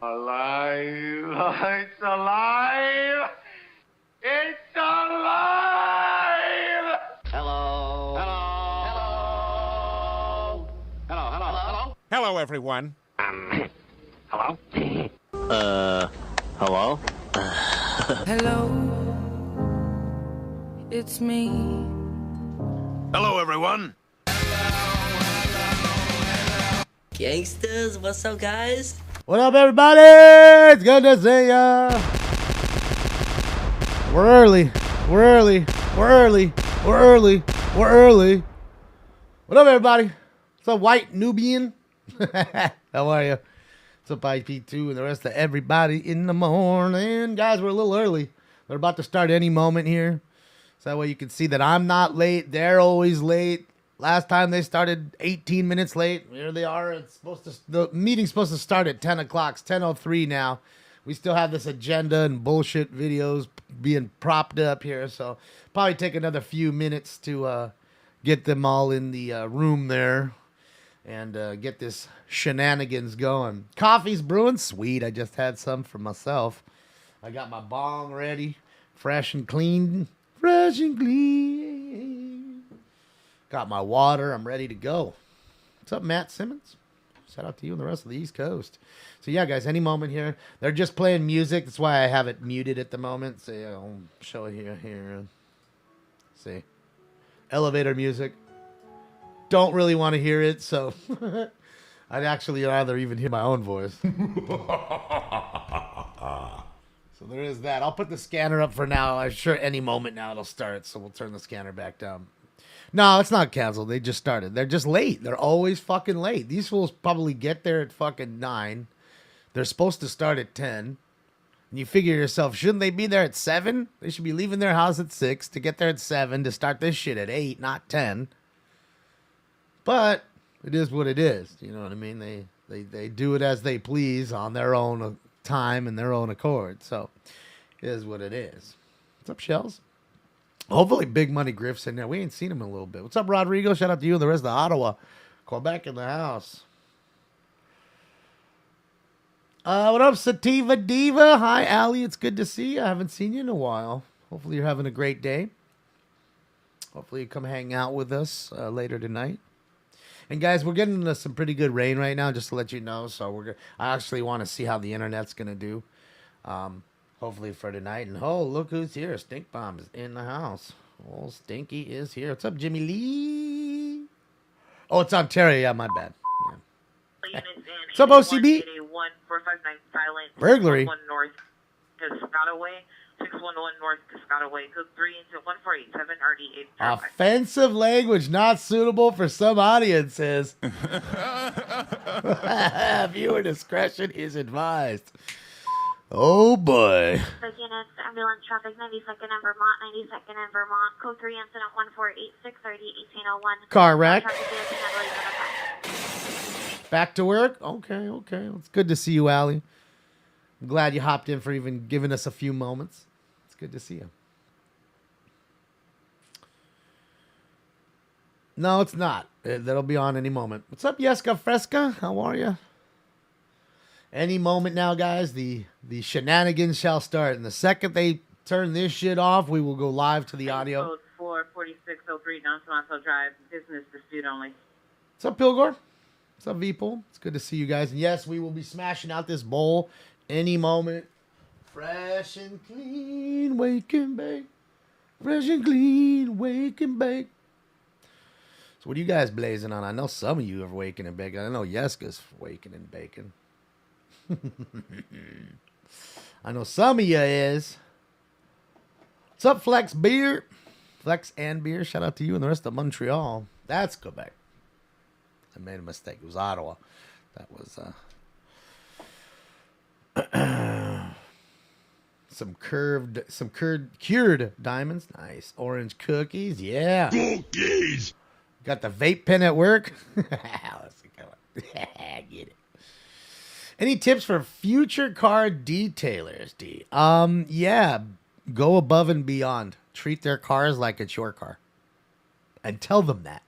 Alive! It's alive! It's alive! Hello. Hello. Hello. Hello. Hello. Hello. Hello, everyone. Hello. Hello? Hello, it's me. Hello, everyone. Gangsters, what's up, guys? What up, everybody? It's good to see ya. We're early. We're early. We're early. We're early. We're early. What up, everybody? What's up, White Nubian? How are you? What's up, IP2 and the rest of everybody in the morning? Guys, we're a little early. They're about to start any moment here. So that way you can see that I'm not late. They're always late. Last time they started 18 minutes late. Here they are. The meeting's supposed to start at 10 o'clock. It's 10:03 now. We still have this agenda and bullshit videos being propped up here. So probably take another few minutes to get them all in the room there and get this shenanigans going. Coffee's brewing. Sweet. I just had some for myself. I got my bong ready. Fresh and clean. Fresh and clean. Got my water. I'm ready to go. What's up, Matt Simmons? Shout out to you and the rest of the East Coast. So, yeah, guys, any moment here. They're just playing music. That's why I have it muted at the moment. So, yeah, I'll show it here. See. Elevator music. Don't really want to hear it, so I'd actually rather even hear my own voice. So there is that. I'll put the scanner up for now. I'm sure any moment now it'll start, so we'll turn the scanner back down. No, it's not canceled. They just started. They're just late. They're always fucking late. These fools probably get there at fucking 9. They're supposed to start at 10. And you figure yourself, shouldn't they be there at 7? They should be leaving their house at 6 to get there at 7 to start this shit at 8, not 10. But it is what it is. You know what I mean? They do it as they please on their own time and their own accord. So it is what it is. What's up, Shells? Hopefully Big Money Griff's in there. We ain't seen him in a little bit. What's up, Rodrigo? Shout out to you and the rest of Ottawa. Quebec in the house. What up, Sativa Diva? Hi, Allie. It's good to see you. I haven't seen you in a while. Hopefully you're having a great day. Hopefully you come hang out with us later tonight. And guys, we're getting into some pretty good rain right now, just to let you know. So I actually want to see how the internet's gonna do. Hopefully for tonight. And oh, look who's here. Stink Bomb is in the house. Oh, Stinky is here. What's up, Jimmy Lee? Oh, it's Ontario. Yeah, my bad. Yeah. What's up, OCB? Burglary. 611 North Piscataway. 611 North Piscataway. Code 3 into 1487 RD8. Offensive language not suitable for some audiences. Viewer discretion is advised. Oh boy. Units, ambulance traffic 92nd in Vermont, 92nd in Vermont, code 3 incident 1486 RD1801. Car wreck. Back to work? Okay. It's good to see you, Allie. I'm glad you hopped in for even giving us a few moments. It's good to see you. No, it's not. That'll be on any moment. What's up, Yeska Fresca? How are you? Any moment now, guys, the shenanigans shall start. And the second they turn this shit off, we will go live to the audio. Code 44603 Don Tomaso Drive. Business dispute only. What's up, Pilgor? What's up, V-Pool? It's good to see you guys. And yes, we will be smashing out this bowl any moment. Fresh and clean, wake and bake. Fresh and clean, wake and bake. So what are you guys blazing on? I know some of you are waking and baking. I know Yeska's waking and baking. I know some of you is. What's up, Flex Beer? Flex and Beer. Shout out to you and the rest of Montreal. That's Quebec. I made a mistake. It was Ottawa. That was some cured diamonds. Nice. Orange cookies. Yeah. Cookies. Got the vape pen at work. Let's get it. Any tips for future car detailers, D? Yeah, go above and beyond. Treat their cars like it's your car. And tell them that.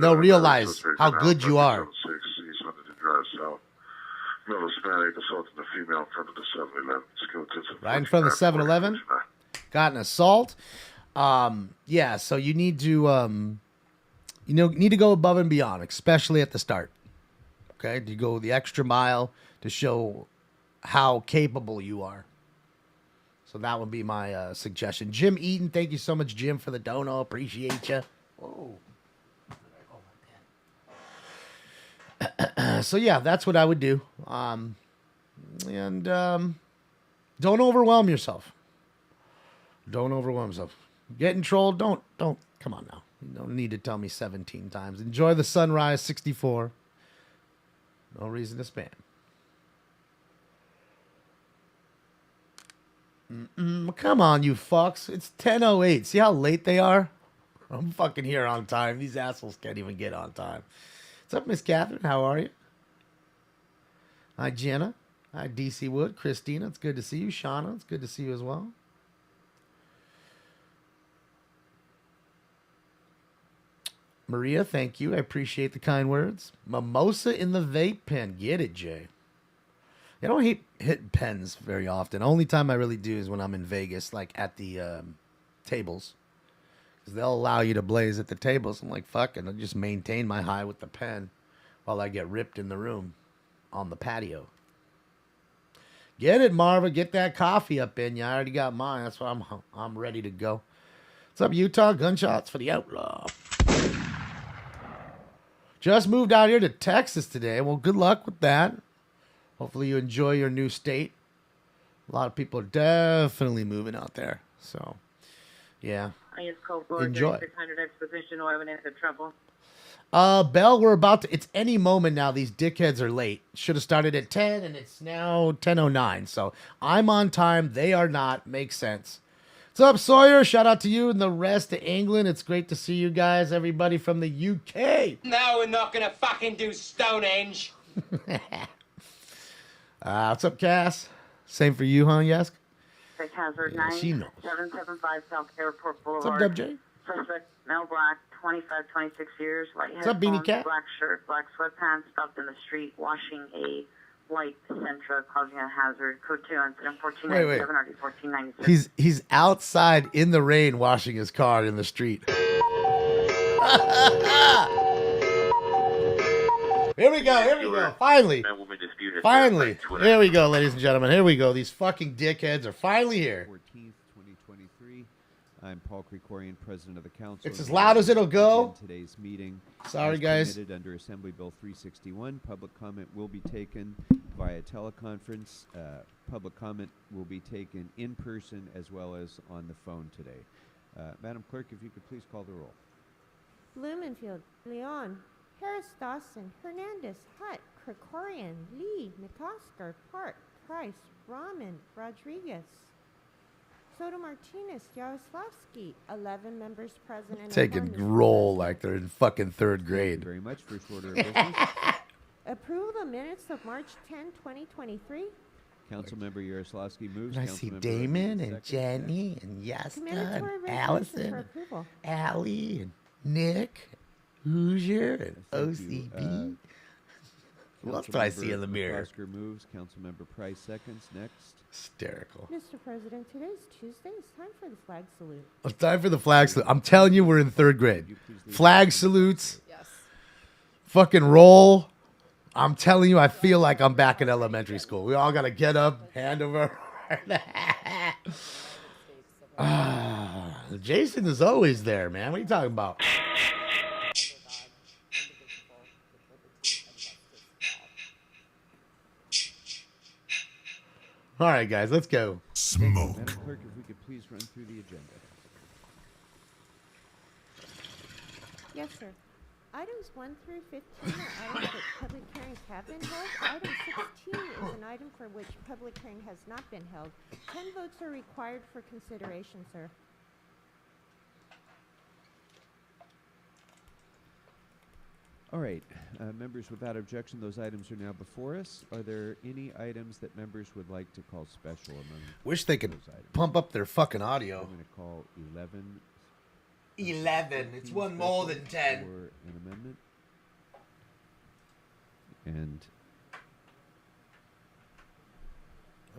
They'll realize how good you are. Male Hispanic assaulting a female in front of the 7-Eleven. Skill tips. Right in front of the 7-Eleven? Got an assault. Yeah, so you need to need to go above and beyond, especially at the start. Okay? You go the extra mile to show how capable you are. So that would be my suggestion. Jim Eaton, thank you so much, Jim, for the dono. Appreciate you. Whoa. So yeah, that's what I would do. And don't overwhelm yourself. Don't overwhelm yourself. Getting trolled, don't, come on now. You don't need to tell me 17 times. Enjoy the sunrise, 64. No reason to spam. Come on, you fucks. It's 10:08. See how late they are? I'm fucking here on time. These assholes can't even get on time. What's up, Miss Catherine? How are you? Hi, Jenna. Hi, DC Wood. Christina, it's good to see you. Shauna, it's good to see you as well. Maria, thank you. I appreciate the kind words. Mimosa in the vape pen. Get it, Jay. I don't hit pens very often. Only time I really do is when I'm in Vegas, like at the tables. Because they'll allow you to blaze at the tables. I'm like, fuck it. I'll just maintain my high with the pen while I get ripped in the room on the patio. Get it, Marva. Get that coffee up in you. I already got mine. That's why I'm ready to go. What's up, Utah? Gunshots for the outlaw. Just moved out here to Texas today. Well, good luck with that. Hopefully you enjoy your new state. A lot of people are definitely moving out there. So, yeah. Enjoy. 600 exposition, no evidence of trouble. Bell, we're about to... It's any moment now. These dickheads are late. Should have started at 10, and it's now 10:09. So, I'm on time. They are not. Makes sense. What's up, Sawyer? Shout out to you and the rest of England. It's great to see you guys. Everybody from the UK. No, we're not going to fucking do Stonehenge. What's up, Cass? Same for you, huh, Yask? Hazard Yeah, 9775 South Airport What's Boulevard. up, WJ? Suspect, male black, 25, 26 years, white What's up, Beanie Cat? black shirt, black sweatpants, stopped in the street, washing a white Sentra, causing a hazard. Code 2, incident 1497, RD 1496. He's outside in the rain washing his car in the street. Here we go. Finally. Here we go, ladies and gentlemen. Here we go. These fucking dickheads are finally here. 14th, 2023. I'm Paul Krikorian, President of the Council. It's as loud as it'll go. Today's meeting. Sorry, guys. Under Assembly Bill 361, public comment will be taken via teleconference. Public comment will be taken in person as well as on the phone today. Madam Clerk, if you could please call the roll. Blumenfield, Leon, Harris, Dawson, Hernandez, Hutt, Krikorian, Lee, McOsker, Park, Price, Rahman, Rodriguez, Soto Martinez, Yaroslavsky, 11 members present. And Take a roll like they're in fucking third grade. Thank you very much. First order of business. Approve the minutes of March 10, 2023. Councilmember Yaroslavsky moves. I see Damon and Jenny and Yaska and Allison and Allie and Nick, Hoosier and OCB. What else do I see in the mirror? Oscar moves. Councilmember Price seconds. Next. Hysterical. Mr. President, today's Tuesday. It's time for the flag salute. It's time for the flag salute. I'm telling you, we're in third grade. Flag salutes. Yes. Fucking roll. I'm telling you, I feel like I'm back in elementary school. We all got to get up, hand over. Jason is always there, man. What are you talking about? All right, guys, let's go. Smoke. Madam Clerk, if we could please run through the agenda. Yes, sir. Items 1 through 15 are items that public hearings have been held. Item 16 is an item for which public hearing has not been held. 10 votes are required for consideration, sir. All right, members, without objection, those items are now before us. Are there any items that members would like to call special among Wish they could those items? pump up their fucking audio. I'm going to call 11. 11. It's one more than 10. For an amendment. And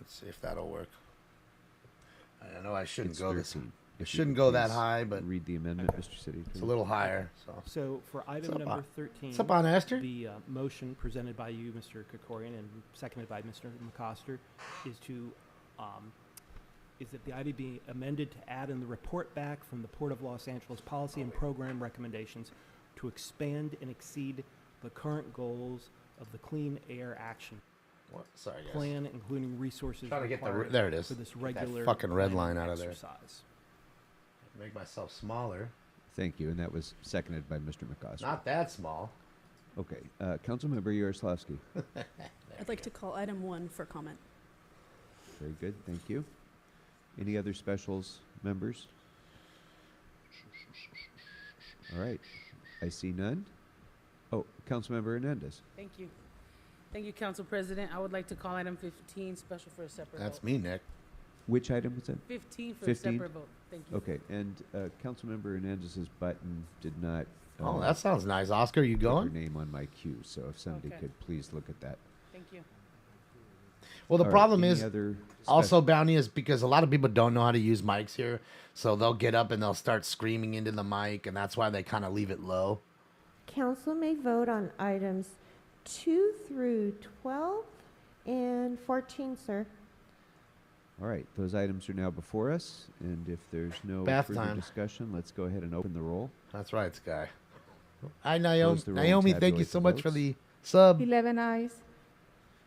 Let's see if that'll work. I know I shouldn't It's go this. 13. It If you shouldn't could go that please high, but read the amendment, Mr. City it's a Attorney. little higher. So for item What's up, number Bob? 13, What's up, Aunt Esther? the motion presented by you, Mr. Krikorian, and seconded by Mr. McCoster, is that the item be amended to add in the report back from the Port of Los Angeles policy and program recommendations to expand and exceed the current goals of the Clean Air Action What? Sorry, guys. Plan, including resources Trying to get required there it is. for this Get that regular fucking red planning line out of there. exercise. Make myself smaller. Thank you, and that was seconded by Mr. McCosker. Not that small. Okay. Councilmember Yaroslavsky. I'd like to call item 1 for comment. Very good, thank you. Any other specials, members? All right. I see none. Oh, Councilmember Hernandez. Thank you. Thank you, Council President. I would like to call item 15 special for a separate That's vote. me, Nick. Which item was that? 15 for 15? a separate vote. Thank you. Okay, and Councilmember Hernandez's button did not. Oh, that sounds nice. Oscar, you put going? her name on my queue, so if somebody Okay. could please look at that. Thank you. Well, the All right, problem any is other also, Bounty, is because a lot of people don't know how to use mics here. So they'll get up and they'll start screaming into the mic, and that's why they kind of leave it low. Council may vote on items 2 through 12 and 14, sir. All right, those items are now before us, and if there's no Bath further time. discussion, let's go ahead and open the roll. That's right, Sky. Hi, Naomi. Close the roll and Naomi, thank you tabulate so the much for votes. the sub. 11 ayes.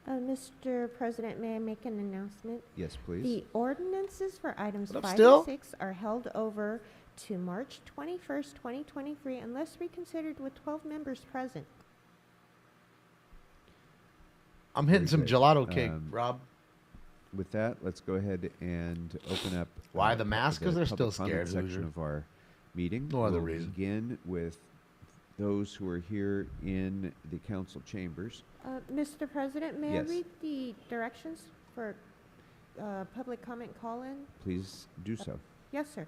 Mr. President, may I make an announcement? Yes, please. The ordinances for items What up, 5 still? and 6 are held over to March 21st, 2023, unless reconsidered with 12 members present. I'm hitting Very some good. gelato cake, Rob. With that, let's go ahead and open up. Why the mask? 'Cause they're still public comment scared, section loser. of our meeting. No other We'll reason. Begin with those who are here in the council chambers. Mr. President, may Yes. I read the directions for public comment call-in? Please do so. Yes, sir.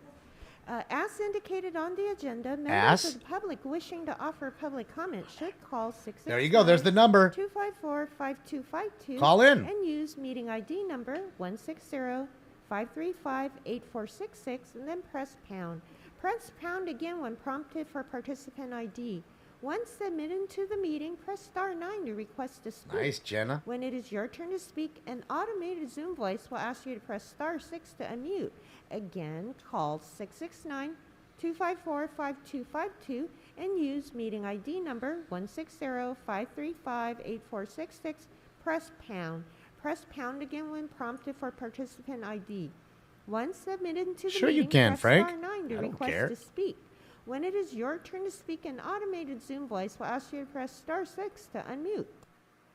As indicated on the agenda, members As? of the public wishing to offer public comment should call 669 There you go. There's the number. 254-5252. Call in. And use meeting ID number 160-535-8466 and then press pound. Press pound again when prompted for participant ID. Once admitted to the meeting, press star 9 to request to speak. Nice, Jenna. When it is your turn to speak, an automated Zoom voice will ask you to press star 6 to unmute. Again, call 669-254-5252 and use meeting ID number 160-535-8466. Press pound. Press pound again when prompted for participant ID. Once submitted to the Sure you meeting, can, press Frank. star 9 to I don't request care. to speak. When it is your turn to speak, an automated Zoom voice will ask you to press star 6 to unmute.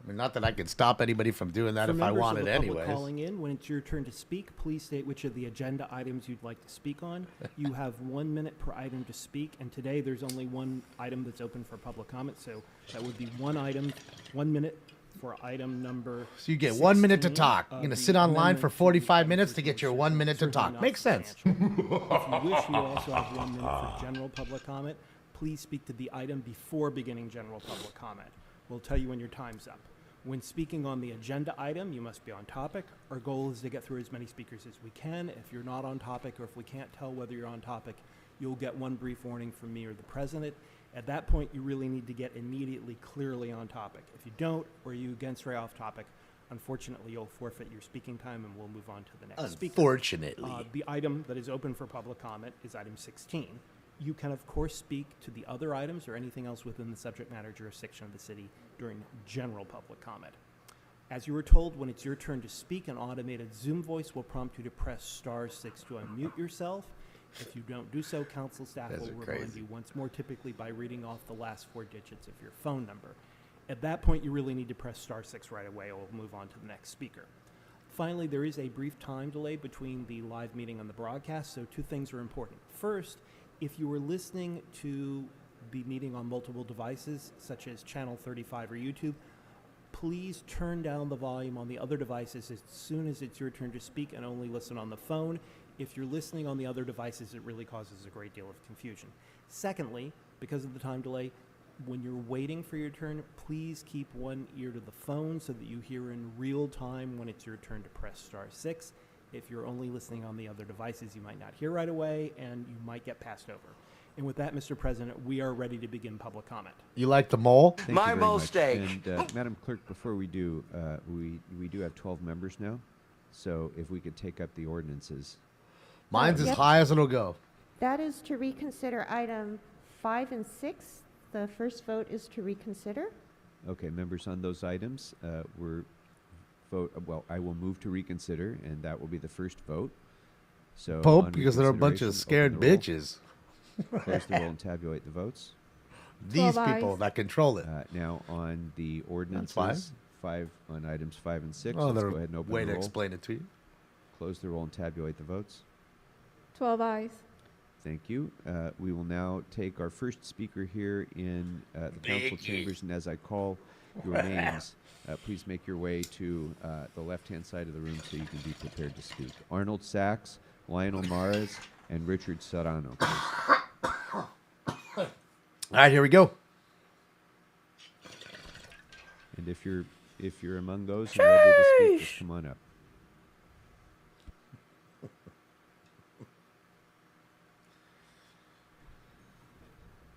I mean, not that I could stop anybody from doing that For if I members wanted of the public anyways. calling in, when it's your turn to speak, please state which of the agenda items you'd like to speak on. You have 1 minute per item to speak, and today there's only one item that's open for public comment, so that would be one item, 1 minute for item number. So you get 1 minute to 16 talk. You're of going to the sit online for amendment to 45 the minutes to get your 1 minute to Certainly talk. not Makes sense. substantial. If you wish, you also have 1 minute for general public comment. Please speak to the item before beginning general public comment. We'll tell you when your time's up. When speaking on the agenda item, you must be on topic. Our goal is to get through as many speakers as we can. If you're not on topic, or if we can't tell whether you're on topic, you'll get one brief warning from me or the president. At that point, you really need to get immediately clearly on topic. If you don't, or you again stray off topic, unfortunately, you'll forfeit your speaking time, and we'll move on to the next speaker. Unfortunately. The item that is open for public comment is item 16. You can, of course, speak to the other items or anything else within the subject matter jurisdiction of the city during general public comment. As you were told, when it's your turn to speak, an automated Zoom voice will prompt you to press star 6 to unmute yourself. If you don't do so, council staff Those will are remind crazy. you once more, typically by reading off the last 4 digits of your phone number. At that point, you really need to press star 6 right away, or we'll move on to the next speaker. Finally, there is a brief time delay between the live meeting and the broadcast, so 2 things are important. First, if you were listening to the meeting on multiple devices, such as Channel 35 or YouTube, please turn down the volume on the other devices as soon as it's your turn to speak and only listen on the phone. If you're listening on the other devices, it really causes a great deal of confusion. Secondly, because of the time delay, When you're waiting for your turn, please keep one ear to the phone so that you hear in real time when it's your turn to press *6. If you're only listening on the other devices, you might not hear right away, and you might get passed over. And with that, Mr. President, we are ready to begin public comment. You like the mole? Thank you very much. And Madam Clerk, before we do, we do have 12 members now, so if we could take up the ordinances. Mine's as high as it'll go. That is to reconsider item 5 and 6. The first vote is to reconsider. Okay, members on those items, I will move to reconsider, and that will be the first vote. So Pope, because they're a bunch of scared bitches. Close the roll and tabulate the votes. These people that control it. Now on the ordinances, 5 on items 5 and 6. Oh, let's they're go ahead and open way the to roll. explain it to you. Close the roll and tabulate the votes. 12 ayes. Thank you. We will now take our first speaker here in the council chambers, and as I call your names, please make your way to the left-hand side of the room so you can be prepared to speak. Arnold Sachs, Lionel Mares, and Richard Serrano, please. All right, here we go. And if you're among those who are ready to speak, just come on up.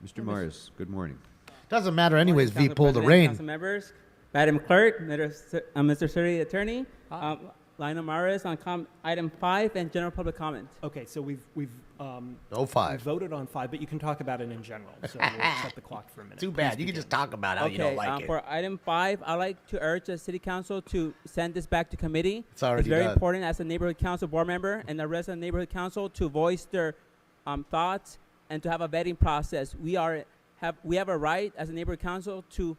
Mr. Mars, good morning. Doesn't matter anyways, V Council pulled the President, rain. Council members, Madam Clerk, Mr. City Attorney, Lionel Maris on item 5 and general public comment. Okay, so we've No 5. we voted on 5, but you can talk about it in general. So we'll set the clock for a minute. Too bad. Please You can begin. just talk about how you don't like it. For item 5, I'd like to urge the City Council to send this back to committee. It's already very done. important as a neighborhood council board member and the rest of the neighborhood council to voice their thoughts and to have a vetting process. We have a right as a neighborhood council to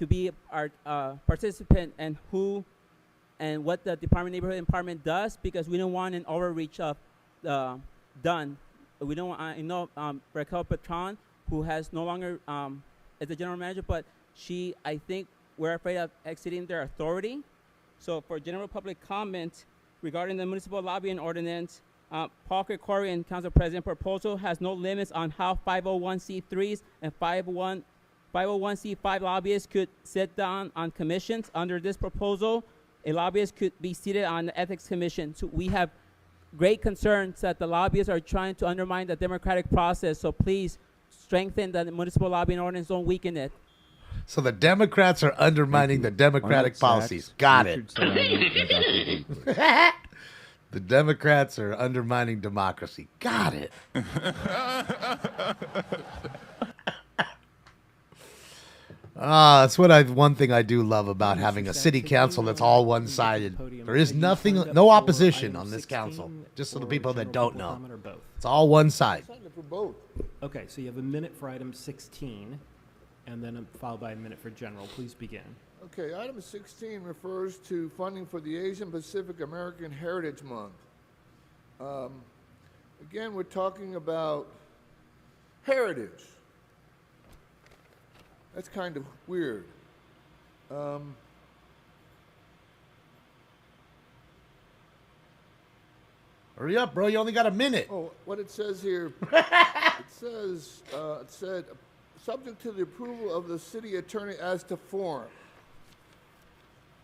be our participant and who and what the neighborhood department does, because we don't want an overreach of done. We don't want, Raquel Patron, who has no longer is the general manager, but I think we're afraid of exceeding their authority. So for general public comment regarding the municipal lobbying ordinance, Paul Krikorian, Council President, proposal has no limits on how 501c3s and 501c5 lobbyists could sit down on commissions. Under this proposal, a lobbyist could be seated on the Ethics Commission. So we have great concerns that the lobbyists are trying to undermine the democratic process. So please strengthen the municipal lobbying ordinance, don't weaken it. So the Democrats are undermining the Democratic policies. Got it. The Democrats are undermining democracy. Got it. That's one thing I do love about having a city council that's all one-sided. There is no opposition on this council, just so the people that don't know. It's all one side. For both. Okay, so you have a minute for item 16, and then followed by a minute for general. Please begin. Okay, item 16 refers to funding for the Asian Pacific American Heritage Month. Again, we're talking about heritage. That's kind of weird. Hurry up, bro. You only got a minute. Oh, what it says here, it said, subject to the approval of the city attorney as to form.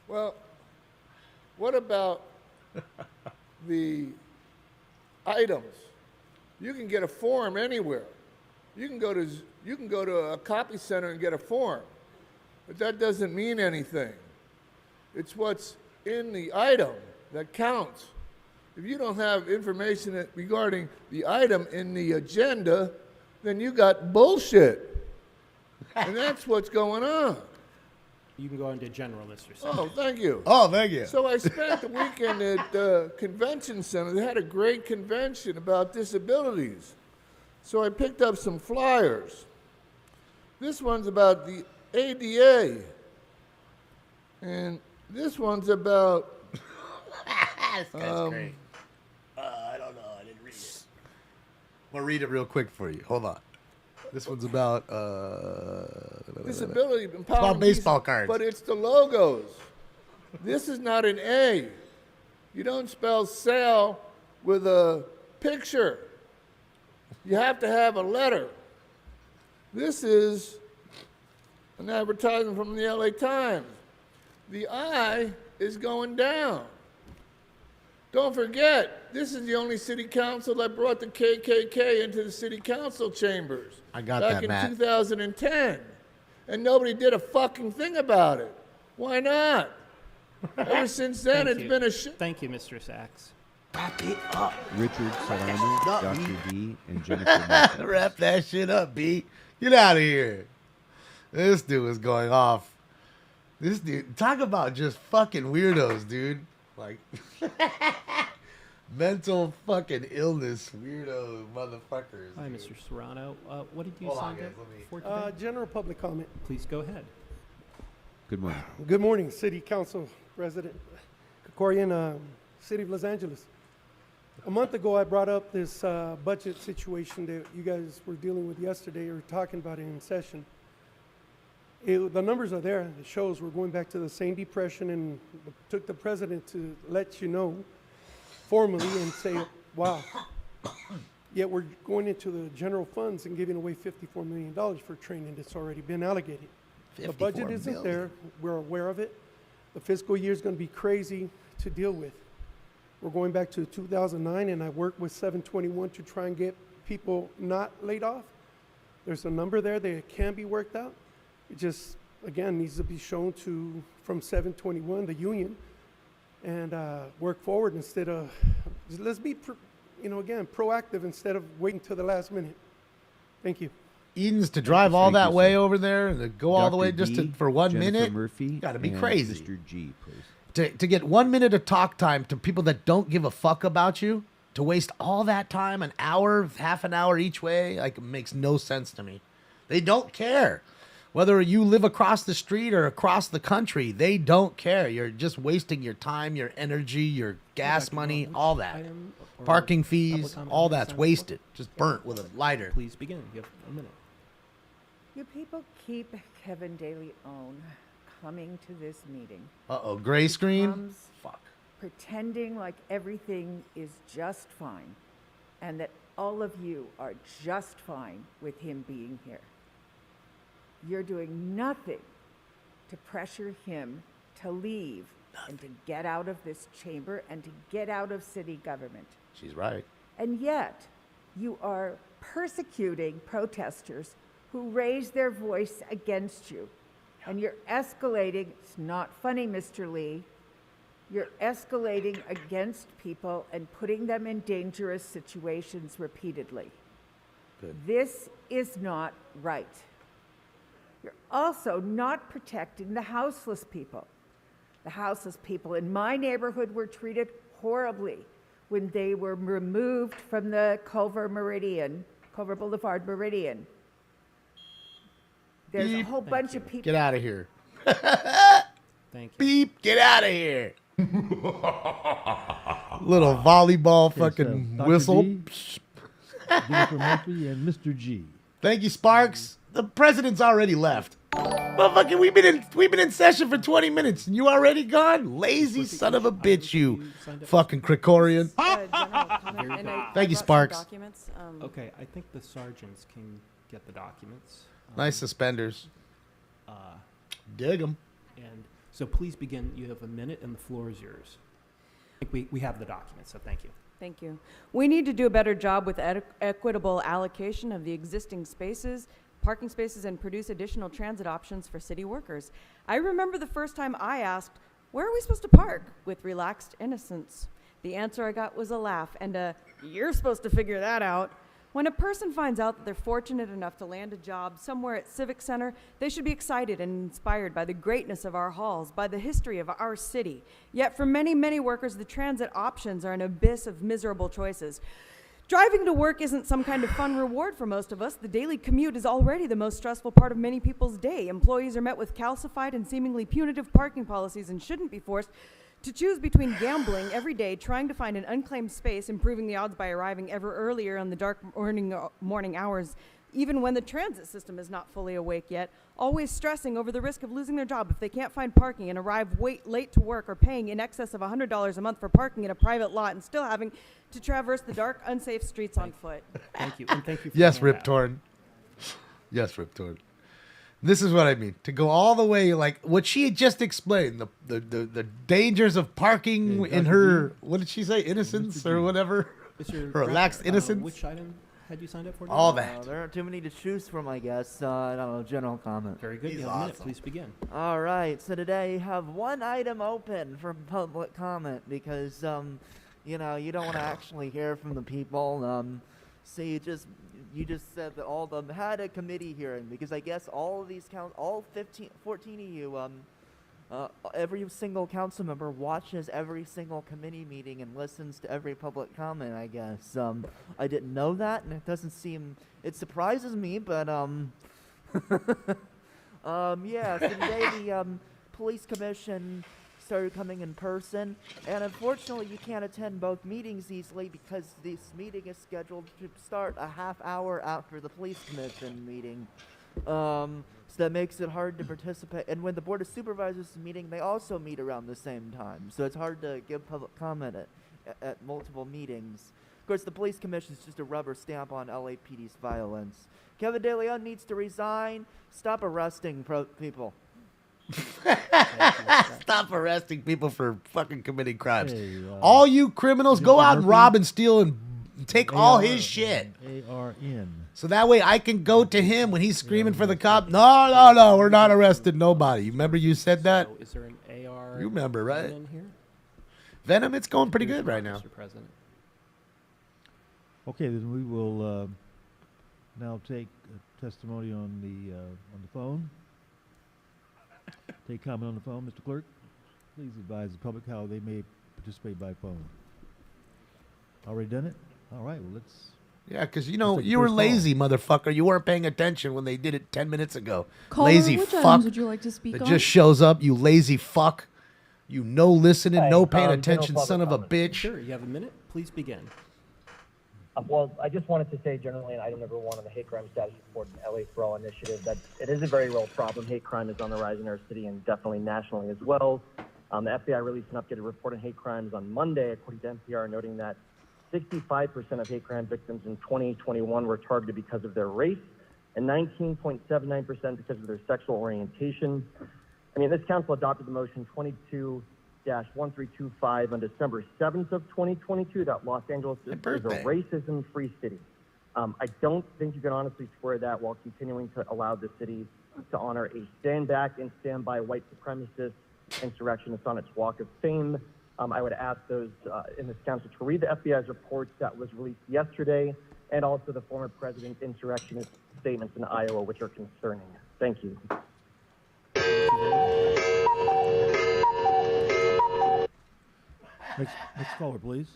Well, what about the items? You can get a form anywhere. You can go to a copy center and get a form, but that doesn't mean anything. It's what's in the item that counts. If you don't have information regarding the item in the agenda, then you got bullshit. And that's what's going on. You can go into general, Mr. Singh. Oh, thank you. Oh, thank you. So I spent the weekend at the convention center. They had a great convention about disabilities. So I picked up some flyers. This one's about the ADA. And this one's about... This guy's great. I don't know. I didn't read it. I'll read it real quick for you. Hold on. This one's about disability empowerment. It's about baseball cards. But it's the logos. This is not an A. You don't spell sale with a picture. You have to have a letter. This is an advertisement from the LA Times. The I is going down. Don't forget, this is the only city council that brought the KKK into the city council chambers. I got back that, Matt. in 2010. And nobody did a fucking thing about it. Why not? Ever since then, it's been a shit. Thank you, Mr. Sachs. Wrap it up. Richard Serrano, Dr. D, and Jennifer Martin. Wrap that shit up, B. Get out of here. This dude is going off. This dude, talk about just fucking weirdos, dude. Like, mental fucking illness, weirdo motherfuckers. Hi, Mr. Serrano. What did you Hold on, sign guys, up let me- for today? General public comment. Please go ahead. Good morning. Good morning, City Council President Kokorian, City of Los Angeles. A month ago, I brought up this budget situation that you guys were dealing with yesterday, or talking about it in session. The numbers are there. It shows we're going back to the same depression, and it took the president to let you know formally and say, wow. Yet we're going into the general funds and giving away $54 million for training that's already been allocated. The budget isn't there. We're aware of it. The fiscal year is going to be crazy to deal with. We're going back to 2009, and I worked with 721 to try and get people not laid off. There's a number there that can be worked out. It just, again, needs to be shown to, from 721, the union, and work forward instead of, let's be, again, proactive instead of waiting till the last minute. Thank you. Eden's to drive all Thank that you, way sir. over there and to go all the way Dr. just to, D, for 1 Jennifer minute. Murphy, Got to be and crazy. Mr. G, please. To get 1 minute of talk time to people that don't give a fuck about you, to waste all that time, an hour, half an hour each way, like, it makes no sense to me. They don't care. Whether you live across the street or across the country, they don't care. You're just wasting your time, your energy, your gas money, all that. Parking fees, all that's wasted. Just burnt with a lighter. Please begin. You have a minute. You people keep Kevin De Leon coming to this meeting. Uh-oh, gray screen? Comes pretending like everything is just fine and that all of you are just fine with him being here. You're doing nothing to pressure him to leave and to get out of this chamber and to get out of city government. She's right. And yet, you are persecuting protesters who raise their voice against you. And you're escalating, it's not funny, Mr. Lee, you're escalating against people and putting them in dangerous situations repeatedly. Good. This is not right. You're also not protecting the houseless people. The houseless people in my neighborhood were treated horribly when they were removed from the Culver Boulevard Meridian. There's a whole bunch of people. Get out of here. Thank you. Beep, get out of here. Little volleyball fucking Dr. whistle. D, Jennifer Murphy, and Mr. G. Thank you, Sparks. The president's already left. Motherfucker, we've been in session for 20 minutes and you already gone? Lazy son of a bitch, you fucking Krikorian. Thank you, Sparks. Okay, I think the sergeants can get the documents. Nice suspenders. Dig them. And so please begin. You have a minute and the floor is yours. I think we have the documents, so thank you. Thank you. We need to do a better job with equitable allocation of the existing spaces, parking spaces, and produce additional transit options for city workers. I remember the first time I asked, where are we supposed to park, with relaxed innocence. The answer I got was a laugh and a, you're supposed to figure that out. When a person finds out that they're fortunate enough to land a job somewhere at Civic Center, they should be excited and inspired by the greatness of our halls, by the history of our city. Yet for many, many workers, the transit options are an abyss of miserable choices. Driving to work isn't some kind of fun reward for most of us. The daily commute is already the most stressful part of many people's day. Employees are met with calcified and seemingly punitive parking policies and shouldn't be forced to choose between gambling every day, trying to find an unclaimed space, improving the odds by arriving ever earlier in the dark morning hours, even when the transit system is not fully awake yet, always stressing over the risk of losing their job if they can't find parking and arrive late to work, or paying in excess of $100 a month for parking in a private lot and still having to traverse the dark, unsafe streets on foot. Thank you, and thank you for Yes, that. Rip Torn. Yes, Riptorn. This is what I mean. To go all the way, like what she had just explained, the dangers of parking in her, what did she say, innocence or whatever? Her relaxed innocence. Which item had you signed up for? All that. There aren't too many to choose from, I guess. I don't know, general comment. Very good. You have a minute. Please begin. All right. So today you have one item open for public comment because, you know, you don't want to actually hear from the people. So you just said that all of them had a committee hearing because I guess all of these all 14 of you, every single council member watches every single committee meeting and listens to every public comment, I guess. I didn't know that, and it doesn't seem, it surprises me, but, yeah, so today the, police commission started coming in person, and unfortunately you can't attend both meetings easily because this meeting is scheduled to start a half hour after the police commission meeting. So that makes it hard to participate. And when the Board of Supervisors is meeting, they also meet around the same time. So it's hard to give public comment at multiple meetings. Of course, the police commission is just a rubber stamp on LAPD's violence. Kevin De Leon needs to resign. Stop arresting people. Stop arresting people for fucking committing crimes. Hey, all you criminals, go out and rob and steal and take all his shit. ARN. So that way I can go to him when he's screaming for the cop. No, we're not arrested nobody. You remember you said that? So is there an AR? You remember, right? In here? Venom, it's going pretty good right now. Mr. President. Okay, then we will now take testimony on the phone. Take comment on the phone, Mr. Clerk. Please advise the public how they may participate by phone. Already done it? All right, well, let's... Yeah, because, you know, you were lazy, motherfucker. You weren't paying attention when they did it 10 minutes ago. Caller, lazy which fuck items would you like to speak that on? just shows up, you lazy fuck. You no listening, Hey, no paying attention, general son of a public bitch. Sure, you have a minute. Please begin. Well, I just wanted to say generally in item number 1 on the hate crime status report and LA for All initiative that it is a very real problem. Hate crime is on the rise in our city and definitely nationally as well. The FBI released an updated report on hate crimes on Monday, according to NPR, noting that 65% of hate crime victims in 2021 were targeted because of their race and 19.79% because of their sexual orientation. I mean, this council adopted the motion 22-1325 on December 7th of 2022 that Los Angeles is a racism-free city. I don't think you can honestly square that while continuing to allow the city to honor a stand back and stand by white supremacist insurrectionist on its walk of fame. I would ask those in this council to read the FBI's reports that was released yesterday and also the former president's insurrectionist statements in Iowa, which are concerning. Thank you. Next caller, please.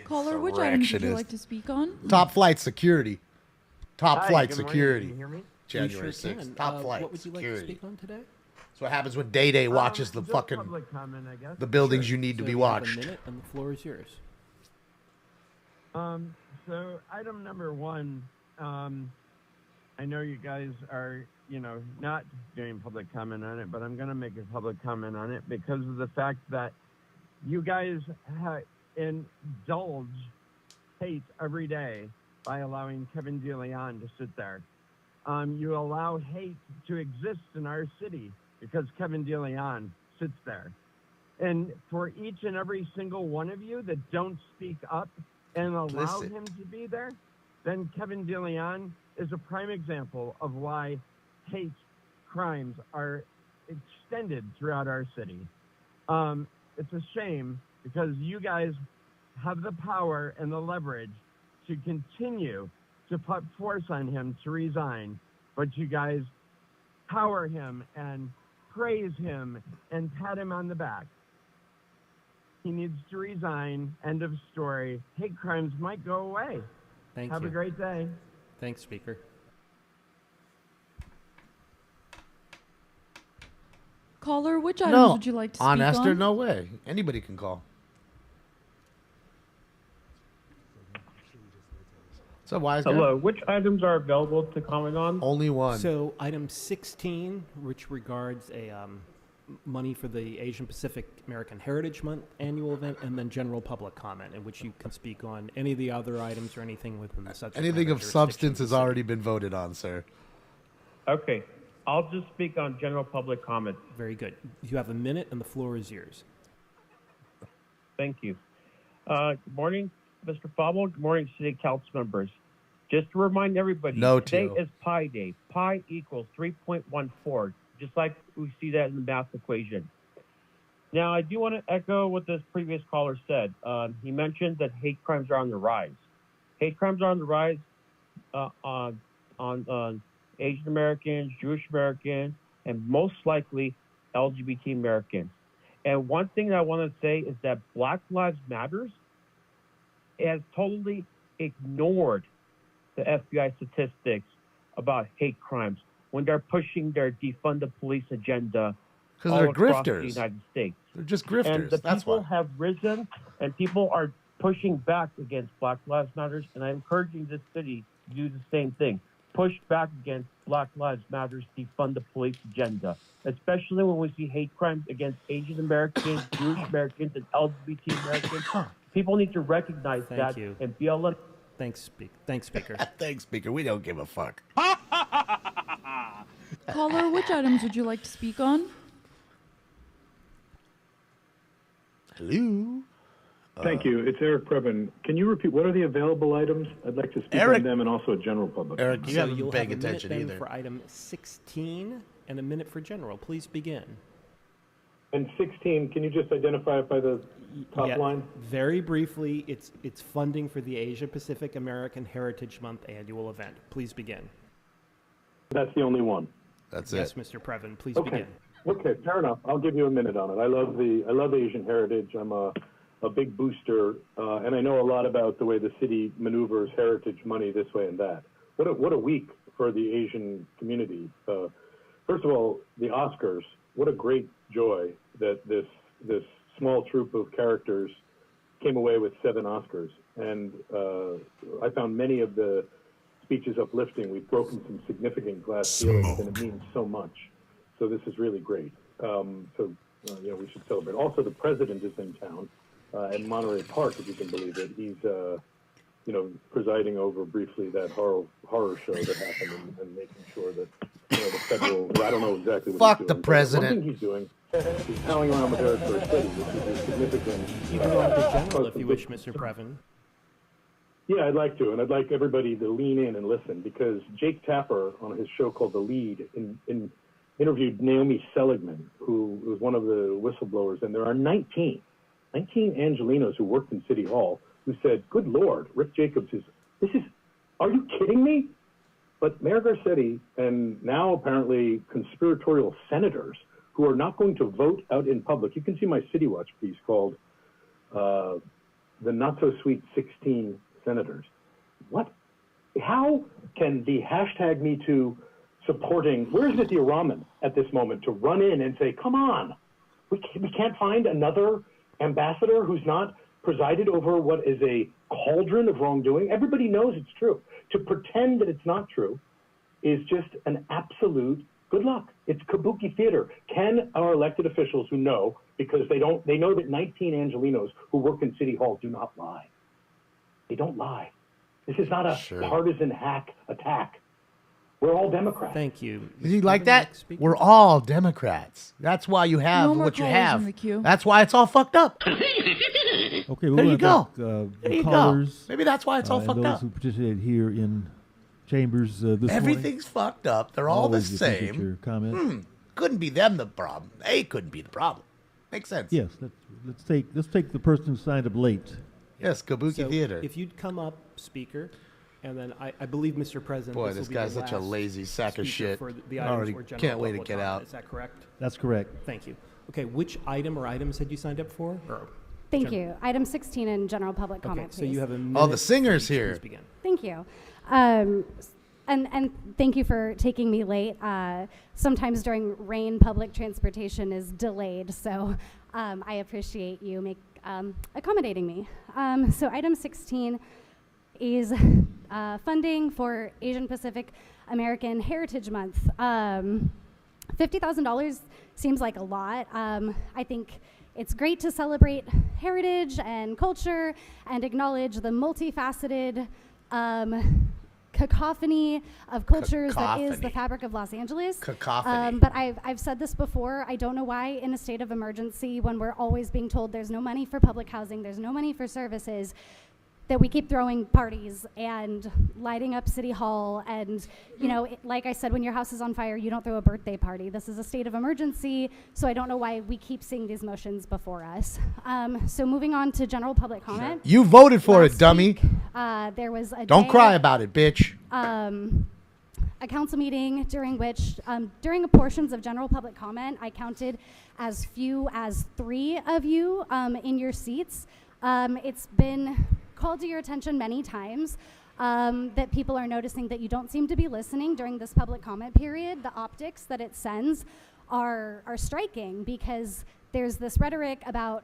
Caller, which items would you like to speak on? Top flight security. Top Hi, flight good morning. security. Can you hear me? January We sure 6th. can. Top flight What would you like to security. speak on today? That's what happens when Day watches the Just fucking public comment, I guess. the buildings Sure. you need to So be you have watched. a minute, and the floor is yours. So item number 1, I know you guys are, not doing public comment on it, but I'm going to make a public comment on it because of the fact that you guys indulge hate every day by allowing Kevin De Leon to sit there. You allow hate to exist in our city because Kevin De Leon sits there. And for each and every single one of you that don't speak up and allow him to be there, then Kevin De Leon is a prime example of why hate crimes are extended throughout our city. It's a shame because you guys have the power and the leverage to continue to put force on him to resign, but you guys power him and praise him and pat him on the back. He needs to resign. End of story. Hate crimes might go away. Thank Have you. a great day. Thanks, Speaker. Caller, which items No, would you like to on speak Esther, on? no way. Anybody can call. So wise guy? Hello, which items are available to comment on? Only one. So item 16, which regards a money for the Asian Pacific American Heritage Month annual event, and then general public comment, in which you can speak on any of the other items or anything within the subject Anything matter of jurisdiction substance of the has city. already been voted on, sir. Okay. I'll just speak on general public comment. Very good. You have a minute, and the floor is yours. Thank you. Good morning, Mr. Fable. Good morning, City Council members. Just to remind everybody, No, today Tito. is Pi Day. Pi equals 3.14, just like we see that in the math equation. Now, I do want to echo what this previous caller said. He mentioned that hate crimes are on the rise. Hate crimes are on the rise on Asian Americans, Jewish Americans, and most likely LGBT Americans. And one thing that I want to say is that Black Lives Matters has totally ignored the FBI statistics about hate crimes when they're pushing their defund the police agenda Because all they're across the grifters. United States. They're just grifters. And the That's people why. have risen, and people are pushing back against Black Lives Matters, and I'm encouraging this city to do the same thing. Push back against Black Lives Matters, defund the police agenda, especially when we see hate crimes against Asian Americans, Jewish Americans, and LGBT Americans. People need to recognize Thank that you. and BLM. Thanks, Speaker. Thanks, Speaker. We don't give a fuck. Caller, which items would you like to speak on? Hello. Thank you. It's Eric Previn. Can you repeat what are the available items? I'd like to speak Eric- on them and also a general public. Eric, you So haven't you'll been paying have a minute attention then either. for item 16 and a minute for general. Please begin. And 16, can you just identify it by the top Yeah, line? Very briefly, it's funding for the Asia Pacific American Heritage Month annual event. Please begin. That's the only one. That's Yes, Mr. Previn, please Okay. begin. Okay, fair enough. I'll give you a minute on it. I love Asian heritage. I'm a big booster, and I know a lot about the way the city maneuvers heritage money this way and that. What a week for the Asian community. First of all, the Oscars. What a great joy that this small troupe of characters came away with 7 Oscars, and I found many of the speeches uplifting. We've broken some significant glass ceilings, and it means so much. So this is really great. We should celebrate. Also, the president is in town in Monterey Park, if you can believe it. He's, presiding over briefly that horror show that happened and making sure that the federal. I don't know exactly what Fuck he's the doing. president. One thing he's doing is howling around with Harrisburg City, which is a significant. You can go on to general if you wish, Mr. Previn. Yeah, I'd like to, and I'd like everybody to lean in and listen, because Jake Tapper on his show called The Lead interviewed Naomi Seligman, who was one of the whistleblowers, and there are 19 Angelinos who worked in City Hall who said, "Good Lord, Rick Jacobs are you kidding me?" But Mayor Garcetti and now apparently conspiratorial senators who are not going to vote out in public. You can see my City Watch piece called "The Not So Sweet 16 Senators." What? How can the hashtag #MeToo supporting, where's Nithya Raman at this moment to run in and say, come on, we can't find another ambassador who's not presided over what is a cauldron of wrongdoing? Everybody knows it's true. To pretend that it's not true is just an absolute good luck. It's kabuki theater. Can our elected officials who know, because they know that 19 Angelinos who work in City Hall do not lie. They don't lie. This is not a partisan hack attack. We're all Democrats. Thank you. Did you like that? We're all Democrats. That's why you have No more what you callers in have. the queue. That's why it's all fucked up. Okay, we'll There you let go. back, There the you go. callers, Maybe that's why it's all and fucked those up. who participated here in chambers this morning. Everything's fucked up. They're all the Always appreciate same. your comment. Couldn't be them the problem. They couldn't be the problem. Makes sense. Yes, let's take the person who signed up late. Yes, kabuki So theater. if you'd come up, Speaker, and then I believe, Mr. President, Boy, this this will be guy's the such a last lazy sack of speaker shit. for the I items already for general can't wait to public get comment. out. Is that correct? That's correct. Thank you. Okay, which item or items had you signed up for? Thank you. Item 16 in general public Okay, comment, so please. you have a minute. Oh, the singer's here. Please begin. Thank you. And thank you for taking me late. Sometimes during rain, public transportation is delayed, so I appreciate you accommodating me. So item 16 is funding for Asian Pacific American Heritage Month. $50,000 seems like a lot. I think it's great to celebrate heritage and culture and acknowledge the multifaceted cacophony of cultures that is the Cacophony. fabric of Los Angeles. Cacophony. But I've said this before. I don't know why in a state of emergency, when we're always being told there's no money for public housing, there's no money for services, that we keep throwing parties and lighting up City Hall. And, you know, like I said, when your house is on fire, you don't throw a birthday party. This is a state of emergency, so I don't know why we keep seeing these motions before us. So moving on to general public comment. You voted for it, Last dummy. week, there was a Don't day, cry about it, bitch. a council meeting during which, during portions of general public comment, I counted as few as 3 of you in your seats. It's been called to your attention many times that people are noticing that you don't seem to be listening during this public comment period. The optics that it sends are striking, because there's this rhetoric about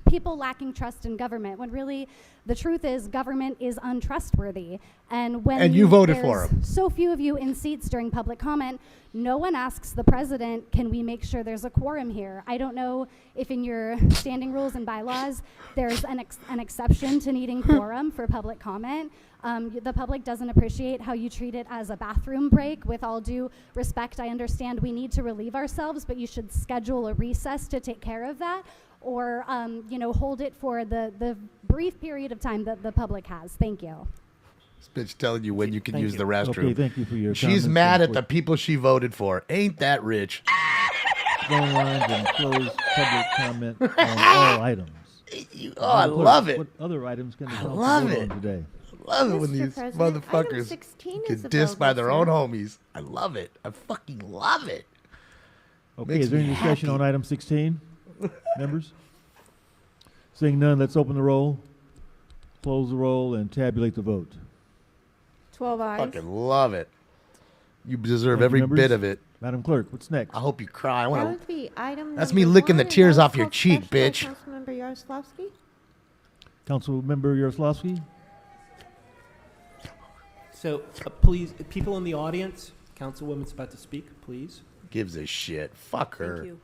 people lacking trust in government, when really the truth is government is untrustworthy. And when you voted for there's him. so few of you in seats during public comment, no one asks the president, can we make sure there's a quorum here? I don't know if in your standing rules and bylaws there's an exception to needing quorum for public comment. The public doesn't appreciate how you treat it as a bathroom break. With all due respect, I understand we need to relieve ourselves, but you should schedule a recess to take care of that, or you know, hold it for the brief period of time that the public has. Thank you. This bitch telling you when you can Thank use you. the restroom. Okay, thank you for your She's comments mad and at the people she voted for. Ain't that rich? Phone lines and close public comment on all items. Oh, I love it. What other items can the council love vote it. on today? Love it when Mr. these President, item motherfuckers 16 get is dissed by their available, own sir. homies. I love it. I fucking love it. Okay, Makes is there me any discussion happy. on item 16, members? Seeing none, let's open the roll, close the roll, and tabulate the vote. 12 eyes. Fucking love it. You deserve Thank you, every members. bit of it. Madam Clerk, what's next? I hope you cry. I That want would to. be item That's number me licking the 1, and tears that was off your called cheek, special by bitch. Councilmember Yaroslavsky. Councilmember Yaroslavsky? So please, people in the audience, Councilwoman's about to speak, please. Gives a shit. Fuck her. Thank you.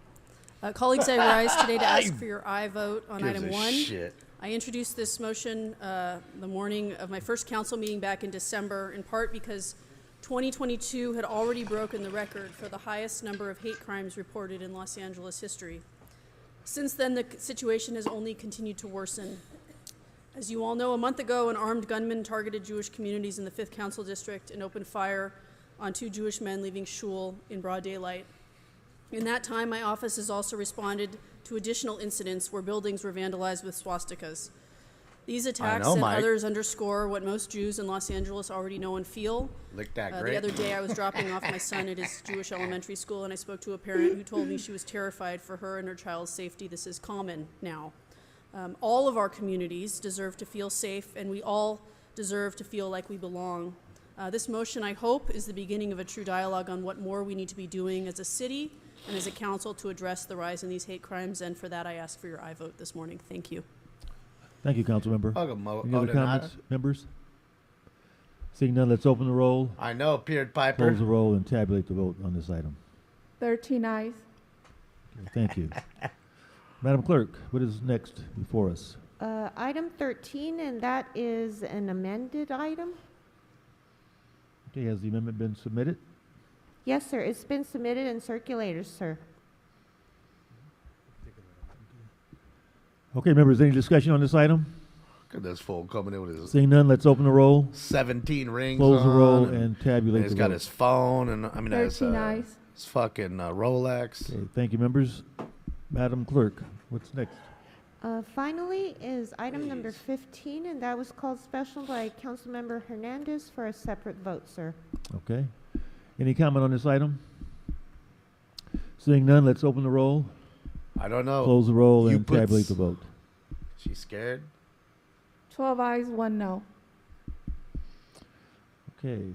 Colleagues, I rise today to ask for your aye vote on Gives item a 1. shit. I introduced this motion the morning of my first council meeting back in December, in part because 2022 had already broken the record for the highest number of hate crimes reported in Los Angeles history. Since then, the situation has only continued to worsen. As you all know, a month ago, an armed gunman targeted Jewish communities in the 5th Council District and opened fire on 2 Jewish men leaving shul in broad daylight. In that time, my office has also responded to additional incidents where buildings were vandalized with swastikas. These attacks know, and Mike. others underscore what most Jews in Los Angeles already know and feel. Lick that The grape. other day, I was dropping off my son at his Jewish elementary school, and I spoke to a parent who told me she was terrified for her and her child's safety. This is common now. All of our communities deserve to feel safe, and we all deserve to feel like we belong. This motion, I hope, is the beginning of a true dialogue on what more we need to be doing as a city and as a council to address the rise in these hate crimes, and for that, I ask for your aye vote this morning. Thank you. Thank you, Councilmember. Fuck 'em, Any other Odinata. comments, members? Seeing none, let's open the roll, I know, Pied Piper. close the roll, and tabulate the vote on this item. 13 eyes. Okay, thank you. Madam Clerk, what is next before us? Item 13, and that is an amended item. Okay, has the amendment been submitted? Yes, sir. It's been submitted in circulators, sir. Okay, members, any discussion on this item? Look at this fool coming in with his Seeing none, let's open the roll, 17 rings close the roll, on, and tabulate he's the got vote. his phone and his 13 eyes. fucking Rolex. Okay, thank you, members. Madam Clerk, what's next? Finally is item number 15, and that was called special by Councilmember Hernandez for a separate vote, sir. Okay. Any comment on this item? Seeing none, let's open the roll, I don't know. close the roll, You and puts- tabulate the vote. She's scared. 12 eyes, 1 no. Okay.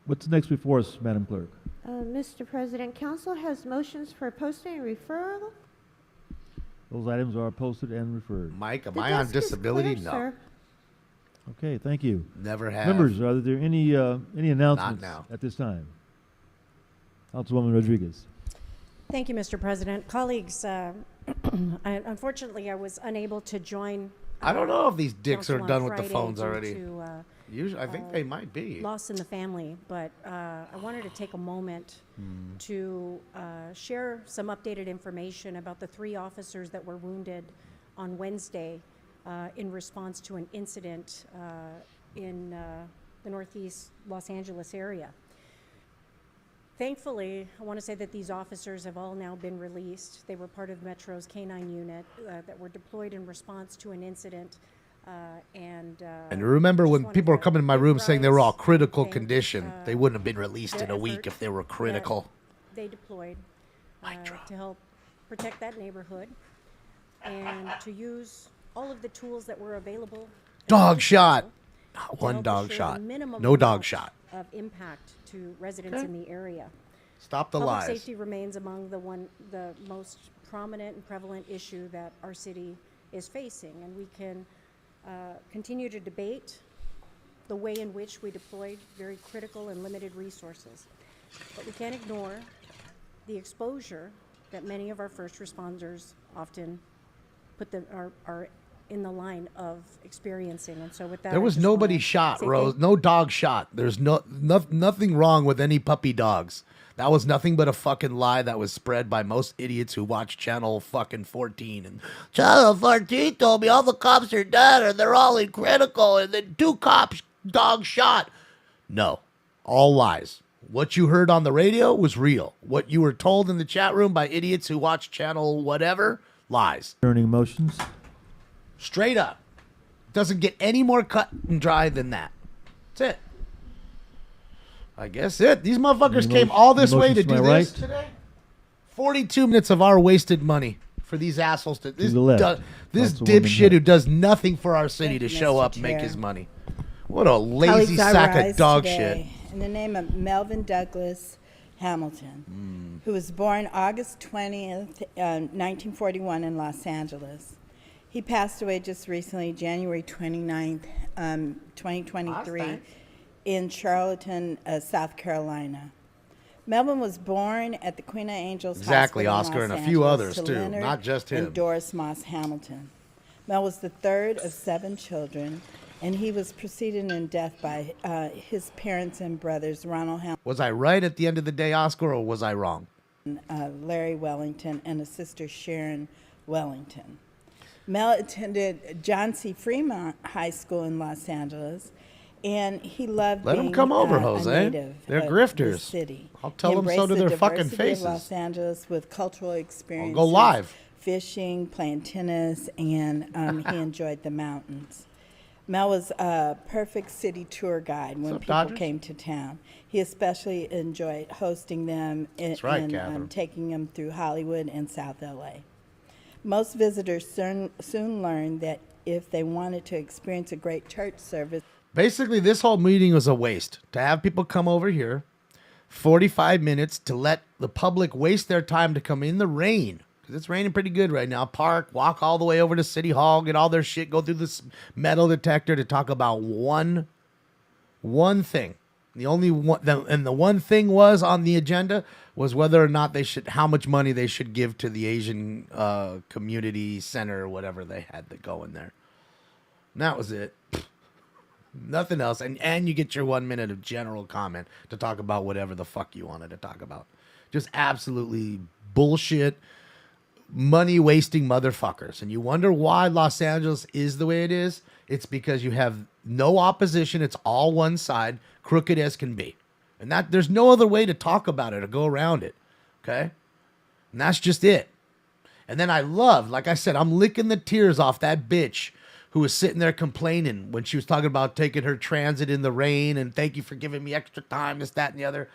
What's next before us, Madam Clerk? Mr. President, council has motions for posting and referral. Those items are posted and referred. Mike, am The I on desk is disability? clear, No. sir. Okay, thank you. Never have. Members, are there any announcements now. at this time? Councilwoman Rodriguez. Thank you, Mr. President. Colleagues, unfortunately, I was unable to join. I don't know if these dicks are council on done with the Friday phones due already. to, Usually, I think they might be. loss in the family, but I wanted to take a moment to share some updated information about the 3 officers that were wounded on Wednesday in response to an incident in the Northeast Los Angeles area. Thankfully, I want to say that these officers have all now been released. They were part of Metro's K-9 unit that were deployed in response to an incident. And remember when people were coming in my room saying they were all critical thank, condition, they wouldn't have been released their in a week effort if they were critical. they deployed to help protect that neighborhood and to use all of the tools that were available. Dog shot. to Not one help dog assure shot. the minimum No dog amount shot. of impact to residents in the area. Stop the Public lies. safety remains among the most prominent and prevalent issue that our city is facing, and we can continue to debate the way in which we deployed very critical and limited resources. But we can't ignore the exposure that many of our first responders often are in the line of experiencing. And so with that, There was nobody shot, Rose. No dog shot. There's nothing wrong with any puppy dogs. That was nothing but a fucking lie that was spread by most idiots who watch Channel fucking 14. And Channel 14 told me all the cops are dead and they're all in critical and then 2 cops dog shot. No, all lies. What you heard on the radio was real. What you were told in the chat room by idiots who watch Channel whatever, lies. Turning motions. Straight up. Doesn't get any more cut and dry than that. That's it. I guess it. These motherfuckers came all this way to do this today. 42 minutes of our wasted money for these assholes to this this dipshit who does nothing for our city to show up and make his money. What a lazy sack of dog shit. In the name of Melvin Douglas Hamilton, who was born August 20th, 1941 in Los Angeles. He passed away just recently, January 29th, 2023, in Charlottesville, South Carolina. Melvin was born at the Queen of Angels Exactly, Hospital Oscar, in and Los a few Angeles others, to too, Leonard not just him. And Doris Moss Hamilton. Mel was the 3rd of 7 children, and he was preceded in death by his parents and brothers, Ronald Hamilton, Was I right at the end of the day, Oscar, or was I wrong? Larry Wellington, and a sister, Sharon Wellington. Mel attended John C. Fremont High School in Los Angeles, and he loved Let 'em being come over, a Jose. native They're of the grifters. city. I'll tell He them so embraced to the their fucking diversity faces. of Los Angeles with cultural experiences. go live. Fishing, playing tennis, and he enjoyed the mountains. Mel was a perfect city tour guide when up, people Dodgers? came to town. He especially enjoyed hosting them That's right, and Catherine. taking them through Hollywood and South LA. Most visitors soon learned that if they wanted to experience a great church service, Basically, this whole meeting was a waste. To have people come over here, 45 minutes to let the public waste their time to come in the rain, because it's raining pretty good right now, park, walk all the way over to City Hall, get all their shit, go through this metal detector to talk about one thing. The only one, and the one thing was on the agenda was whether or not they should, how much money they should give to the Asian community center or whatever they had that go in there. And that was it. Nothing else. And you get your 1 minute of general comment to talk about whatever the fuck you wanted to talk about. Just absolutely bullshit, money wasting motherfuckers. And you wonder why Los Angeles is the way it is? It's because you have no opposition. It's all one side, crooked as can be. And that there's no other way to talk about it or go around it. Okay? And that's just it. And then I love, like I said, I'm licking the tears off that bitch who was sitting there complaining when she was talking about taking her transit in the rain and thank you for giving me extra time, this, that, and the other.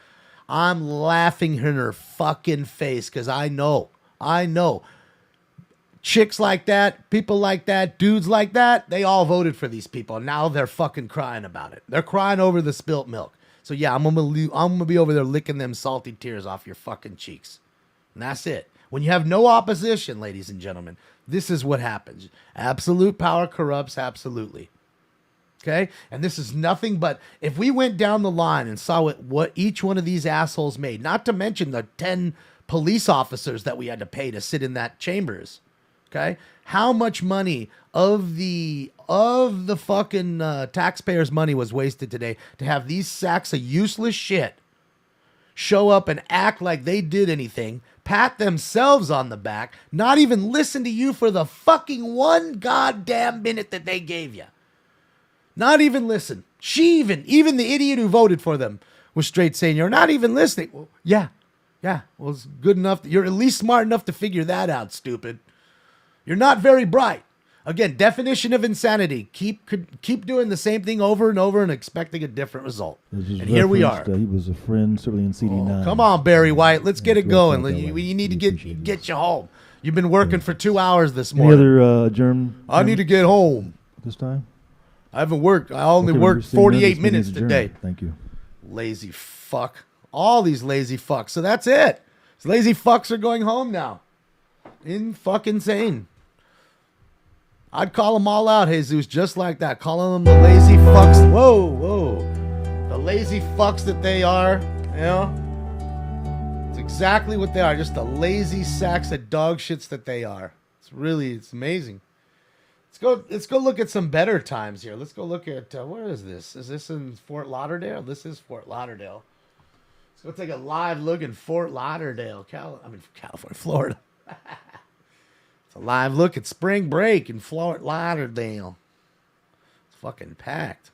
I'm laughing in her fucking face because I know. Chicks like that, people like that, dudes like that, they all voted for these people. Now they're fucking crying about it. They're crying over the spilt milk. So yeah, I'm gonna be over there licking them salty tears off your fucking cheeks. And that's it. When you have no opposition, ladies and gentlemen, this is what happens. Absolute power corrupts absolutely. Okay? And this is nothing but, if we went down the line and saw what each one of these assholes made, not to mention the 10 police officers that we had to pay to sit in that chambers, Okay? How much money of the fucking taxpayers' money was wasted today to have these sacks of useless shit show up and act like they did anything, pat themselves on the back, not even listen to you for the fucking one goddamn minute that they gave you. Not even listen. Even the idiot who voted for them was straight saying, you're not even listening. Well, yeah. Well, it's good enough. You're at least smart enough to figure that out, stupid. You're not very bright. Again, definition of insanity. Keep doing the same thing over and over and expecting a different result. This was And here we are. referenced, he was a friend, certainly in CD9. Come on, Barry White. Let's get it Let's going. talk that way. You need to get you home. You've been working for 2 hours this Any morning. other adjourn? I need to get home. This time? I haven't worked. I only Okay, worked seeing none, 48 this meeting is minutes today. adjourned. Thank you. Lazy fuck. All these lazy fucks. So that's it. These lazy fucks are going home now. Fucking insane. I'd call them all out, Jesus, just like that. Calling them the lazy fucks. Whoa. The lazy fucks that they are. You know? It's exactly what they are. Just the lazy sacks of dog shits that they are. It's amazing. Let's go look at some better times here. Let's go look at, where is this? Is this in Fort Lauderdale? This is Fort Lauderdale. Let's go take a live look in Fort Lauderdale, California, Florida. It's a live look at spring break in Fort Lauderdale. It's fucking packed.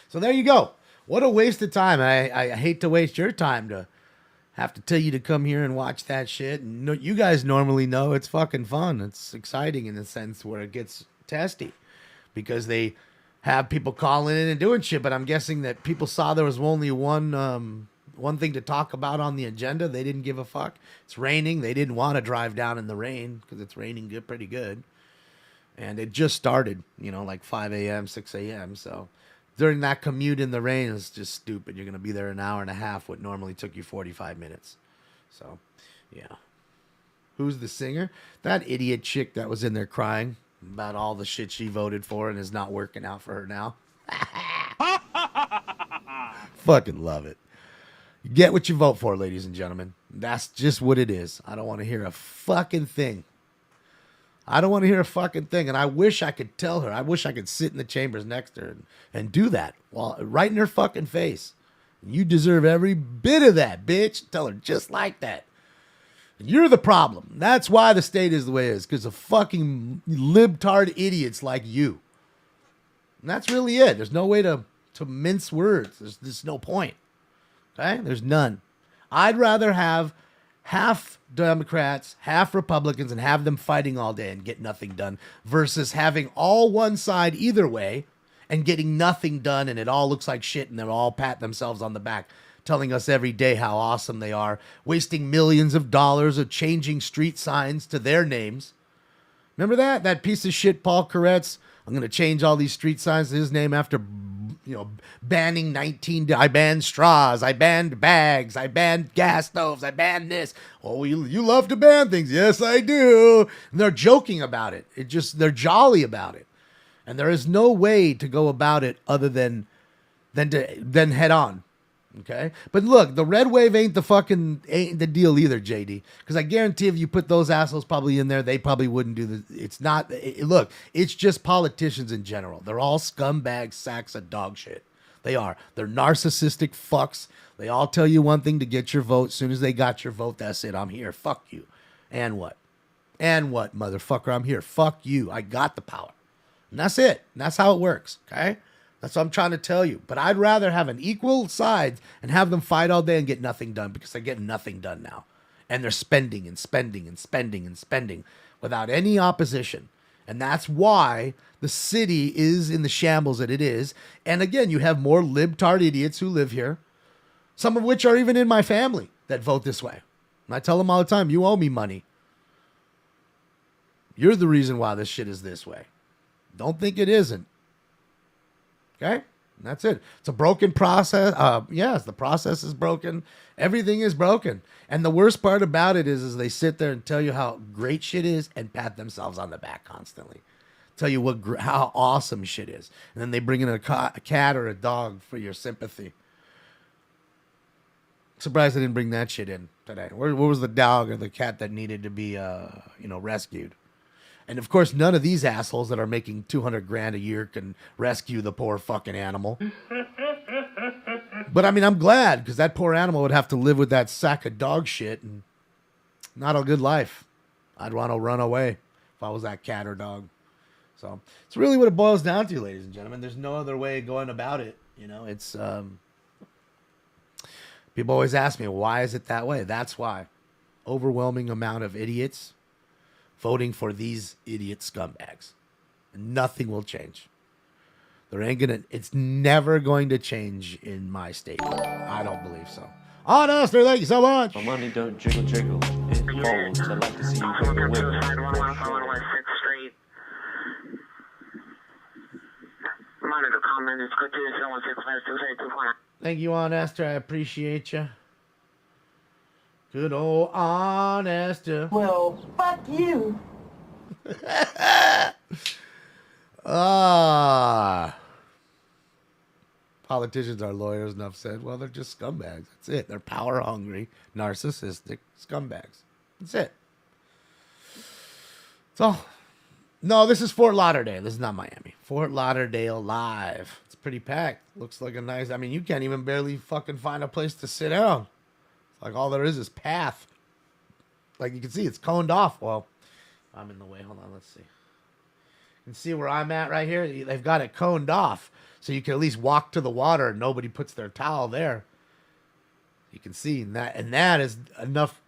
So there you go. What a waste of time. I hate to waste your time to have to tell you to come here and watch that shit. And you guys normally know it's fucking fun. It's exciting in the sense where it gets testy because they have people calling in and doing shit. But I'm guessing that people saw there was only one thing to talk about on the agenda. They didn't give a fuck. It's raining. They didn't want to drive down in the rain because it's raining pretty good. And it just started, like 5 a.m., 6 a.m. So during that commute in the rain, it's just stupid. You're going to be there an hour and a half, what normally took you 45 minutes. So, yeah. Who's the singer? That idiot chick that was in there crying about all the shit she voted for and is not working out for her now. Fucking love it. You get what you vote for, ladies and gentlemen. That's just what it is. I don't want to hear a fucking thing. And I wish I could tell her. I wish I could sit in the chambers next to her and do that right in her fucking face. You deserve every bit of that, bitch. Tell her just like that. You're the problem. That's why the state is the way it is, because of fucking libtard idiots like you. And that's really it. There's no way to mince words. There's no point. Okay? There's none. I'd rather have half Democrats, half Republicans, and have them fighting all day and get nothing done versus having all one side either way and getting nothing done and it all looks like shit and they're all pat themselves on the back, telling us every day how awesome they are, wasting millions of dollars of changing street signs to their names. Remember that? That piece of shit, Paul Koretz? I'm going to change all these street signs to his name after, banning I banned straws, I banned bags, I banned gas stoves, I banned this. Oh, you love to ban things. Yes, I do. And they're joking about it. They're jolly about it. And there is no way to go about it other than head on. Okay? But look, the red wave ain't the deal either, JD. Because I guarantee if you put those assholes probably in there, they probably wouldn't do the. It's not. Look, it's just politicians in general. They're all scumbags, sacks of dog shit. They are. They're narcissistic fucks. They all tell you one thing to get your vote. As soon as they got your vote, that's it. I'm here. Fuck you. And what? And what, motherfucker? I'm here. Fuck you. I got the power. And that's it. And that's how it works. Okay? That's what I'm trying to tell you. But I'd rather have an equal sides and have them fight all day and get nothing done because they get nothing done now. And they're spending and spending and spending and spending without any opposition. And that's why the city is in the shambles that it is. And again, you have more libtard idiots who live here, some of which are even in my family that vote this way. And I tell them all the time, you owe me money. You're the reason why this shit is this way. Don't think it isn't. Okay? And that's it. It's a broken process. Yes, the process is broken. Everything is broken. And the worst part about it is they sit there and tell you how great shit is and pat themselves on the back constantly. Tell you how awesome shit is. And then they bring in a cat or a dog for your sympathy. Surprised I didn't bring that shit in. today? Where was the dog or the cat that needed to be, rescued? And of course, none of these assholes that are making $200,000 a year can rescue the poor fucking animal. But I mean, I'm glad, because that poor animal would have to live with that sack of dog shit, and not a good life. I'd want to run away if I was that cat or dog. So it's really what it boils down to, ladies and gentlemen. There's no other way of going about it. It's people always ask me, why is it that way? That's why. Overwhelming amount of idiots voting for these idiot scumbags. And nothing will change. It's never going to change in my state. I don't believe so. Honest, thank you so much. My money don't jiggle jiggle. It folds. I'd like to see you wiggle wiggle. Thank you, Honest. I appreciate you. Good old Honest. Well, fuck you. Politicians are lawyers, enough said. Well, they're just scumbags. That's it. They're power hungry, narcissistic scumbags. That's it. So, no, this is Fort Lauderdale. This is not Miami. Fort Lauderdale live. It's pretty packed. Looks like a nice, you can't even barely fucking find a place to sit down. It's like all there is path. Like you can see, it's coned off. Well, I'm in the way. Hold on, let's see. You can see where I'm at right here. They've got it coned off. So you can at least walk to the water and nobody puts their towel there. You can see and that is enough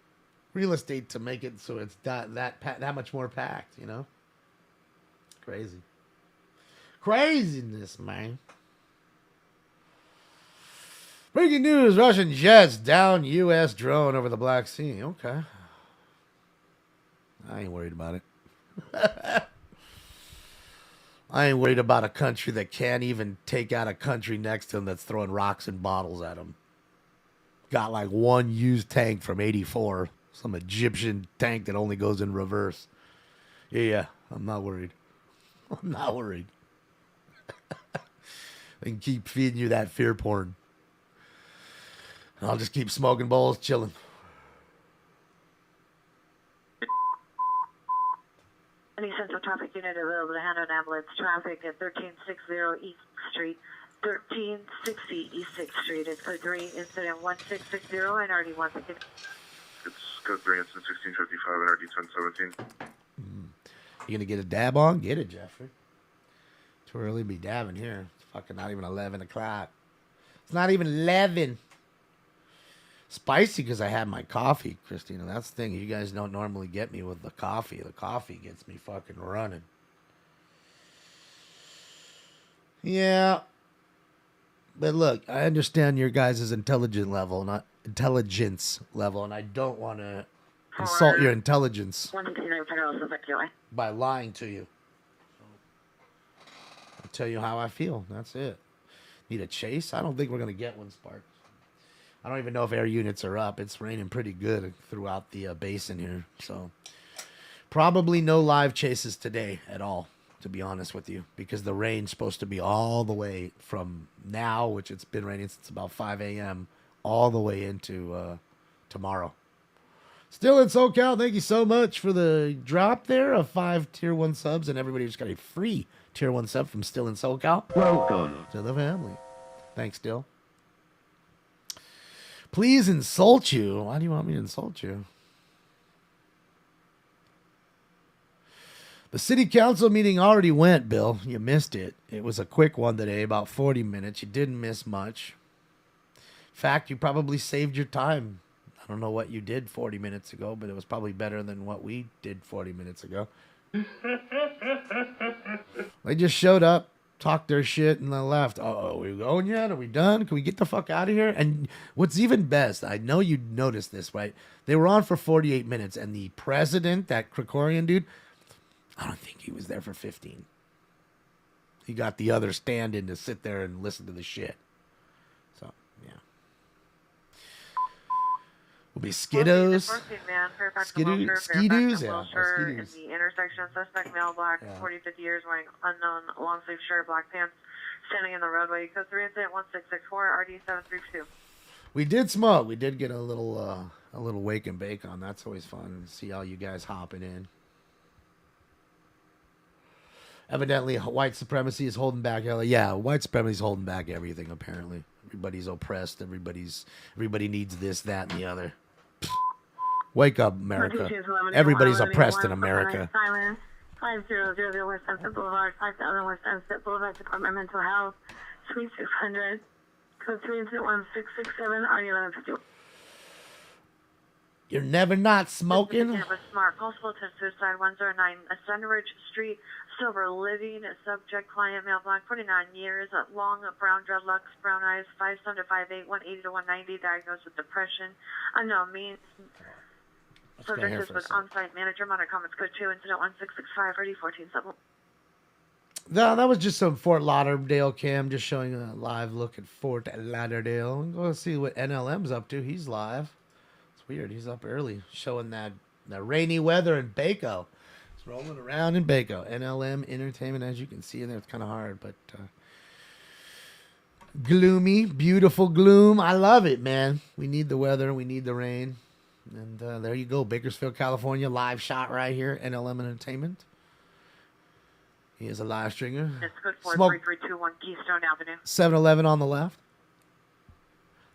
real estate to make it so it's that much more packed, Crazy. Craziness, man. Breaking news, Russian jets down U.S. drone over the Black Sea. Okay. I ain't worried about it. I ain't worried about a country that can't even take out a country next to them that's throwing rocks and bottles at them. Got like one used tank from 84. Some Egyptian tank that only goes in reverse. Yeah, I'm not worried. I'm not worried. They can keep feeding you that fear porn. And I'll just keep smoking bowls, chilling. Any central traffic unit available to handle ambulance traffic at 1360 East Street, 1360 East 6th Street. It's code 3, incident 1660, and RD 150. It's code 3, incident 1655, and RD 1017. You gonna get a dab on? Get it, Jeffrey. Too early to be dabbing here. It's fucking not even 11 o'clock. It's not even 11. Spicy because I had my coffee, Christina. That's the thing. You guys don't normally get me with the coffee. The coffee gets me fucking running. Yeah. But look, I understand your guys' intelligence level, and I don't want to insult your intelligence by lying to you. I'll tell you how I feel. That's it. Need a chase? I don't think we're going to get one, Sparks. I don't even know if air units are up. It's raining pretty good throughout the basin here. So probably no live chases today at all, to be honest with you, because the rain's supposed to be all the way from now, which it's been raining since about 5 a.m., all the way into tomorrow. Still in SoCal, thank you so much for the drop there of 5 Tier 1 subs, and everybody just got a free Tier 1 sub from Still in SoCal. Welcome to the family. Thanks, Still. Please insult you. Why do you want me to insult you? The city council meeting already went, Bill. You missed it. It was a quick one today, about 40 minutes. You didn't miss much. In fact, you probably saved your time. I don't know what you did 40 minutes ago, but it was probably better than what we did 40 minutes ago. They just showed up, talked their shit, and then left. Oh, are we going yet? Are we done? Can we get the fuck out of here? And what's even best, I know you noticed this, right? They were on for 48 minutes, and the president, that Krikorian dude, I don't think he was there for 15. He got the other stand-in to sit there and listen to the shit. So, yeah. Will be Skiddos. Skidoos? Yeah. Skidoos. The intersection, suspect male, black, 40, 50 years, wearing unknown long sleeve shirt, black pants, standing in the roadway. Code 3, incident 1664, RD 732. We did smoke. We did get a little wake and bake on. That's always fun. See all you guys hopping in. Evidently, white supremacy is holding back. Yeah, white supremacy is holding back everything. Apparently, everybody's oppressed. Everybody needs this, that, and the other. Wake up, America! Everybody's oppressed in America. 5000 West Sunset Boulevard, 5000 West Sunset Boulevard, Department of Mental Health, Suite 600, code 31667, R1151. You're never not smoking. Smart, possible to suicide 109, Sunridge Street, sober living, subject, client, male, black, 49 years, long, brown dreadlocks, brown eyes, 5'7" to 5'8", 180 to 190, diagnosed with depression, unknown means. Subject is with on-site manager, monitor comments code 2, incident 1665, ready 14 sub. No, that was just some Fort Lauderdale cam, just showing a live look at Fort Lauderdale. Go see what NLM's up to. He's live. It's weird. He's up early, showing that rainy weather in Baco. It's rolling around in Baco. NLM Entertainment, as you can see in there, it's kind of hard, but gloomy, beautiful gloom. I love it, man. We need the weather. We need the rain. And there you go, Bakersfield, California, live shot right here, NLM Entertainment. He is a live stringer. It's good for 3321 Keystone Avenue. 7-Eleven on the left.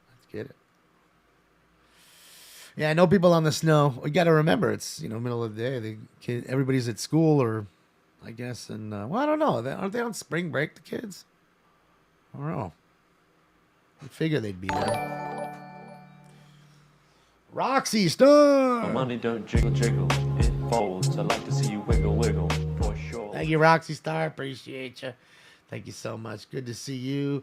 Let's get it. Yeah, I know people on the snow. We got to remember, it's middle of the day. Everybody's at school, or I guess, and well, I don't know. Aren't they on spring break? The kids. I don't know. I figure they'd be there. Roxy Star. My money don't jiggle jiggle, it folds. I like to see you wiggle wiggle, for sure. Thank you, Roxy Star. Appreciate you. Thank you so much. Good to see you.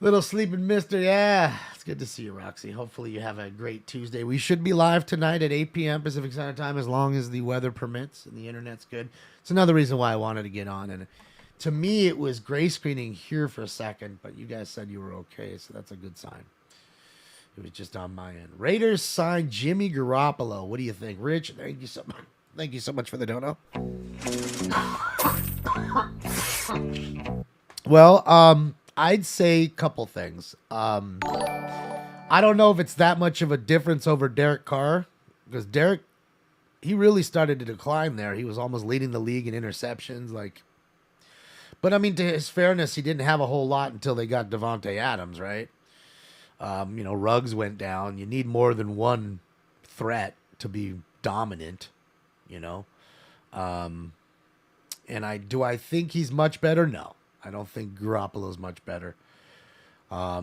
Little sleeping mister. Yeah, it's good to see you, Roxy. Hopefully you have a great Tuesday. We should be live tonight at 8 p.m. Pacific Standard Time, as long as the weather permits and the internet's good. It's another reason why I wanted to get on. And to me, it was gray screening here for a second, but you guys said you were okay, so that's a good sign. It was just on my end. Raiders signed Jimmy Garoppolo. What do you think, Rich? Thank you so much. Thank you so much for the dono. Well, I'd say a couple things. I don't know if it's that much of a difference over Derek Carr, because Derek, he really started to decline there. He was almost leading the league in interceptions, But I mean, to his fairness, he didn't have a whole lot until they got Devontae Adams, right? Ruggs went down. You need more than one threat to be dominant, And I think he's much better? No, I don't think Garoppolo's much better. I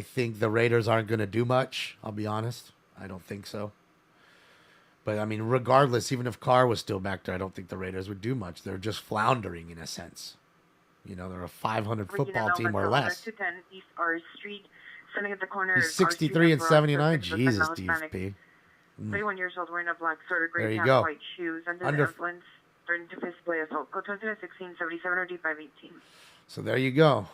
think the Raiders aren't going to do much. I'll be honest. I don't think so. But I mean, regardless, even if Carr was still back there, I don't think the Raiders would do much. They're just floundering in a sense. They're a 500 football team or less. 210 East R Street, sitting at the corner. He's 63 and 79. Jesus, DFP. 31 years old, wearing a black sweater, gray There you pants, go. white shoes, under the influence, threatening to physically assault. Code 1677 or D518. So there you go.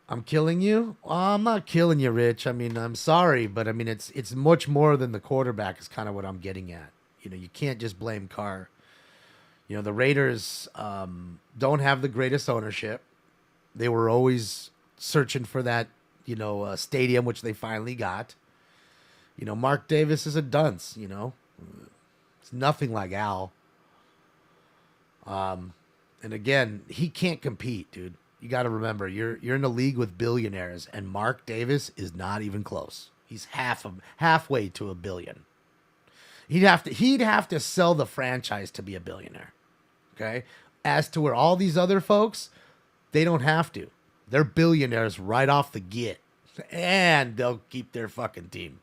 I'm killing you? I'm not killing you, Rich. I mean, I'm sorry, but I mean, it's much more than the quarterback is kind of what I'm getting at. You can't just blame Carr. The Raiders don't have the greatest ownership. They were always searching for that, stadium, which they finally got. Mark Davis is a dunce, It's nothing like Al. And again, he can't compete, dude. You got to remember, you're in a league with billionaires, and Mark Davis is not even close. He's halfway to $1 billion. He'd have to sell the franchise to be a billionaire. Okay? As to where all these other folks, they don't have to. They're billionaires right off the get. And they'll keep their fucking team.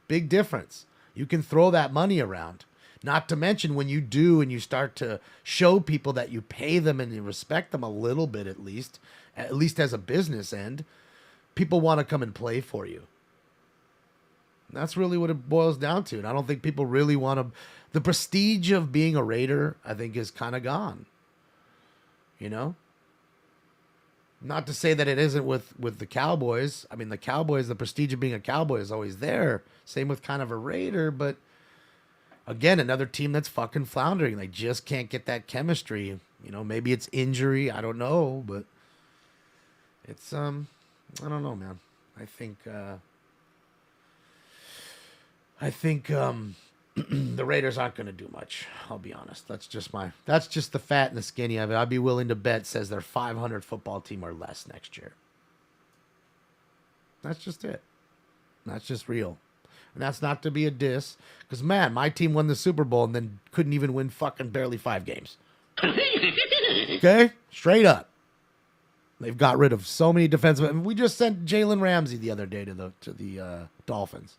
Big difference. You can throw that money around. Not to mention when you do and you start to show people that you pay them and you respect them a little bit at least as a business end, people want to come and play for you. And that's really what it boils down to. And I don't think people really want to... The prestige of being a Raider, I think, is kind of gone. Not to say that it isn't with the Cowboys. I mean, the Cowboys, the prestige of being a Cowboy is always there. Same with kind of a Raider, but again, another team that's fucking floundering. They just can't get that chemistry. Maybe it's injury. I don't know, but it's, I don't know, man. I think the Raiders aren't going to do much. I'll be honest. That's just the fat and the skinny of it. I'd be willing to bet says they're 500 football team or less next year. That's just it. That's just real. And that's not to be a diss. Because, man, my team won the Super Bowl and then couldn't even win fucking barely 5 games. Okay? Straight up. They've got rid of so many defensive. I mean, we just sent Jalen Ramsey the other day to the Dolphins.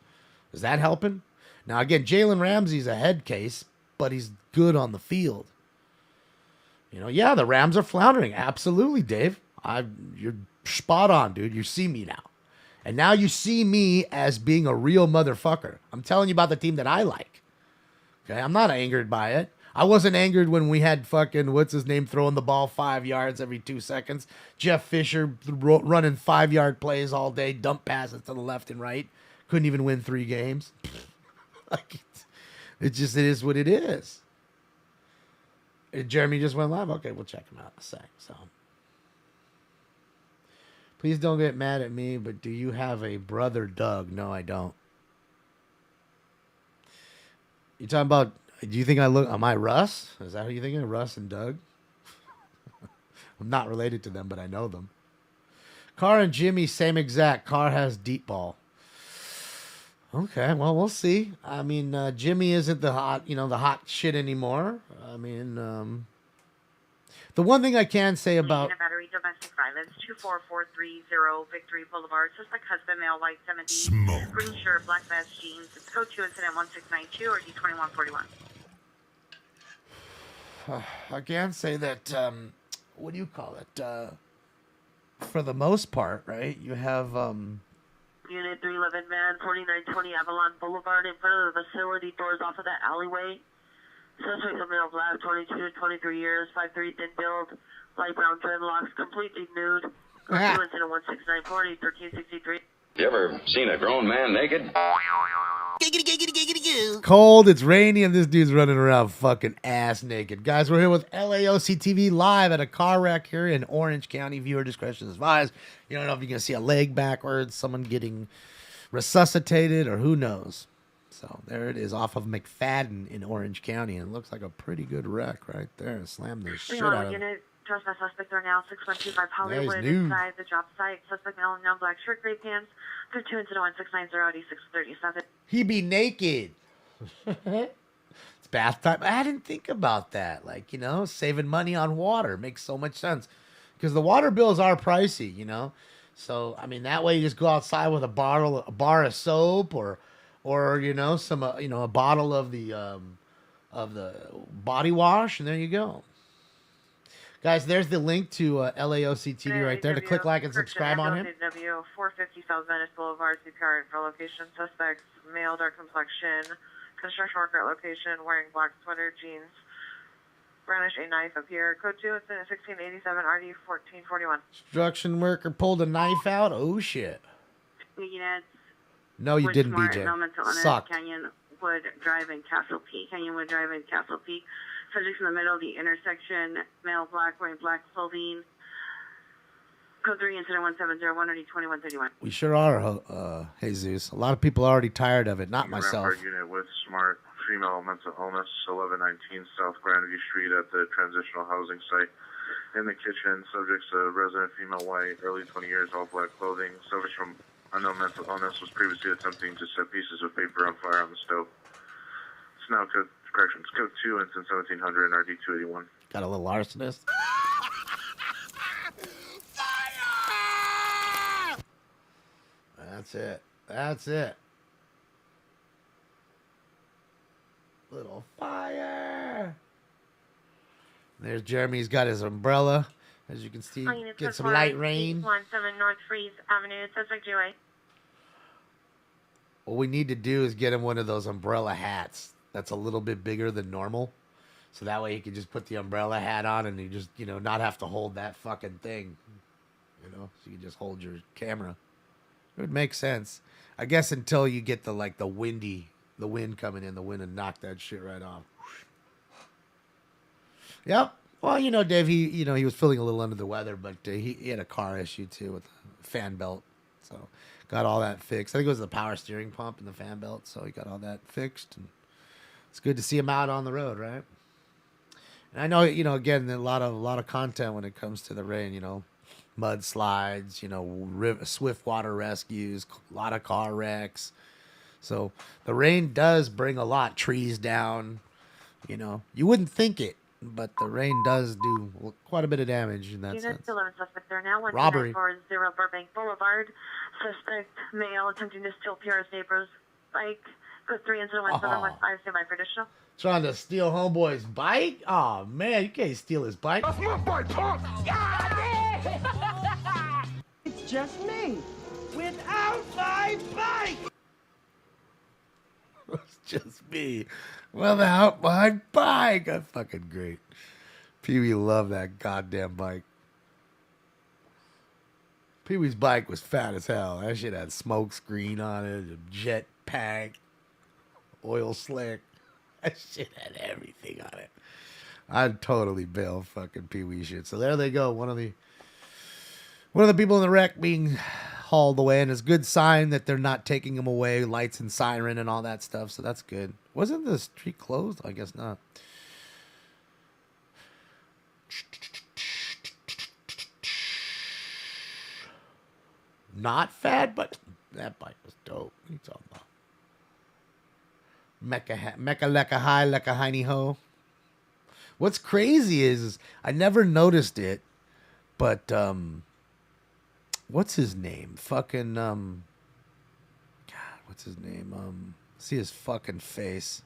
Is that helping? Now, again, Jalen Ramsey's a head case, but he's good on the field. You know, yeah, the Rams are floundering. Absolutely, Dave. You're spot on, dude. You see me now. And now you see me as being a real motherfucker. I'm telling you about the team that I like. Okay, I'm not angered by it. I wasn't angered when we had fucking, what's his name, throwing the ball 5 yards every 2 seconds. Jeff Fisher running 5-yard plays all day, dump passes to the left and right. Couldn't even win 3 games. Like, it is what it is. Jeremy just went live. Okay, we'll check him out in a sec. So, please don't get mad at me, but do you have a brother, Doug? No, I don't. You talking about? Do you think am I Russ? Is that who you thinking? Russ and Doug? I'm not related to them, but I know them. Carr and Jimmy, same exact. Carr has deep ball. Okay, well, we'll see. I mean, Jimmy isn't the hot shit anymore. I mean, the one thing I can say about Battery domestic violence 24430 Victory Boulevard. Suspect husband, male, white, 70, green shirt, black vest, jeans. It's code 2 incident 1692 or D2141. I can say that. What do you call it? For the most part, right? You have Unit 311 van, 4920 Avalon Boulevard, in front of the facility, doors off of that alleyway. Suspect a male, black, 22 to 23 years, 5'3", thin build, light brown dreadlocks, completely nude. Code 2 incident 16940, 1363. You ever seen a grown man naked? cold, it's rainy, and this dude's running around fucking ass naked. Guys, we're here with LAOC TV live at a car wreck here in Orange County. Viewer discretion is advised. You don't know if you're going to see a leg backwards, someone getting resuscitated, or who knows. So there it is off of McFadden in Orange County, and it looks like a pretty good wreck right there. Slam the shit out of it. Unit, trespass suspect are now 6125 Hollywood new. inside the job site. Suspect male, no black shirt, gray pants. 32 incident 1690 D637. He be naked. It's bath time. I didn't think about that. Like, you know, saving money on water makes so much sense because the water bills are pricey, you know. So I mean, that way you just go outside with a bar of soap, or you know, some a bottle of the body wash, and there you go. Guys, there's the link to LAOC TV right there to click like and subscribe on him. 450 South Venice Boulevard, CPR info location. Suspects, male, dark complexion, construction worker at location, wearing black sweater, jeans, brandished a knife up here. Code 2, incident 1687, RD 1441. Construction worker pulled a knife out? Oh, shit. Units. No, you didn't, Smart, BJ. no mental illness. Sucked. Canyon Wood Drive in Castle Peak. Canyon Wood Drive in Castle Peak. Subjects in the middle of the intersection, male, black, wearing black clothing. Code 3, incident 1701, RD 2131. We sure are, Jesus. A lot of people are already tired of it, not myself. Rampart unit with smart female mental illness, 1119 South Granby Street at the transitional housing site. In the kitchen, subjects a resident female, white, early 20 years, all black clothing. Subject from unknown mental illness was previously attempting to set pieces of paper on fire on the stove. It's now code, corrections, code 2, incident 1700 and RD 281. Got a little arsonist. That's it. That's it. Little fire. There's Jeremy. He's got his umbrella. As you can see, get some light rain. 17 North Freeze Avenue, suspect GOA. What we need to do is get him one of those umbrella hats that's a little bit bigger than normal. So that way he can just put the umbrella hat on and you just, not have to hold that fucking thing. So you can just hold your camera. It would make sense. I guess until you get the wind coming in, the wind and knock that shit right off. Yep. Well, Dave, he was feeling a little under the weather, but he had a car issue too with a fan belt. So got all that fixed. I think it was the power steering pump and the fan belt, so he got all that fixed. And it's good to see him out on the road, right? And I know, again, a lot of content when it comes to the rain, mudslides, swift water rescues, a lot of car wrecks. So the rain does bring a lot. Trees down, you wouldn't think it, but the rain does do quite a bit of damage in that Unit sense. 11 suspect there now. Robbery. 12940 Burbank Boulevard. Suspect male attempting to steal Pierre's neighbor's bike. Code 3 and 01715. Stand by for additional. Trying to steal homeboy's bike? Oh man, you can't steal his bike. That's my bike, punk! It's just me, without my bike! It's just me without my bike. That's fucking great. Pee-wee loved that goddamn bike. Pee-wee's bike was fat as hell. That shit had smoke screen on it, a jet pack, oil slick. That shit had everything on it. I'd totally bail fucking Pee-wee shit. So there they go. One of the people in the wreck being hauled away, and it's a good sign that they're not taking him away. Lights and siren and all that stuff. So that's good. Wasn't the street closed? I guess not. Not fat, but that bike was dope. What are you talking about? Mecca lecca high lecca hiney ho. What's crazy is I never noticed it, but what's his name? Fucking God, what's his name? See his fucking face.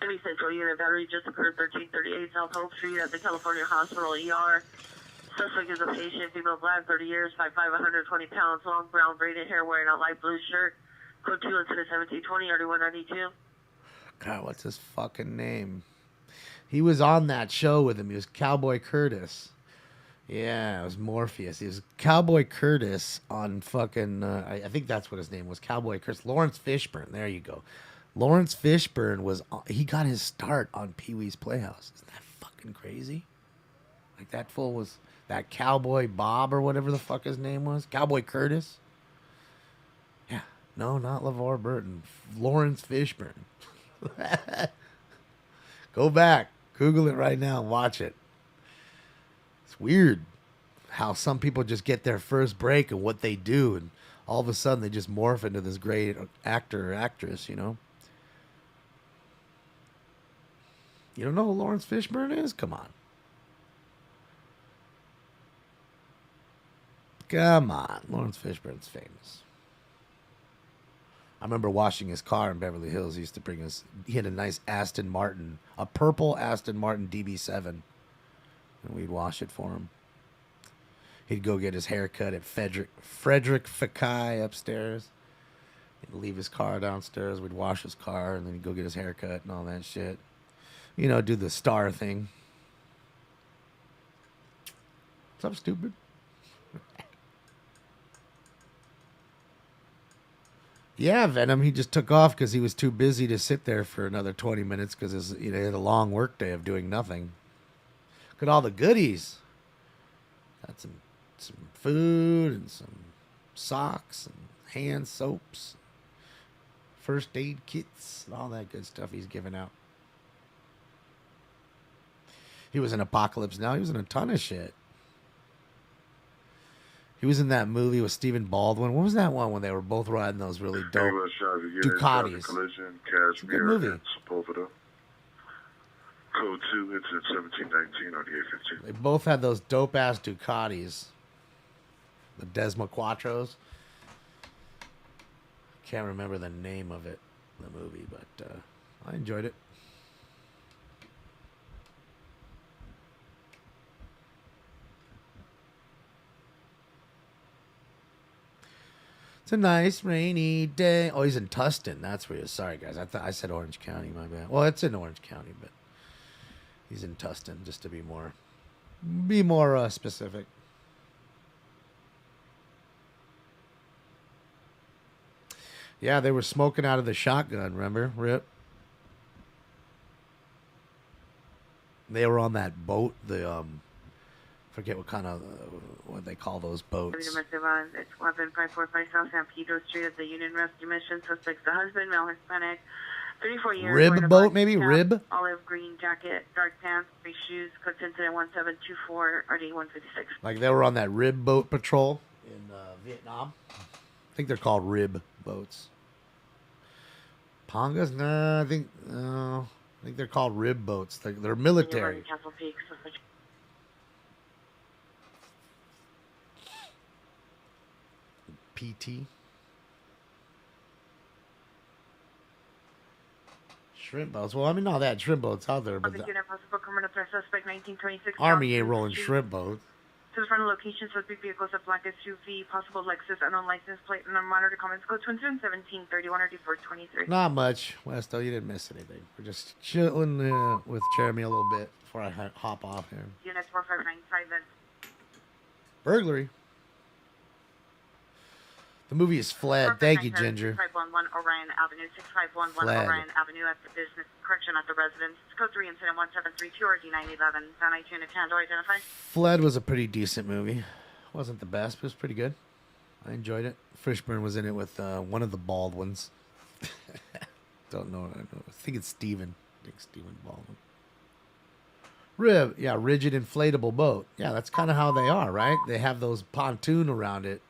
3 Central Unit battery just occurred 1338 South Hope Street at the California Hospital ER. Suspect is a patient, female, black, 30 years, 5'5", 120 pounds, long brown braided hair, wearing a light blue shirt. Code 2 incident 1720, RD192. God, what's his fucking name? He was on that show with him. He was Cowboy Curtis. Yeah, it was Morpheus. He was Cowboy Curtis on fucking, I think that's what his name was, Cowboy Curtis. Lawrence Fishburne, there you go. Lawrence Fishburne he got his start on Pee-wee's Playhouse. Isn't that fucking crazy? Like that fool was that Cowboy Bob or whatever the fuck his name was. Cowboy Curtis? Yeah. No, not LeVar Burton. Lawrence Fishburne. Go back. Google it right now and watch it. It's weird how some people just get their first break and what they do, and all of a sudden they just morph into this great actor or actress, You don't know who Lawrence Fishburne is? Come on. Come on. Lawrence Fishburne's famous. I remember washing his car in Beverly Hills. He used to bring us, he had a nice Aston Martin, a purple Aston Martin DB7. And we'd wash it for him. He'd go get his hair cut at Frederick Fekkai upstairs. He'd leave his car downstairs. We'd wash his car, and then he'd go get his hair cut and all that shit. Do the star thing. What's up, stupid? Yeah, Venom, he just took off because he was too busy to sit there for another 20 minutes because he had a long work day of doing nothing. Look at all the goodies. Got some food and some socks and hand soaps, first aid kits, and all that good stuff he's giving out. He was in Apocalypse Now. He was in a ton of shit. He was in that movie with Stephen Baldwin. What was that one when they were both riding those really dope Ducatis? Collision, It's a good movie. Sepulveda. Code 2, incident 1719, RD815. They both had those dope-ass Ducatis. The Desma Quattros. Can't remember the name of it, the movie, but I enjoyed it. It's a nice rainy day. Oh, he's in Tustin. That's where he is. Sorry, guys. I said Orange County. My bad. Well, it's in Orange County, but he's in Tustin, just to be more specific. Yeah, they were smoking out of the shotgun. Remember, Rip? They were on that boat. Forget what kind of what they call those boats. Domestic violence. It's 11545 South San Pedro Street at the Union Rescue Mission. Suspects the husband, male Hispanic, 34 years. Rib wearing a boat, black maybe? cap, Rib? Olive green jacket, dark pants, gray shoes. Code incident 1724 RD 156. Like they were on that rib boat patrol in Vietnam. I think they're called rib boats. Pongas? Nah, I think they're called rib boats. They're military. Castle Peak. Suspect. PT. Shrimp boats. Well, I mean, all that shrimp boats out there, but the Possible criminal threat suspect 1926. Army ain't rolling shrimp boats. To the front location, suspect vehicles of black SUV, possible Lexus, unknown license plate, and unmonitored comments. Code 1731 or D423. Not much, Westo. You didn't miss anything. We're just chilling with Jeremy a little bit before I hop off here. Units 4595 then. Burglary. The movie is Fled. Thank you, Ginger. 6511 Orion Avenue, 6511 Fled. Orion Avenue at the business, correction at the residence. Code 3 incident 1732 or D911. San Antonio, Canada, identify. Fled was a pretty decent movie. Wasn't the best, but it was pretty good. I enjoyed it. Fishburne was in it with one of the Baldwins. Don't know. I think it's Steven. I think Steven Baldwin. Rib, yeah, rigid inflatable boat. Yeah, that's kind of how they are, right? They have those pontoon around it.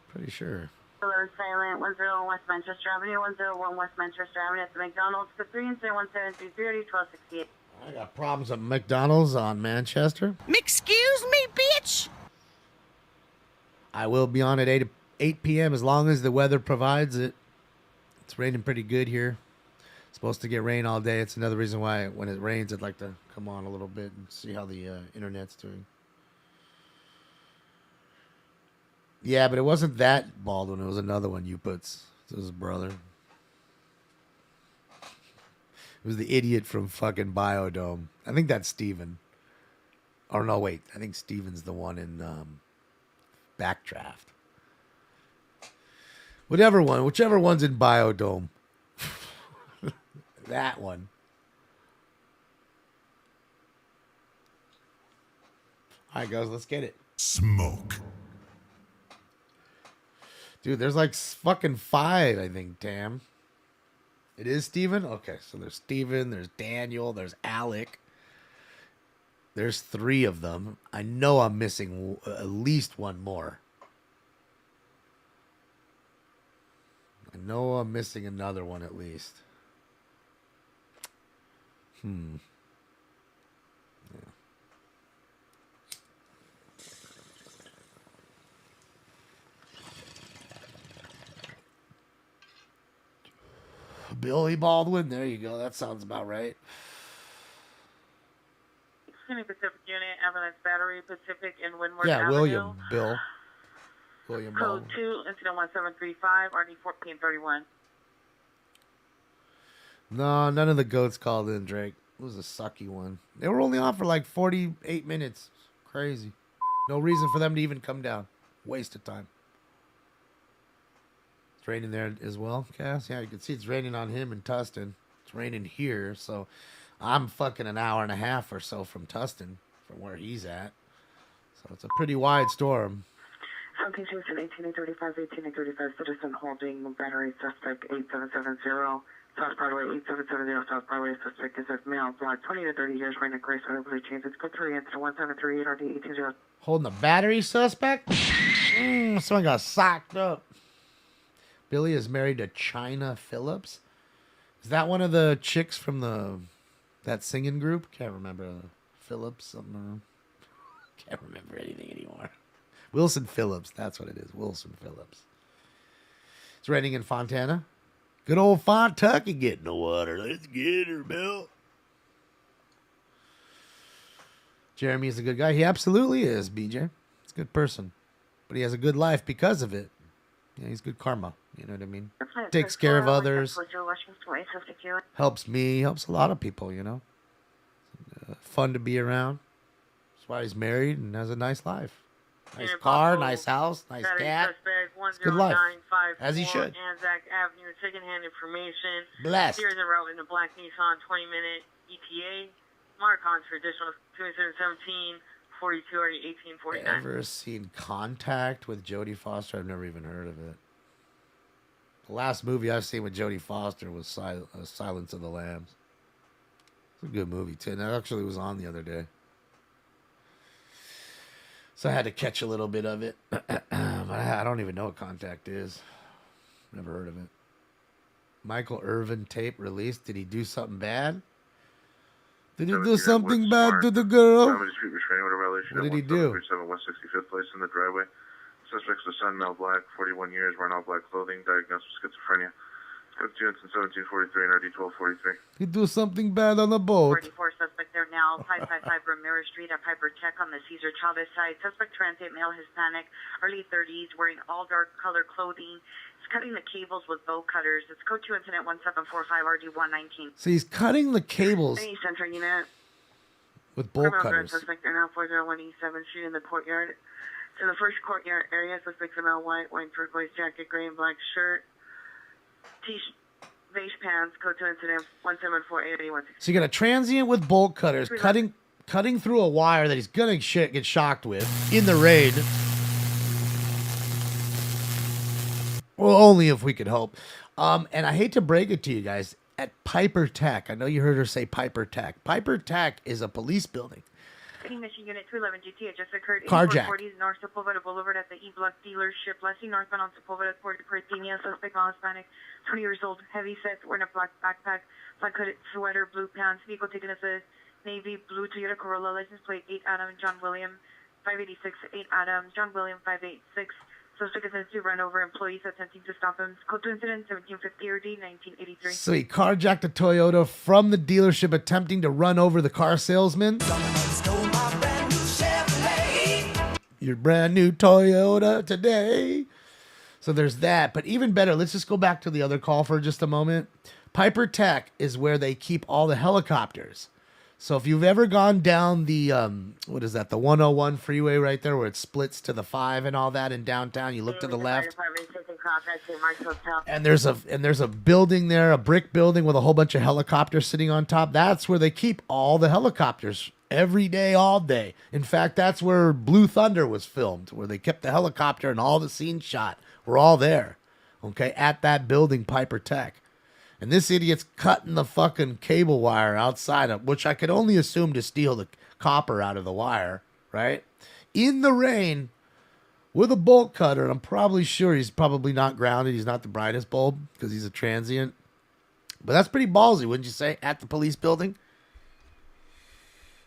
Pretty sure. Hello, silent 101 West Manchester Avenue, 101 West Manchester Avenue at the McDonald's. Code 3 incident 1733 1268. I got problems at McDonald's on Manchester. Excuse me, bitch! I will be on at 8 p.m. as long as the weather provides it. It's raining pretty good here. It's supposed to get rain all day. It's another reason why when it rains, I'd like to come on a little bit and see how the internet's doing. Yeah, but it wasn't that Baldwin. It was another one you puts. It was his brother. It was the idiot from fucking Biodome. I think that's Steven. Or no, wait. I think Steven's the one in Backdraft. Whichever one's in Biodome. That one. All right, guys, let's get it. Smoke. Dude, there's like fucking 5, I think, Tam. It is Steven? Okay, so there's Steven, there's Daniel, there's Alec. There's 3 of them. I know I'm missing at least one more. I know I'm missing another one at least. Yeah. Billy Baldwin. There you go. That sounds about right. Pacific Unit, Ambulance Battery, Pacific and Windward Yeah, Avenue. William. Bill. William Code Baldwin. 2, incident 1735, RD 1431. No, none of the goats called in, Drake. It was a sucky one. They were only on for like 48 minutes. Crazy. No reason for them to even come down. Waste of time. It's raining there as well, Cass. Yeah, you can see it's raining on him in Tustin. It's raining here, so I'm fucking an hour and a half or so from Tustin, from where he's at. So it's a pretty wide storm. 17 Houston, 1835, 1835, citizen holding battery suspect 8770. South Broadway, 8770 South Broadway, suspect is a male, black, 20 to 30 years, wearing a gray sweater, blue jeans. It's code 3, incident 1738, RD 180. Holding a battery suspect? Someone got socked up. Billy is married to China Phillips. Is that one of the chicks from that singing group? Can't remember. Phillips something. Can't remember anything anymore. Wilson Phillips. That's what it is. Wilson Phillips. It's raining in Fontana. Good old Fontucky getting the water. Let's get her, Bill. Jeremy is a good guy. He absolutely is, BJ. He's a good person. But he has a good life because of it. Yeah, he's good karma. You know what I mean? Takes care of others. Helps me. Helps a lot of people, you know. Fun to be around. That's why he's married and has a nice life. Nice car, nice house, nice cat. It's good life. As he should. Anzac Avenue, secondhand information. Blessed. Here's a route in the black Nissan 20-minute ETA. Mark on for additional 2717 42 already 1849. Ever seen Contact with Jodie Foster? I've never even heard of it. The last movie I've seen with Jodie Foster was Silence of the Lambs. It's a good movie, too. And that actually was on the other day. So I had to catch a little bit of it. But I don't even know what Contact is. Never heard of it. Michael Irvin tape released. Did he do something bad? Did he do something bad to the girl? What did he do? 165th place in the driveway. Suspect's the son, male black, 41 years, wearing all black clothing, diagnosed with schizophrenia. Code 2 in 1743 and RD 1243. He do something bad on the boat. 44 suspect there now, 555 Ramirez Street at Piper Tech on the Cesar Chavez side. Suspect transient male Hispanic, early 30s, wearing all dark colored clothing. He's cutting the cables with bow cutters. It's code 2 incident 1745 RD 119. So he's cutting the cables Any center unit. with bolt Criminal cutters. Suspect there now, 401 East 7th Street in the courtyard. It's in the first courtyard area. Suspect's a male white, wearing turquoise jacket, gray and black shirt. Beige pants, code 2 incident 174881. So you got a transient with bolt cutters cutting through a wire that he's gonna get shocked with in the rain. Well, only if we could hope. And I hate to break it to you guys, at Piper Tech, I know you heard her say Piper Tech. Piper Tech is a police building. Mission Unit 211 GT had just occurred. Carjack. 40 North Sepulveda Boulevard at the E-Block dealership. Lessee northbound on Sepulveda toward Porteña. Suspect male Hispanic, 20 years old, heavy set, wearing a black backpack, black hooded sweater, blue pants. Vehicle taken as a navy blue Toyota Corolla. License plate 8 Adam John William 586 8 Adam John William 586. Suspect attempts to run over employees attempting to stop him. Code 2 incident 1750 RD 1983. So he carjacked a Toyota from the dealership attempting to run over the car salesman. Your brand new Toyota today. So there's that. But even better, let's just go back to the other call for just a moment. Piper Tech is where they keep all the helicopters. So if you've ever gone down the, what is that, the 101 freeway right there where it splits to the 5 and all that in downtown, you look to the left. And there's a building there, a brick building with a whole bunch of helicopters sitting on top. That's where they keep all the helicopters every day, all day. In fact, that's where Blue Thunder was filmed, where they kept the helicopter and all the scenes shot were all there, okay, at that building, Piper Tech. And this idiot's cutting the fucking cable wire outside of, which I could only assume to steal the copper out of the wire, right? In the rain with a bolt cutter. And I'm probably sure he's probably not grounded. He's not the brightest bulb because he's a transient. But that's pretty ballsy, wouldn't you say, at the police building?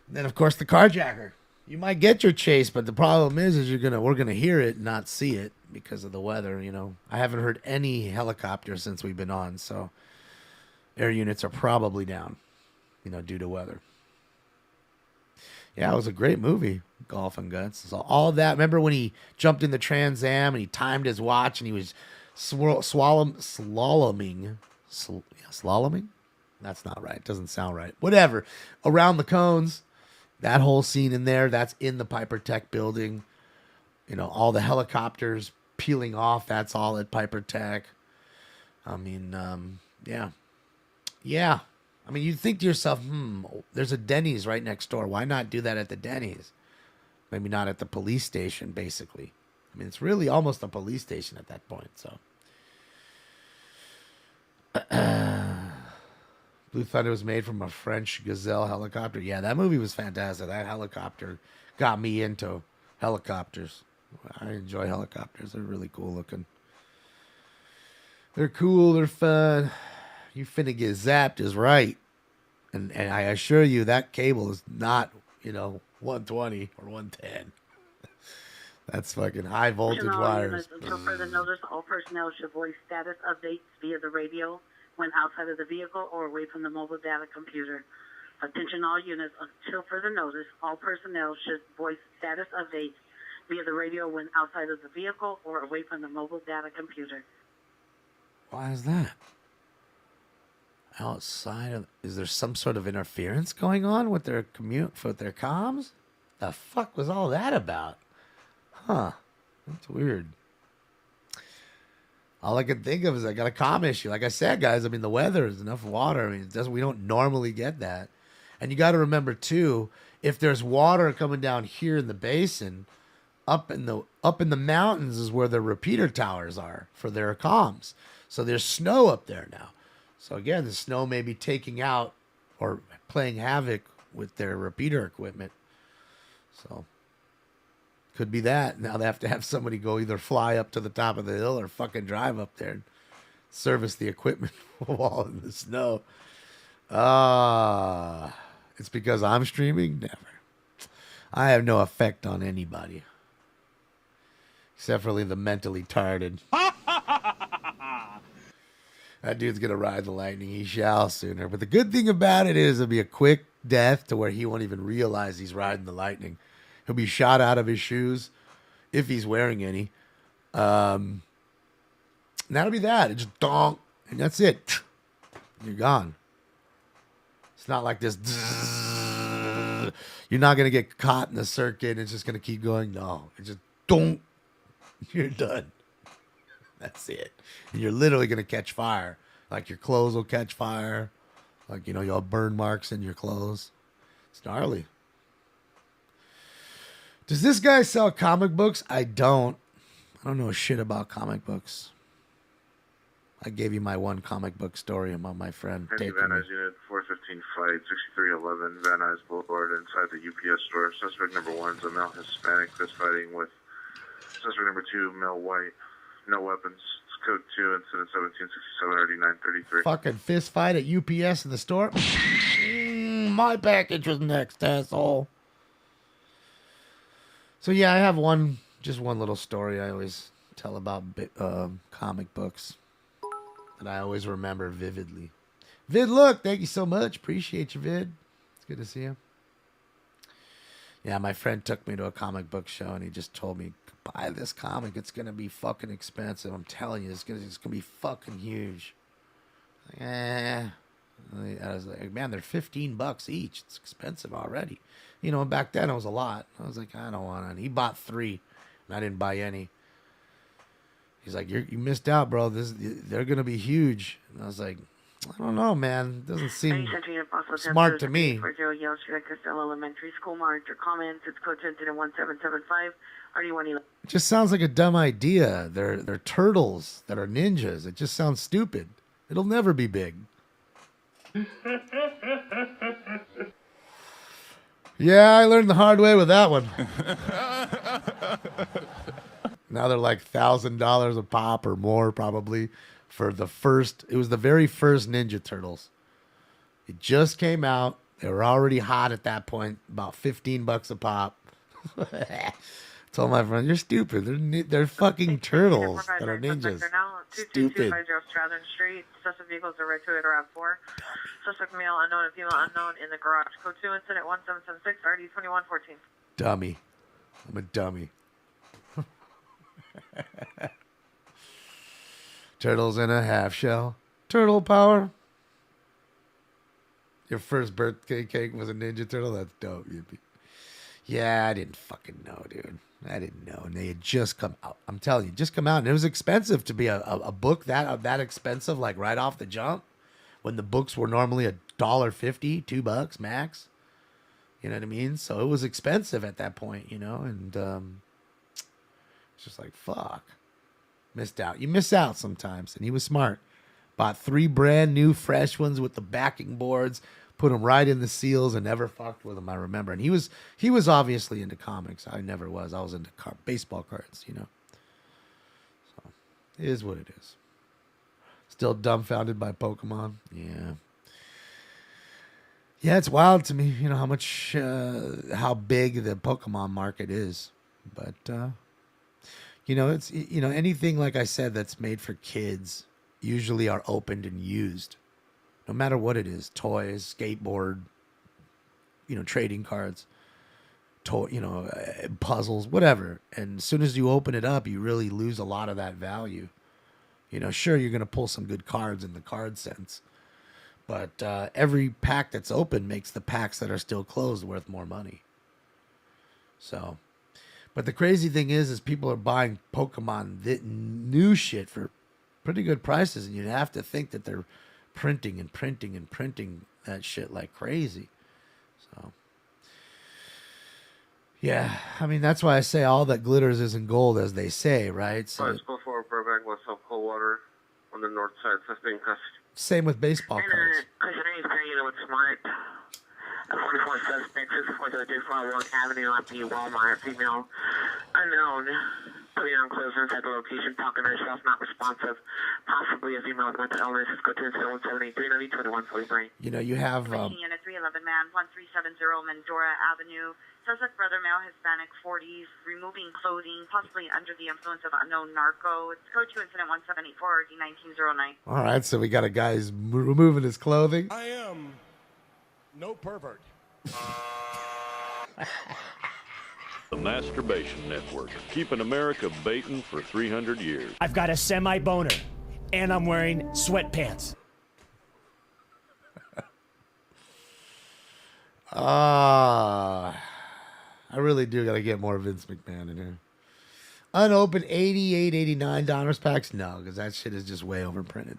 And then, of course, the carjacker. You might get your chase, but the problem is we're gonna hear it and not see it because of the weather, you know. I haven't heard any helicopters since we've been on, so air units are probably down, you know, due to weather. Yeah, it was a great movie, Golf and Guts. So all of that. Remember when he jumped in the Trans Am and he timed his watch and he was slaloming? Slaloming? That's not right. Doesn't sound right. Whatever. Around the cones. That whole scene in there, that's in the Piper Tech building. You know, all the helicopters peeling off, that's all at Piper Tech. I mean, yeah. Yeah. I mean, you'd think to yourself, there's a Denny's right next door. Why not do that at the Denny's? Maybe not at the police station, basically. I mean, it's really almost a police station at that point, so. Blue Thunder was made from a French Gazelle helicopter. Yeah, that movie was fantastic. That helicopter got me into helicopters. I enjoy helicopters. They're really cool looking. They're cool. They're fun. You finna get zapped is right. And I assure you that cable is not, 120 or 110. That's fucking high voltage wires. Until further notice, all personnel should voice status updates via the radio when outside of the vehicle or away from the mobile data computer. Attention all units, until further notice, all personnel should voice status updates via the radio when outside of the vehicle or away from the mobile data computer. Why is that? Outside of, is there some sort of interference going on with their with their comms? The fuck was all that about? Huh. That's weird. All I can think of is I got a comm issue. Like I said, guys, I mean, the weather is enough water. I mean, we don't normally get that. And you got to remember, too, if there's water coming down here in the basin, up in the mountains is where the repeater towers are for their comms. So there's snow up there now. So again, the snow may be taking out or playing havoc with their repeater equipment. So could be that. Now they have to have somebody go either fly up to the top of the hill or fucking drive up there and service the equipment while in the snow. It's because I'm streaming? Never. I have no effect on anybody. Except for the mentally retarded. That dude's going to ride the lightning. He shall sooner. But the good thing about it is it'll be a quick death to where he won't even realize he's riding the lightning. He'll be shot out of his shoes if he's wearing any. And that'll be that. It's just donk. And that's it. You're gone. It's not like this. You're not going to get caught in the circuit. It's just going to keep going. No. It's just donk. You're done. That's it. And you're literally going to catch fire. Like your clothes will catch fire. Like, you'll have burn marks in your clothes. It's gnarly. Does this guy sell comic books? I don't know shit about comic books. I gave you my one comic book story about my friend Henry taking Van me. Nuys Unit 415 Flight 6311 Van Nuys Boulevard inside the UPS store. Suspect number 1 is a male Hispanic fist fighting with suspect number 2, male white. No weapons. It's code 2, incident 1767 RD 933. Fucking fist fight at UPS in the store? My package was next, asshole. So yeah, I have just one little story I always tell about comic books that I always remember vividly. Vid, look, thank you so much. Appreciate you, Vid. It's good to see you. Yeah, my friend took me to a comic book show and he just told me, buy this comic. It's going to be fucking expensive. I'm telling you, it's gonna be fucking huge. I was like, man, they're $15 each. It's expensive already. Back then it was a lot. I was like, I don't want any. He bought 3 and I didn't buy any. He's like, you missed out, bro. They're going to be huge. And I was like, I don't know, man. It doesn't seem smart to me. Yale Street, Costello Elementary School. Monitor comments. It's code 171775. RD111. It just sounds like a dumb idea. They're turtles that are ninjas. It just sounds stupid. It'll never be big. Yeah, I learned the hard way with that one. Now they're like $1,000 a pop or more probably for the first. It was the very first Ninja Turtles. It just came out. They were already hot at that point. About $15 a pop. Told my friend, you're stupid. They're fucking turtles that are ninjas. Stupid. Strathern Street. Suspect vehicles are right to it around 4. Suspect male unknown and female unknown in the garage. Code 2 incident 1776 RD 2114. Dummy. I'm a dummy. Turtles in a half shell. Turtle power. Your first birthday cake was a Ninja Turtle? That's dope. Yeah, I didn't fucking know, dude. I didn't know. And they had just come out. I'm telling you, just come out. And it was expensive to be a book that expensive, like right off the jump, when the books were normally $1.50, $2 max. You know what I mean? So it was expensive at that point, and it's just like, fuck. Missed out. You miss out sometimes. And he was smart. Bought 3 brand new fresh ones with the backing boards, put them right in the seals and never fucked with them, I remember. And he was obviously into comics. I never was. I was into baseball cards, So it is what it is. Still dumbfounded by Pokemon. Yeah. Yeah, it's wild to me, how big the Pokemon market is. But, it's, anything, like I said, that's made for kids usually are opened and used. No matter what it is, toys, skateboard, trading cards, puzzles, whatever. And as soon as you open it up, you really lose a lot of that value. Sure, you're going to pull some good cards in the card sense. But every pack that's open makes the packs that are still closed worth more money. So, but the crazy thing is people are buying Pokemon new shit for pretty good prices. And you'd have to think that they're printing and printing and printing that shit like crazy. So Yeah, I mean, that's why I say all that glitters isn't gold, as they say, right? So It's before Burbank was up Coldwater on the north side. Suspect custody. same with baseball cards. Questionnaire is carrying with Smart. 44 suspects, 64 Wilk Avenue at the Walmart. Female unknown. Putting on clothes inside the location, talking to herself, not responsive. Possibly a female with mental illness. Go to 178-390-2143. You know, you have Unit 311 man, 1370 Mendora Avenue. Suspect brother male, Hispanic, 40s, removing clothing, possibly under the influence of unknown narco. It's code 2 incident 1784 D1909. all right. So we got a guy who's removing his clothing. I am no pervert. The Masturbation Network, keeping America baiting for 300 years. I've got a semi-boner, and I'm wearing sweatpants. I really do got to get more Vince McMahon in here. Unopened $88, $89 packs? No, because that shit is just way overprinted.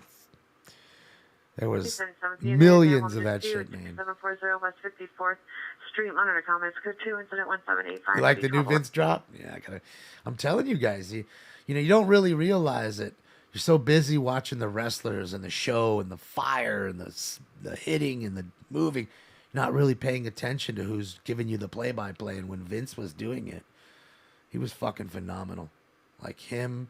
There was millions of that shit, man. 740 West 54th Street, monitor comments, code 2 incident 1785. You like the new Vince drop? Yeah, I'm telling you guys, you know, you don't really realize it. You're so busy watching the wrestlers and the show and the fire and the hitting and the moving, you're not really paying attention to who's giving you the play-by-play. And when Vince was doing it, he was fucking phenomenal. Like him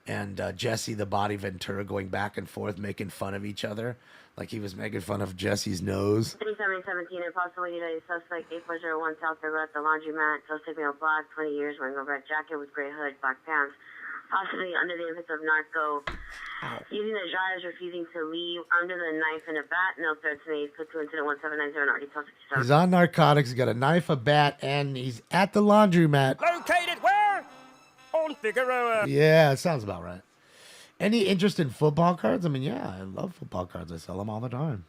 and Jesse the Body Ventura going back and forth, making fun of each other. Like he was making fun of Jesse's nose. 3717 and possibly United suspect 8401 South River at the laundromat. Suspect male black, 20 years, wearing a red jacket with gray hood, black pants. Possibly under the influence of narco. Using the drivers, refusing to leave. Under the knife and a bat. No threats made. Put to incident 1790 and already told 67. He's on narcotics. He's got a knife, a bat, and he's at the laundromat. Located where? On Figueroa. Yeah, it sounds about right. Any interest in football cards? I mean, yeah, I love football cards. I sell them all the time.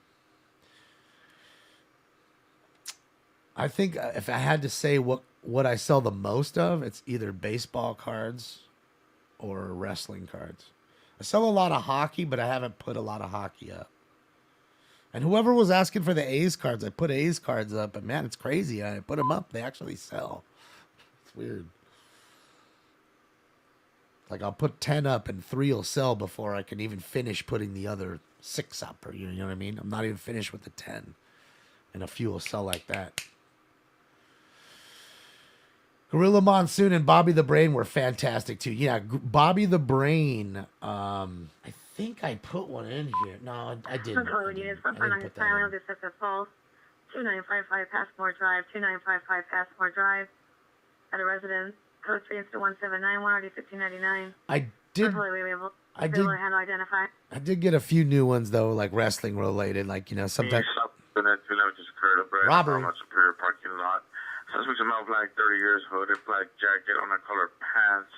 I think if I had to say what I sell the most of, it's either baseball cards or wrestling cards. I sell a lot of hockey, but I haven't put a lot of hockey up. And whoever was asking for the A's cards, I put A's cards up, but man, it's crazy. I put them up, they actually sell. It's weird. Like I'll put 10 up and 3 will sell before I can even finish putting the other 6 up, or you know what I mean? I'm not even finished with the 10. And a few will sell like that. Gorilla Monsoon and Bobby the Brain were fantastic too. Yeah, Bobby the Brain. I think I put one in here. No, I didn't. I didn't put that in. Deceptive Falls, 2955 Passmore Drive, 2955 Passmore Drive, at a residence. Code 3 incident 1791, already 1599. I did get a few new ones though, like wrestling related, like you know sometimes. Robbery. Superior parking lot. Suspects a male black, 30 years, hooded, black jacket, on colored pants.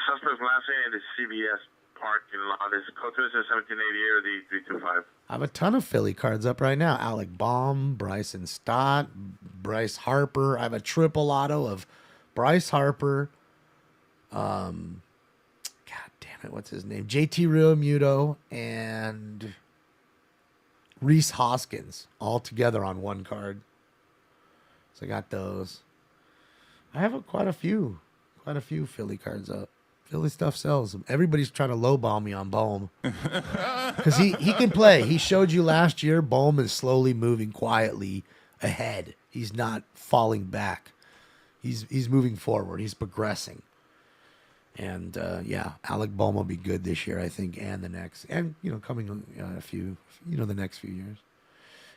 Suspect's last name in the CVS parking lot is code 1788 or the 325. I have a ton of Philly cards up right now. Alec Baum, Bryson Stott, Bryce Harper. I have a triple auto of Bryce Harper. God damn it, what's his name? JT Realmuto and Reese Hoskins all together on one card. So I got those. I have quite a few Philly cards up. Philly stuff sells. Everybody's trying to lowball me on Bohm. Because he can play. He showed you last year, Bohm is slowly moving quietly ahead. He's not falling back. He's moving forward. He's progressing. And, yeah, Alec Bohm will be good this year, I think, and the next. And, you know, coming the next few years.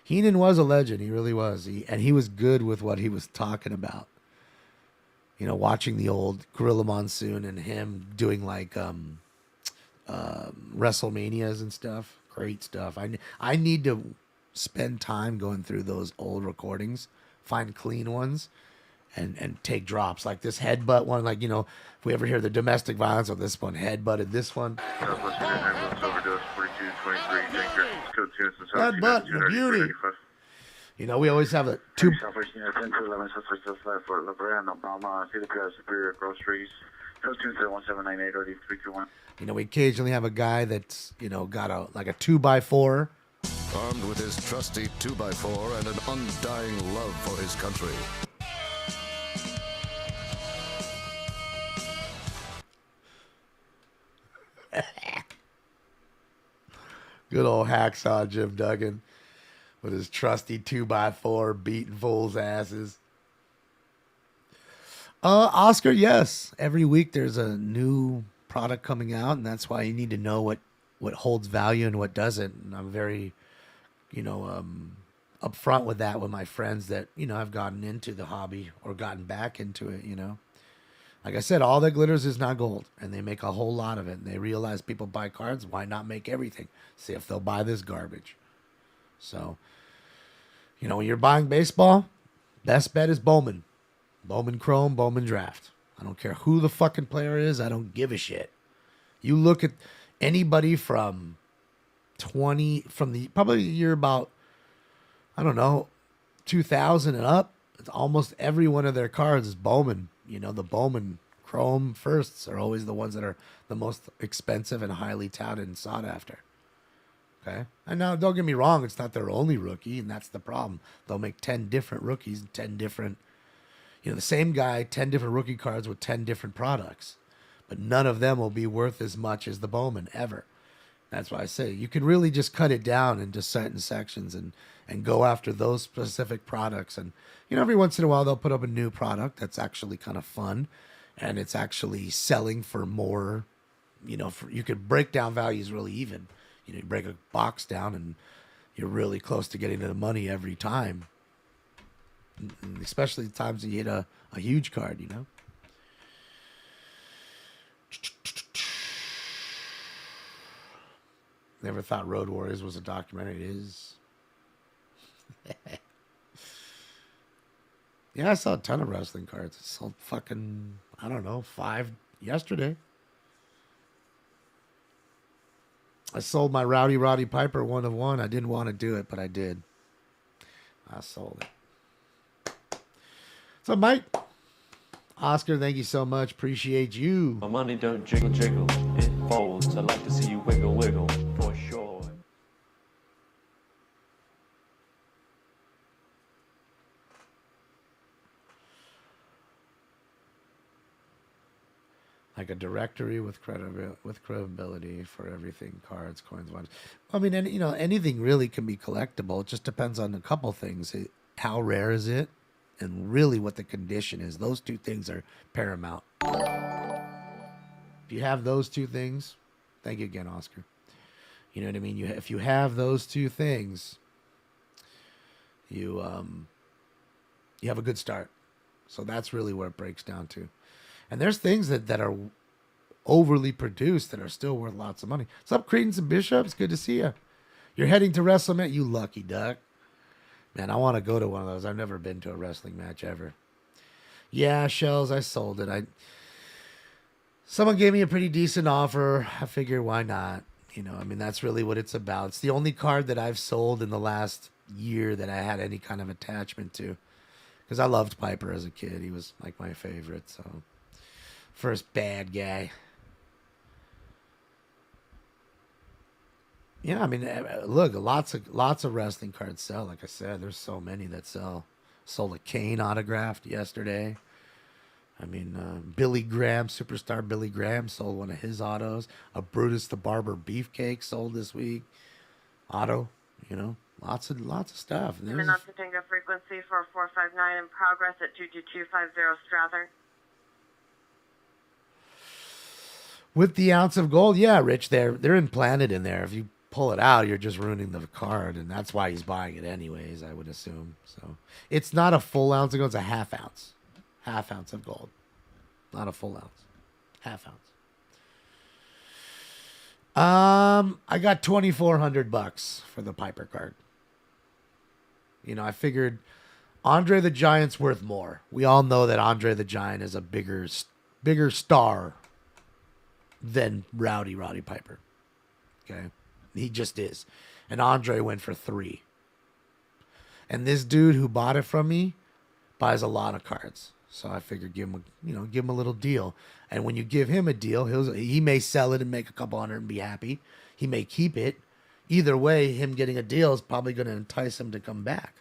Heenan was a legend. He really was. He was good with what he was talking about. You know, watching the old Gorilla Monsoon and him doing like WrestleManias and stuff. Great stuff. I need to spend time going through those old recordings, find clean ones, and take drops. Like this headbutt one. Like, you know, if we ever hear the domestic violence of this one, headbutted this one. Headbutt, the beauty. You know, we always have a two. You know, we occasionally have a guy that's, you know, got a 2x4. Armed with his trusty 2x4 and an undying love for his country. Good old hacksaw Jim Duggan with his trusty 2x4 beating fools' asses. Oscar, yes. Every week there's a new product coming out, and that's why you need to know what holds value and what doesn't. And I'm very, upfront with that with my friends that, have gotten into the hobby or gotten back into it, Like I said, all that glitters is not gold, and they make a whole lot of it. And they realize people buy cards, why not make everything? See if they'll buy this garbage. So, when you're buying baseball, best bet is Bowman. Bowman Chrome, Bowman Draft. I don't care who the fucking player is. I don't give a shit. You look at anybody from probably the year about, 2000 and up, it's almost every one of their cards is Bowman. The Bowman Chrome firsts are always the ones that are the most expensive and highly touted and sought after. Okay? And now, don't get me wrong, it's not their only rookie, and that's the problem. They'll make 10 different rookies, 10 different, the same guy, 10 different rookie cards with 10 different products. But none of them will be worth as much as the Bowman, ever. That's why I say you can really just cut it down into certain sections and go after those specific products. And, every once in a while they'll put up a new product that's actually kind of fun and it's actually selling for more, you could break down values really even. You break a box down and you're really close to getting to the money every time. And especially the times that you hit a huge card, Never thought Road Warriors was a documentary. It is. Yeah, I saw a ton of wrestling cards. I sold fucking, 5 yesterday. I sold my Rowdy Roddy Piper 1 of 1. I didn't want to do it, but I did. I sold it. So, Mike. Oscar, thank you so much. Appreciate you. My money don't jiggle jiggle, it folds. I like to see you wiggle wiggle, for sure. Like a directory with credibility for everything, cards, coins, ones. I mean, anything really can be collectible. It just depends on a couple things. How rare is it? And really what the condition is. Those two things are paramount. If you have those two things, thank you again, Oscar. You know what I mean? If you have those two things, you have a good start. So that's really where it breaks down to. And there's things that are overly produced that are still worth lots of money. What's up, Credence and Bishops? Good to see you. You're heading to WrestleMania? You lucky duck. Man, I want to go to one of those. I've never been to a wrestling match ever. Yeah, Shells, I sold it. Someone gave me a pretty decent offer. I figured, why not? That's really what it's about. It's the only card that I've sold in the last year that I had any kind of attachment to. Because I loved Piper as a kid. He was like my favorite, so... First bad guy. Yeah, look, lots of wrestling cards sell. Like I said, there's so many that sell. Sold a Kane autographed yesterday. Billy Graham, superstar Billy Graham, sold one of his autos. A Brutus the Barber Beefcake sold this week. Auto, lots of stuff. I'm in Tango frequency for 459 in progress at 22250 Strather. With the ounce of gold, yeah, Rich, they're implanted in there. If you pull it out, you're just ruining the card, and that's why he's buying it anyways, I would assume. So it's not a full ounce of gold, it's a half ounce. Half ounce of gold. Not a full ounce. Half ounce. I got $2,400 for the Piper card. I figured Andre the Giant's worth more. We all know that Andre the Giant is a bigger star than Rowdy Roddy Piper. Okay? He just is. And Andre went for $3. And this dude who bought it from me buys a lot of cards. So I figured give him a little deal. And when you give him a deal, he may sell it and make a couple hundred and be happy. He may keep it. Either way, him getting a deal is probably going to entice him to come back.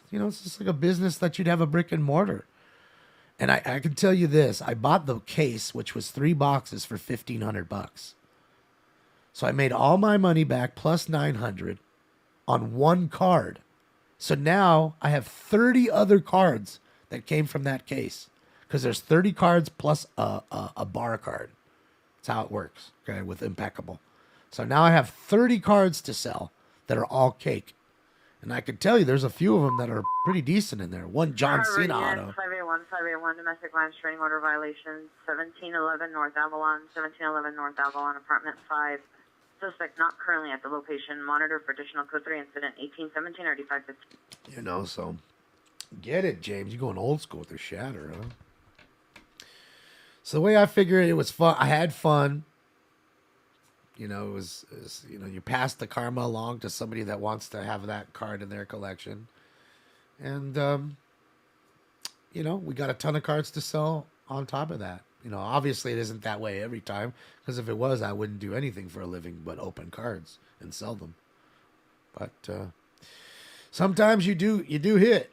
It's just like a business that you'd have a brick and mortar. And I can tell you this, I bought the case, which was 3 boxes for $1,500. So I made all my money back plus 900 on one card. So now I have 30 other cards that came from that case, because there's 30 cards plus a bar card. That's how it works, okay, with Impeccable. So now I have 30 cards to sell that are all cake. And I can tell you there's a few of them that are pretty decent in there. One John Cena auto. 581 domestic line restraining order violation, 1711 North Avalon, 1711 North Avalon, apartment 5. Suspect not currently at the location. Monitor for additional code 3 incident 1817 or D515. You know, so get it, James. You're going old school with the shatter, huh? So the way I figured it was fun. I had fun. You know, it was you know, you pass the karma along to somebody that wants to have that card in their collection. And, you know, we got a ton of cards to sell on top of that. You know, obviously it isn't that way every time, because if it was, I wouldn't do anything for a living but open cards and sell them. But sometimes you do hit.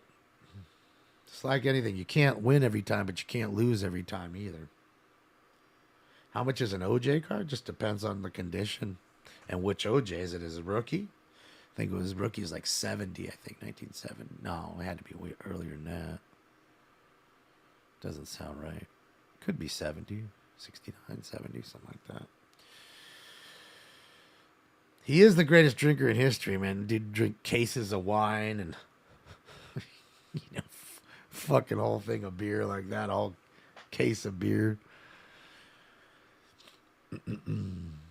It's like anything. You can't win every time, but you can't lose every time either. How much is an OJ card? Just depends on the condition and which OJ. Is it as a rookie? I think it was rookie is like 70, I think, 1970. No, it had to be way earlier than that. Doesn't sound right. Could be 70, 69, 70, something like that. He is the greatest drinker in history, man. Did drink cases of wine and, you know, fucking whole thing of beer like that, whole case of beer. I'm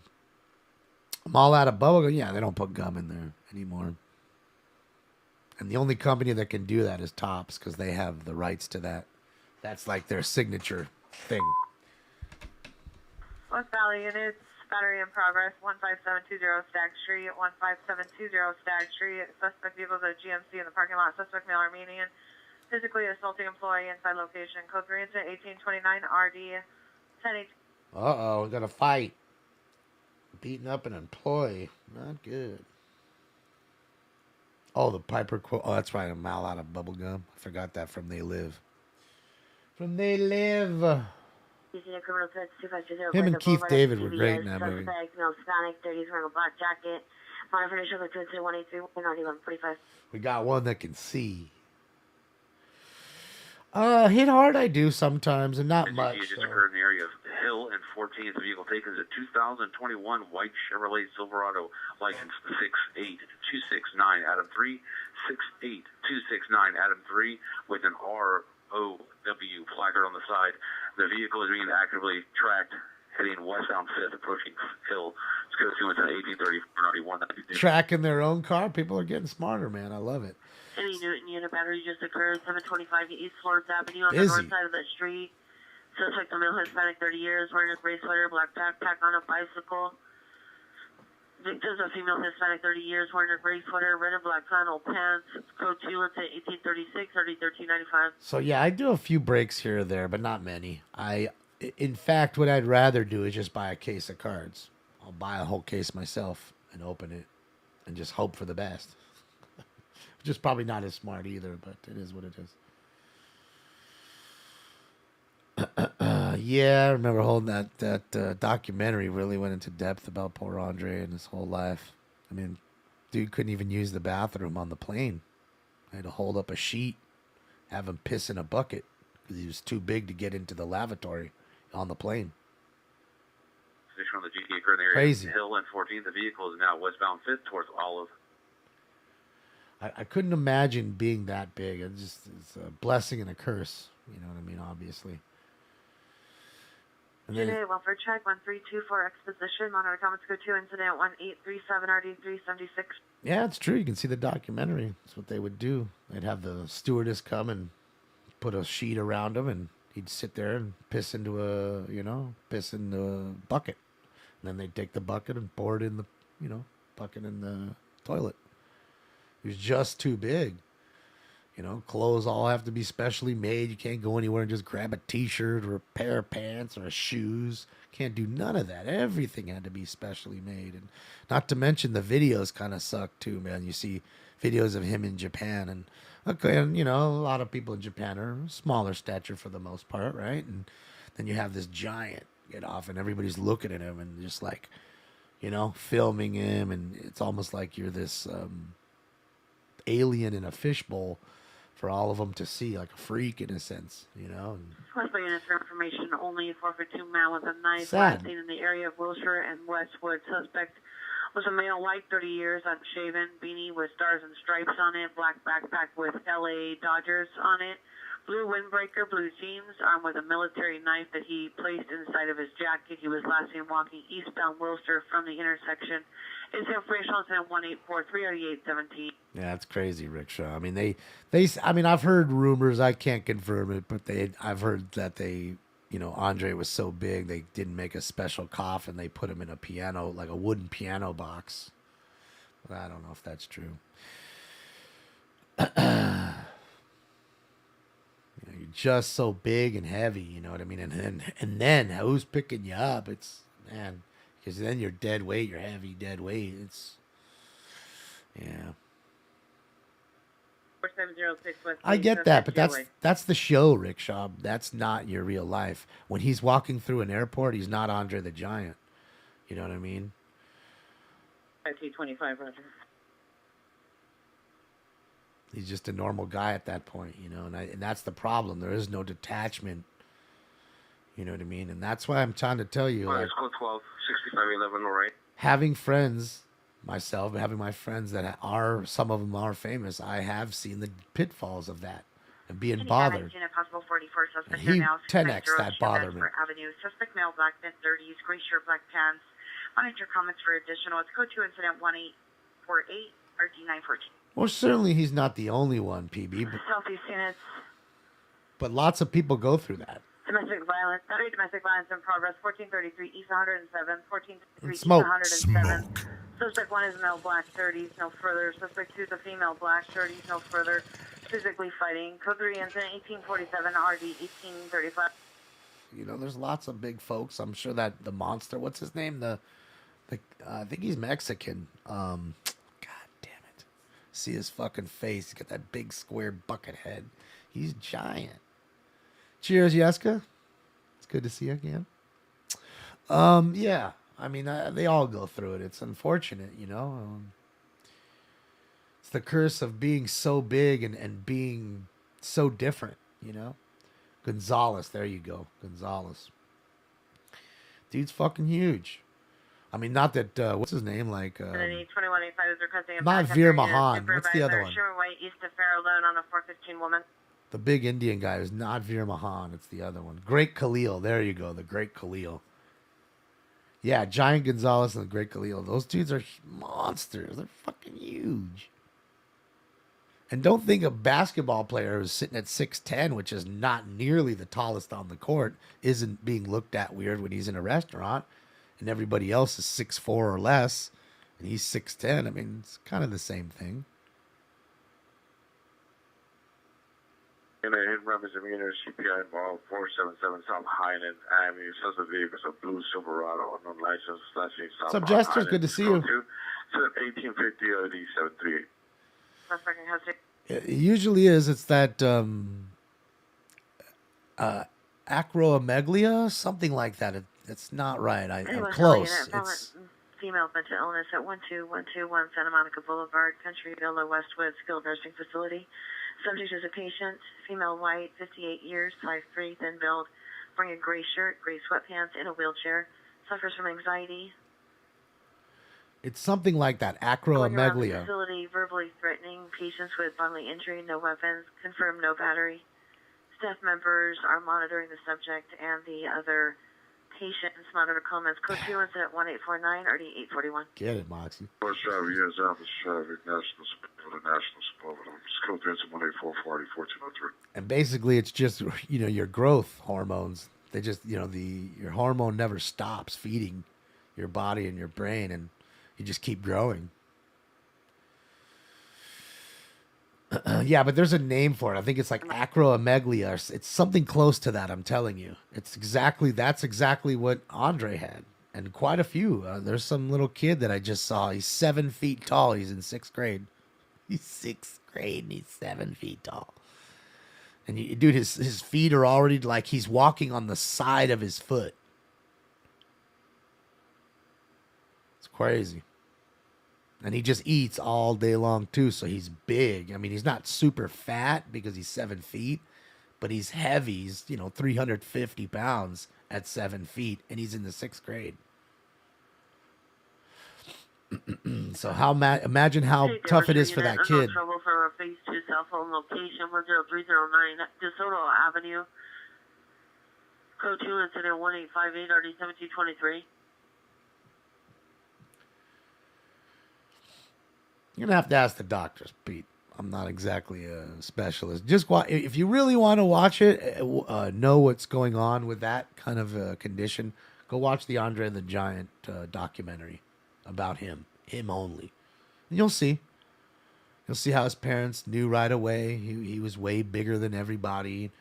all out of bubblegum. Yeah, they don't put gum in there anymore. And the only company that can do that is Topps, because they have the rights to that. That's like their signature thing. West Valley units, battery in progress, 15720 Stag Street, 15720 Stag Street. Suspect vehicles at GMC in the parking lot. Suspect male Armenian, physically assaulting employee inside location. Code 3 incident 1829 RD 1018. Uh-oh, we got a fight. Beating up an employee. Not good. Oh, the Piper quote. Oh, that's right. I'm all out of bubblegum. I forgot that from They Live. From They Live. Him and Keith David were great in that movie. Suspect, male Hispanic, 30s, wearing a black jacket. Monitor initial code 183, 1145. We got one that can see. Hit hard I do sometimes, and not much. Just occurred in the area of Hill and 14th. Vehicle taken is a 2021 white Chevrolet Silverado, license 68269 Adam 3, 68269 Adam 3, with an ROW placard on the side. The vehicle is being actively tracked, heading westbound 5th, approaching Hill. It's going to 1830 Tracking their own car. People are getting smarter, man. I love it. Any Newton unit battery just occurred, 725 East Florence Avenue on Busy. the north side of the street. Suspect a male Hispanic, 30 years, wearing a gray sweater, black backpack on a bicycle. Victims a female Hispanic, 30 years, wearing a gray sweater, red and black flannel pants. Code 2 into 1836 or 1395. So yeah, I do a few breaks here or there, but not many. In fact, what I'd rather do is just buy a case of cards. I'll buy a whole case myself and open it and just hope for the best. Which is probably not as smart either, but it is what it is. Yeah, I remember holding that documentary. Really went into depth about poor Andre and his whole life. I mean, dude couldn't even use the bathroom on the plane. I had to hold up a sheet, have him piss in a bucket because he was too big to get into the lavatory on the plane. Position on the GTA occurred in the area Crazy. of Hill and 14th. The vehicle is now westbound 5th towards Olive. I couldn't imagine being that big. It's a blessing and a curse. You know what I mean? Obviously. And then, Unit 1 for check, 1324 exposition, monitor comments code 2 incident 1837 RD 376. yeah, it's true. You can see the documentary. That's what they would do. They'd have the stewardess come and put a sheet around him, and he'd sit there and piss into a bucket. And then they'd take the bucket and pour it in the, bucket in the toilet. He was just too big. Clothes all have to be specially made. You can't go anywhere and just grab a t-shirt or a pair of pants or shoes. Can't do none of that. Everything had to be specially made. And not to mention the videos kind of suck too, man. You see videos of him in Japan, and a lot of people in Japan are smaller stature for the most part, right? And then you have this giant get off and everybody's looking at him and just like you know, filming him, and it's almost like you're this alien in a fishbowl for all of them to see, like a freak in a sense, you know. And Westby units for information only. 452 man with a knife. Sad. Last seen in the area of Wilshire and Westwood. Suspect was a male, white, 30 years, unshaven, beanie with stars and stripes on it, black backpack with LA Dodgers on it, blue windbreaker, blue jeans, armed with a military knife that he placed inside of his jacket. He was last seen walking eastbound Wilshire from the intersection. His information is at 1-843-8817. yeah, that's crazy, Rickshaw. I mean, I mean, I've heard rumors. I can't confirm it, but I've heard that you know, Andre was so big they didn't make a special coffin. They put him in a piano, like a wooden piano box. But I don't know if that's true. You know, you're just so big and heavy. You know what I mean? And then who's picking you up? It's man, because then you're dead weight. You're heavy, dead weight. It's yeah. 4706 West. I get that, but that's the show, Rickshaw. That's not your real life. When he's walking through an airport, he's not Andre the Giant. You know what I mean? T25, Roger. He's just a normal guy at that point, you know, and that's the problem. There is no detachment. You know what I mean? And that's why I'm trying to tell you, like, School 12, 6511, all right. having friends, myself, having my friends that are, some of them are famous, I have seen the pitfalls of that and being bothered. Possible 44 suspect He now. 10x that bother me. Avenue. Suspect male, black mid 30s, gray shirt, black pants. Monitor comments for additional. It's code 2 incident 1848 or D914. Well, certainly he's not the only one, PB, Southeast units. but lots of people go through that. Domestic violence in progress. 1433 East 107. 1433 East Smoke. 107. Suspect 1 is male, black 30s, no further. Suspect 2 is a female, black 30s, no further. Physically fighting. Code 3 incident 1847 RD 1835. You know, there's lots of big folks. I'm sure that the monster, what's his name? I think he's Mexican. God damn it. See his fucking face. He's got that big square bucket head. He's giant. Cheers, Yeska. It's good to see you again. Yeah. I mean, they all go through it. It's unfortunate, you know. It's the curse of being so big and being so different, you know. Gonzalez, there you go. Gonzalez. Dude's fucking huge. I mean, not that, what's his name? Like, 2185 is requesting a not backup Veer unit Mahan. What's the other one? Sherman White east of Farrow Lone on a 415 woman. The big Indian guy is not Veer Mahan. It's the other one. Great Khalil. There you go. The Great Khalil. Yeah, Giant Gonzalez and the Great Khalil. Those dudes are monsters. They're fucking huge. And don't think a basketball player who's sitting at 6'10", which is not nearly the tallest on the court, isn't being looked at weird when he's in a restaurant and everybody else is 6'4" or less and he's 6'10". I mean, it's kind of the same thing. In a hit run misdemeanor, CPI involved 477 South Highland Avenue. Suspect vehicle is a blue Silverado, unknown license, flashing South. What's up, Jester? Good to see you. 1850 OD 738. Suspect in custody. It usually is. It's that acromegalia, something like that. It's not right. I'm close. It's female mental illness at 12121 Santa Monica Boulevard, Country Villa, Westwood Skilled Nursing Facility. Subject is a patient, female, white, 58 years, 5'3", thin build, wearing a gray shirt, gray sweatpants, in a wheelchair. Suffers from anxiety. It's something like that, Going around the acromegalia. facility, verbally threatening patients with bodily injury, no weapons, confirmed no battery. Staff members are monitoring the subject and the other patients. Monitor comments. Code 2 incident 1849 RD 841. Get it, Moxie. First driver, U.S. Office Traffic, National Support, National Support. Skill 3 incident 18440 1403. And basically, it's just, you know, your growth hormones. They just, you know, your hormone never stops feeding your body and your brain, and you just keep growing. Yeah, but there's a name for it. I think it's like acromegalia. It's something close to that, I'm telling you. That's exactly what Andre had. And quite a few. There's some little kid that I just saw. He's 7 feet tall. He's in 6th grade. He's 6th grade and he's 7 feet tall. And dude, his feet are already like he's walking on the side of his foot. It's Crazy. And he just eats all day long, too, so he's big. I mean, he's not super fat because he's 7 feet, but he's heavy. He's, 350 pounds at 7 feet, and he's in the 6th grade. So imagine how tough it is for that kid. Trouble for a phase 2 cell phone location 10309 DeSoto Avenue. Code 2 incident 1858 RD 7223. You're gonna have to ask the doctors, Pete. I'm not exactly a specialist. Just if you really want to watch it, know what's going on with that kind of condition. Go watch the Andre the Giant documentary about him only, and you'll see. You'll see how his parents knew right away. He was way bigger than everybody.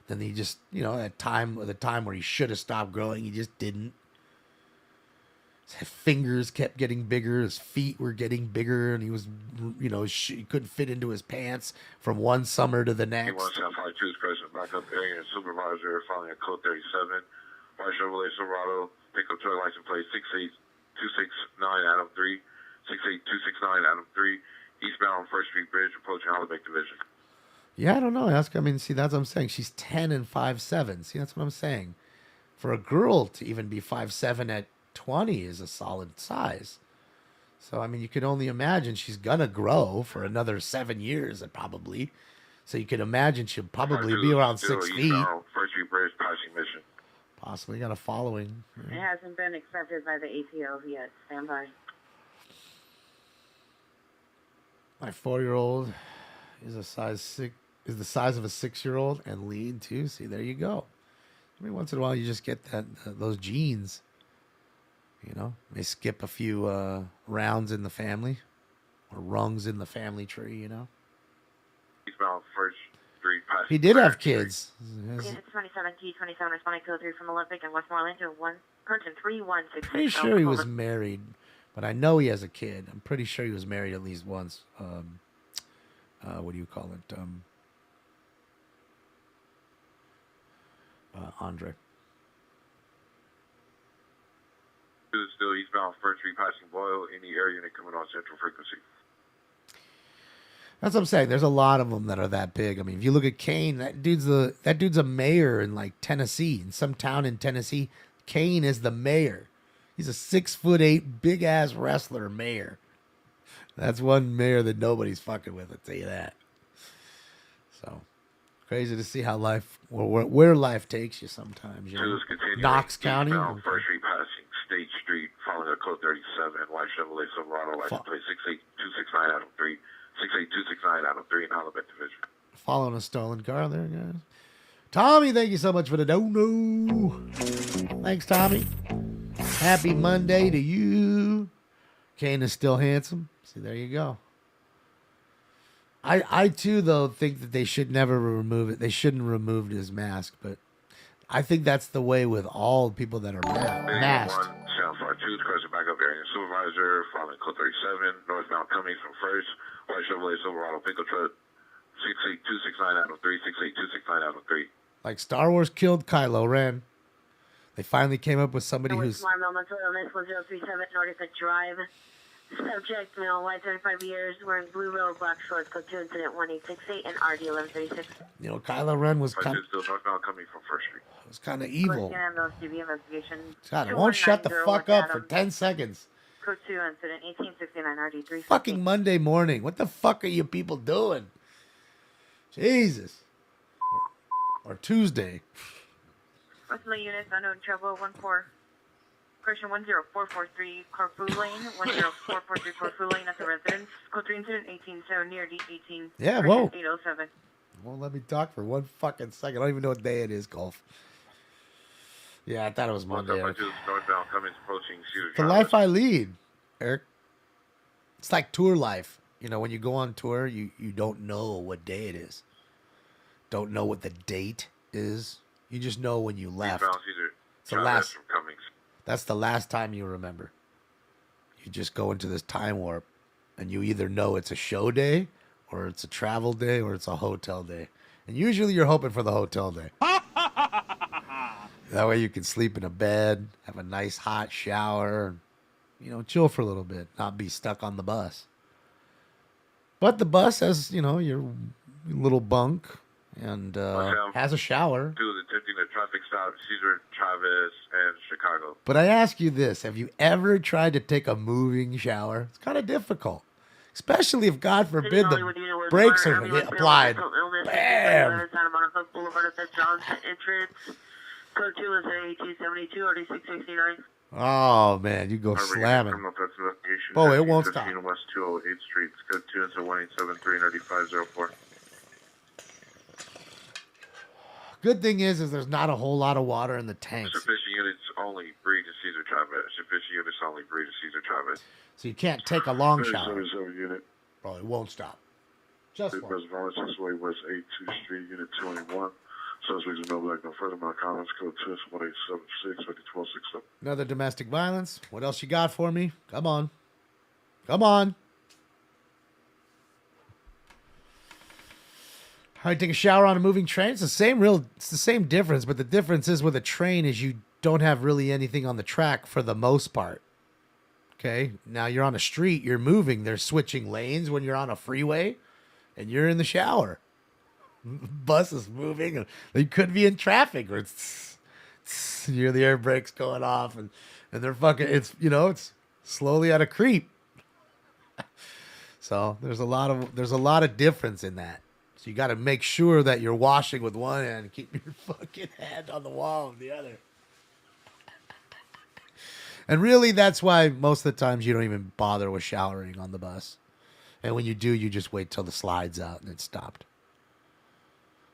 Then he just, at the time where he should have stopped growing, he just didn't. His fingers kept getting bigger. His feet were getting bigger, and he was, he couldn't fit into his pants from one summer to the next. He is present backup area and supervisor following a code 37. White Chevrolet Silverado, pickup truck license plate 68269 Adam 3, 68269 Adam 3, eastbound First Street Bridge, approaching Hollywood Division. Yeah, I don't know. See, that's what I'm saying. She's 10 and 5'7". See, that's what I'm saying. For a girl to even be 5'7" at 20 is a solid size. So, I mean, you could only imagine she's going to grow for another 7 years, probably. So you could imagine she'll probably be around 6 feet. First Street Bridge, passing mission. Possibly got a following. It hasn't been accepted by the ATO yet. Stand by. My 4-year-old is the size of a 6-year-old and lean too. See, there you go. I mean, once in a while you just get those genes. They skip a few rounds in the family or rungs in the family tree. Eastbound First Street, passing. He did have kids. It's 27 T27 responding code 3 from Olympic and Westmoreland to person 3166. Pretty sure he was married, but I know he has a kid. I'm pretty sure he was married at least once. What do you call it? Andre. Still eastbound First Street, passing Boyle. Any area unit coming on central frequency. That's what I'm saying. There's a lot of them that are that big. I mean, if you look at Kane, that dude's a mayor in like Tennessee, in some town in Tennessee. Kane is the mayor. He's a 6'8" big ass wrestler mayor. That's one mayor that nobody's fucking with. I'll tell you that. So crazy to see how where life takes you sometimes. Knox County, First Street, passing State Street, following a code 37. White Chevrolet Silverado, license plate 68269 Adam 3, 68269 Adam 3 in Hollywood Division. Following a stolen car there, guys. Tommy, thank you so much for the dono. Thanks, Tommy. Happy Monday to you. Kane is still handsome. See, there you go. I too, though, think that they should never remove it. They shouldn't remove his mask, but I think that's the way with all people that are masked. Sound 52, present backup area supervisor, following code 37, northbound coming from First, White Chevrolet Silverado pickup truck, 68269 Adam 3, 68269 Adam 3. Like Star Wars killed Kylo Ren. They finally came up with somebody who's... Smart mental illness 1037 Nordica Drive. Subject, male, white, 35 years, wearing blue robe, black shorts, code 2 incident 1868 and RD 1136. Kylo Ren was kind of... still northbound coming from First Street. Was kind of evil. Investigation. God, it won't shut the fuck up for 10 seconds. Code 2 incident 1869 RD 3. Fucking Monday morning. What the fuck are you people doing? Jesus. Or Tuesday. Rest of the units, unknown trouble, 14. Correction 10443 Corfu Lane, 10443 Corfu Lane at the residence. Code 3 incident 187 near D18. Yeah, whoa. 807. Won't let me talk for 1 fucking second. I don't even know what day it is, Golf. Yeah, I thought it was Monday. Northbound coming, approaching Cedar The life I lead, Eric. It's like tour life. When you go on tour, you don't know what day it is. Don't know what the date is. You just know when you left. That's the last time you remember. You just go into this time warp, and you either know it's a show day, or it's a travel day, or it's a hotel day. And usually you're hoping for the hotel day. That way you can sleep in a bed, have a nice hot shower, chill for a little bit, not be stuck on the bus. But the bus has, your little bunk and has a shower. Two of the attempting a traffic stop, Cesar Chavez and Chicago. But I ask you this, have you ever tried to take a moving shower? It's kind of difficult. Especially if, God forbid, the brakes are applied. Bam! Santa Monica Boulevard at the Johnson entrance. Code 2 is 8272, already 669. Oh, man, you go slamming. Oh, it won't stop. West 208th Street, code 2 is 1873-9504. Good thing is there's not a whole lot of water in the tanks. Sufficient units only breed to Cesar Chavez. Sufficient units only breed to Cesar Chavez. So you can't take a long shower. 37 unit. Oh, it won't stop. Just one. West Valley, 6-way West 82 Street, unit 281. Suspects no black, no further. My comments, code 2 is 1876-5267. Another domestic violence. What else you got for me? Come on. Come on. How do you take a shower on a moving train? It's the same difference, but the difference is with a train is you don't have really anything on the track for the most part. Okay? Now you're on a street, you're moving, they're switching lanes when you're on a freeway, and you're in the shower. Bus is moving, and you could be in traffic where you hear the air brakes going off, and they're fucking, it's slowly at a creep. So there's a lot of difference in that. So you got to make sure that you're washing with one hand and keep your fucking hand on the wall with the other. And really, that's why most of the times you don't even bother with showering on the bus. And when you do, you just wait till the slide's out and it's stopped.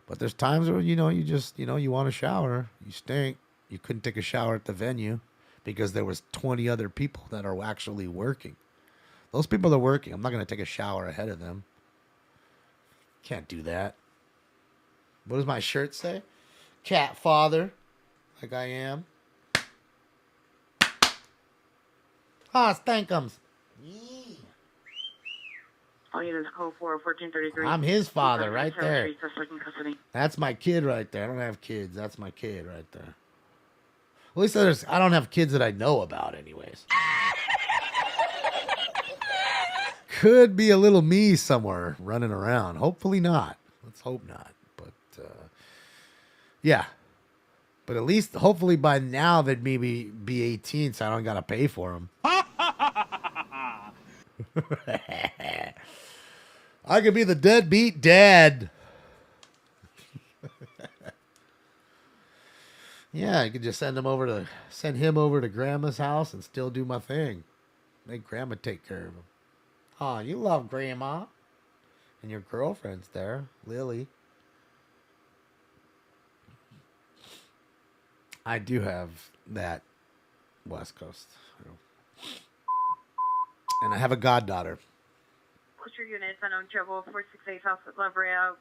But there's times where, you just, you want to shower. You stink. You couldn't take a shower at the venue because there was 20 other people that are actually working. Those people are working. I'm not going to take a shower ahead of them. Can't do that. What does my shirt say? Cat father, like I am. Stankums. All units code 4 1433. I'm his father right there. Suspect in custody. That's my kid right there. I don't have kids. That's my kid right there. At least I don't have kids that I know about anyways. Could be a little me somewhere running around. Hopefully not. Let's hope not. But, yeah. But at least, hopefully by now they'd maybe be 18 so I don't got to pay for them. I could be the deadbeat dad. Yeah, I could just send him over to Grandma's house and still do my thing. Make Grandma take care of him. Oh, you love Grandma. And your girlfriend's there, Lily. I do have that West Coast. And I have a goddaughter. What's your units? Unknown trouble, 468 South Labrea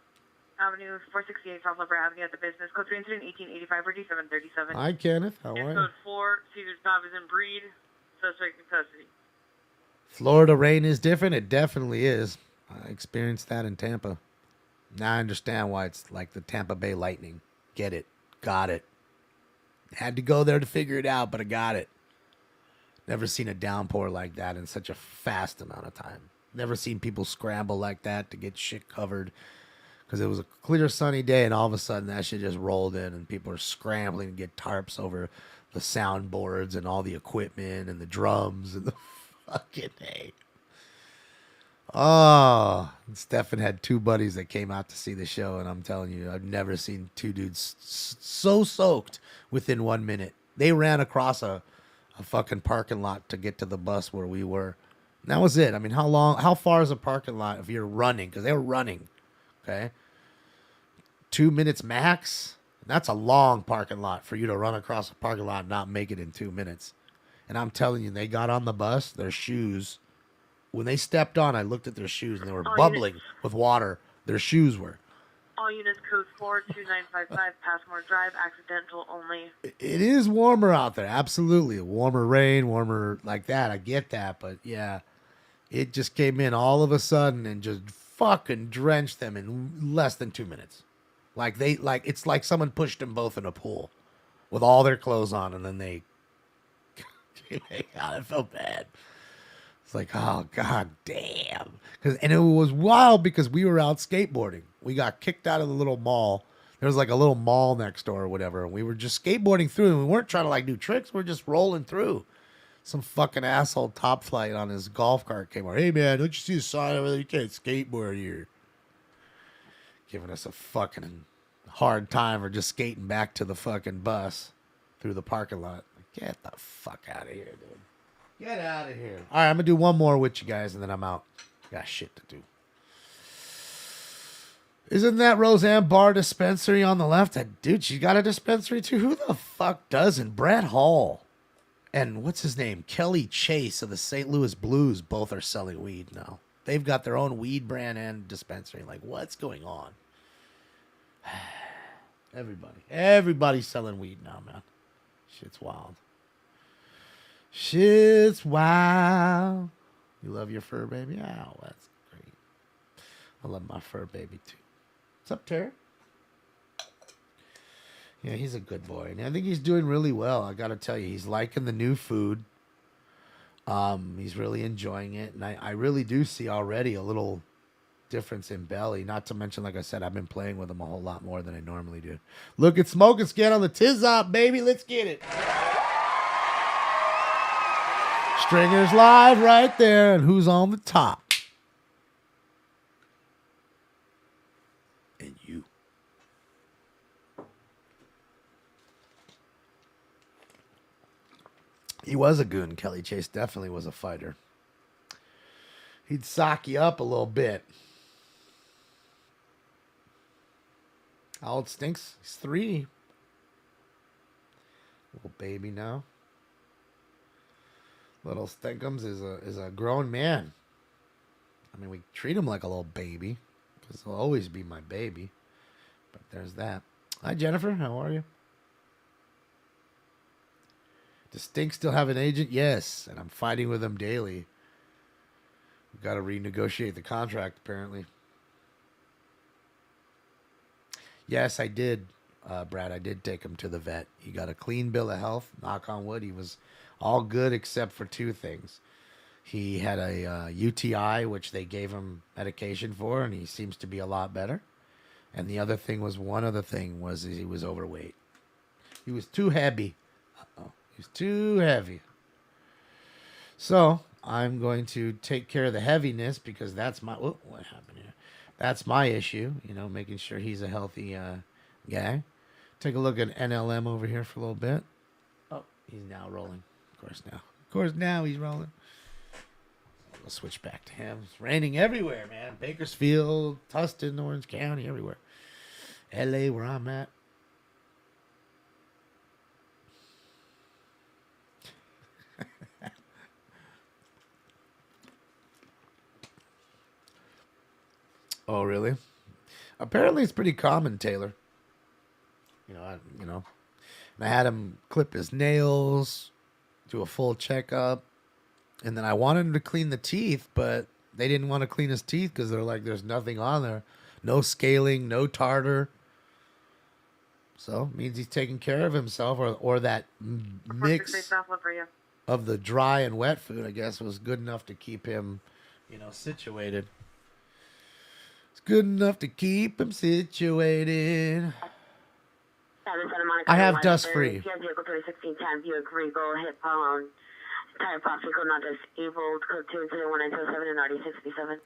Avenue, 468 South Labrea Avenue at the business. Code 3 incident 1885 or D737. Hi, Kenneth. How are you? Code 4, Cesar Chavez and Breed, suspect in custody. Florida rain is different. It definitely is. I experienced that in Tampa. Now I understand why it's like the Tampa Bay Lightning. Get it. Got it. Had to go there to figure it out, but I got it. Never seen a downpour like that in such a fast amount of time. Never seen people scramble like that to get shit covered. Because it was a clear sunny day and all of a sudden that shit just rolled in and people are scrambling to get tarps over the soundboards and all the equipment and the drums and the fucking hay. Oh, Stefan had two buddies that came out to see the show, and I'm telling you, I've never seen two dudes so soaked within 1 minute. They ran across a fucking parking lot to get to the bus where we were. And that was it. I mean, how far is a parking lot if you're running? Because they were running, okay? 2 minutes max. That's a long parking lot for you to run across a parking lot and not make it in 2 minutes. And I'm telling you, they got on the bus, their shoes. When they stepped on, I looked at their shoes, and they were bubbling with water. Their shoes were. All units code 42955, Passmore Drive, accidental only. It is warmer out there, absolutely. Warmer rain, warmer like that. I get that, but yeah, it just came in all of a sudden and just fucking drenched them in less than 2 minutes. It's like someone pushed them both in a pool with all their clothes on, and then they God, I felt bad. It's like, oh, God damn. And it was wild because we were out skateboarding. We got kicked out of the little mall. There was like a little mall next door or whatever. And we were just skateboarding through. And we weren't trying to like do tricks. We were just rolling through. Some fucking asshole Top Flight on his golf cart came over. Hey, man, don't you see the sign over there? You can't skateboard here. Giving us a fucking hard time for just skating back to the fucking bus through the parking lot. Get the fuck out of here, dude. Get out of here. All right, I'm going to do one more with you guys, and then I'm out. Got shit to do. Isn't that Roseanne Barr dispensary on the left? Dude, she got a dispensary too? Who the fuck doesn't? Brett Hall and what's his name? Kelly Chase of the St. Louis Blues both are selling weed now. They've got their own weed brand and dispensary. Like, what's going on? Everybody's selling weed now, man. Shit's wild. Shit's wild. You love your fur baby? Oh, that's great. I love my fur baby too. What's up, Terry? Yeah, he's a good boy. And I think he's doing really well. I got to tell you, he's liking the new food. He's really enjoying it. And I really do see already a little difference in belly. Not to mention, like I said, I've been playing with him a whole lot more than I normally do. Look at Smoke and Scan on the Tiz-Op, baby. Let's get it. Stringer's live right there. And who's on the top? And you. He was a goon. Kelly Chase definitely was a fighter. He'd sock you up a little bit. How old Stinks? He's 3. Little baby now. Little Stinkums is a grown man. I mean, we treat him like a little baby because he'll always be my baby. But there's that. Hi, Jennifer. How are you? Does Stink still have an agent? Yes, and I'm fighting with him daily. We've got to renegotiate the contract, apparently. Yes, I did, Brad. I did take him to the vet. He got a clean bill of health. Knock on wood. He was all good except for 2 things. He had a UTI, which they gave him medication for, and he seems to be a lot better. And the other thing was, one other thing was he was overweight. He was too heavy. Uh-oh. He was too heavy. So I'm going to take care of the heaviness because that's my... Oh, what happened here? That's my issue, making sure he's a healthy guy. Take a look at NLM over here for a little bit. Oh, he's now rolling. Of course now he's rolling. We'll switch back to him. It's raining everywhere, man. Bakersfield, Tustin, Orange County, everywhere. LA, where I'm at. Oh, really? Apparently it's pretty common, Taylor. And I had him clip his nails, do a full checkup, and then I wanted him to clean the teeth, but they didn't want to clean his teeth because they're like, there's nothing on there. No scaling, no tartar. So it means he's taking care of himself, or that mix of the dry and wet food, I guess, was good enough to keep him, situated. It's good enough to keep him situated. I have dust free. Vehicle 2016 Buick Regal, hit phone, tire pop vehicle not disabled, code 20197 and RD67.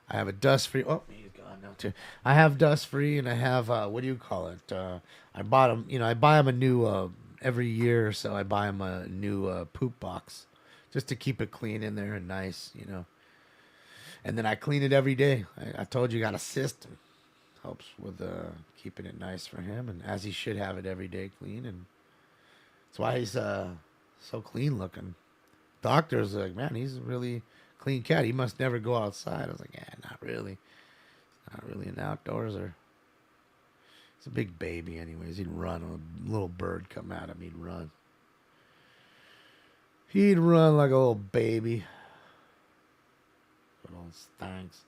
I have a dust free. Oh, he's gone now too. I have dust free, and I have what do you call it? I bought him. I buy him a new every year or so. I buy him a new poop box just to keep it clean in there and nice, And then I clean it every day. I told you, got a system. Helps with keeping it nice for him, and as he should have it every day clean, and that's why he's so clean looking. Doctor's like, man, he's a really clean cat. He must never go outside. I was like, yeah, not really. Not really an outdoorser. He's a big baby anyways. He'd run. A little bird come at him, he'd run. He'd run like a little baby. Good old Stanks.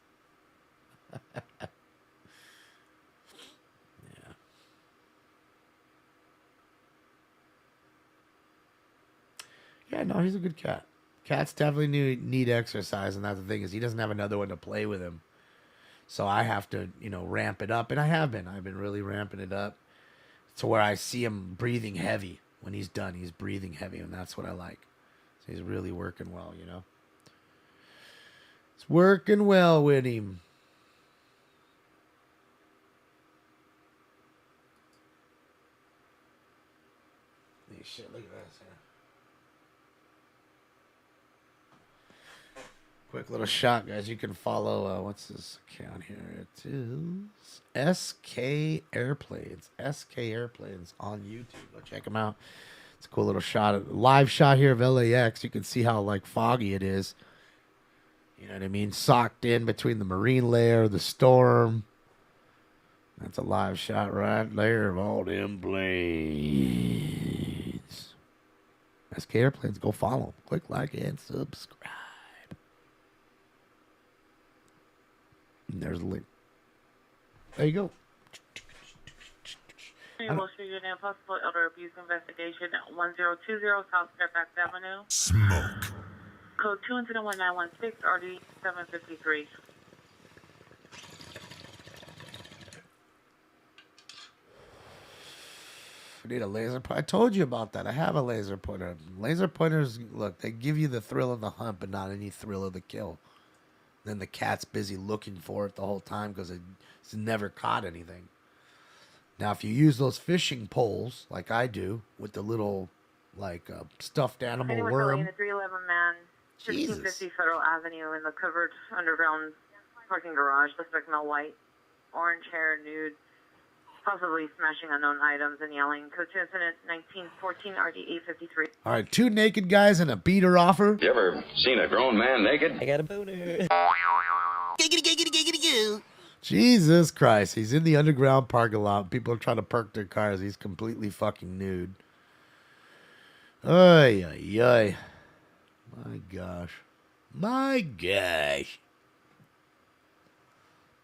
Yeah, no, he's a good cat. Cats definitely need exercise, and that's the thing is he doesn't have another one to play with him. So I have to, ramp it up, and I have been. I've been really ramping it up to where I see him breathing heavy. When he's done, he's breathing heavy, and that's what I like. So he's really working well, It's working well with him. Shit, look at this here. Quick little shot, guys. You can follow, what's this account here? It is SK Airplanes. SK Airplanes on YouTube. Go check them out. It's a cool little shot. Live shot here of LAX. You can see how, foggy it is. You know what I mean? Socked in between the marine layer, the storm. That's a live shot right there of all them planes. SK Airplanes. Go follow them. Click like and subscribe. And there's a link. There you go. Will Street and possible elder abuse investigation at 1020 South Fairfax Avenue. Smoke. Code 21916 RD 753. I need a laser pointer. I told you about that. I have a laser pointer. Laser pointers, look, they give you the thrill of the hunt, but not any thrill of the kill. Then the cat's busy looking for it the whole time because it's never caught anything. Now, if you use those fishing poles, like I do, with the little, stuffed animal worm. The 311 man, 1550 Federal Avenue in the covered underground parking garage. Suspect male white, orange hair, nude, possibly smashing unknown items and yelling. Code 2 incident 1914 RD 853. All right, 2 naked guys and a beater offer. You ever seen a grown man naked? I got a boner. Jesus Christ. He's in the underground parking lot. People are trying to park their cars. He's completely fucking nude. Ay, ay, ay. My gosh. My gosh.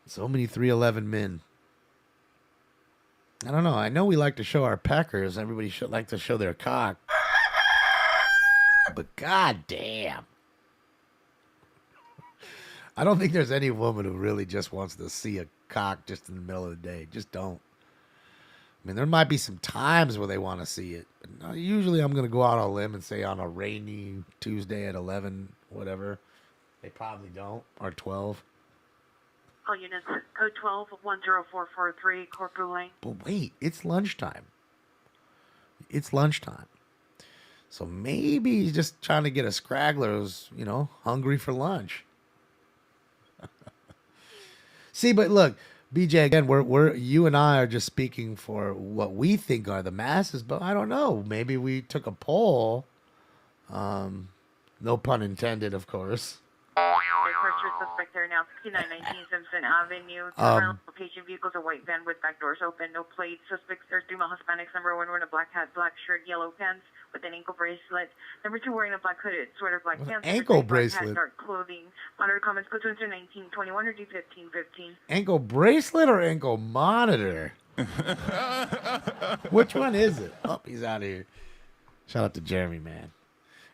So many 311 men. I don't know. I know we like to show our peckers. Everybody should like to show their cock. But goddamn. I don't think there's any woman who really just wants to see a cock just in the middle of the day. Just don't. I mean, there might be some times where they want to see it. But usually I'm going to go out on a limb and say on a rainy Tuesday at 11, whatever. They probably don't. Or 12. All units, code 12 10443 Corporal Lane. But wait, it's lunchtime. It's lunchtime. So maybe he's just trying to get a scraggler who's, hungry for lunch. See, but look, BJ, again, we're you and I are just speaking for what we think are the masses, but I don't know. Maybe we took a poll. No pun intended, of course. Suspect there now, 6919 Simpson Avenue. Location vehicles, a white van with back doors open, no plate. Suspects are 2 male Hispanics. Number 1 wearing a black hat, black shirt, yellow pants with an ankle bracelet. Number 2 wearing a black hooded sweater, black pants. Ankle black bracelet. Hat, dark clothing. Monitor comments, go to 1921 or D1515. Ankle bracelet or ankle monitor? Which one is it? Oh, he's out of here. Shout out to Jeremy, man.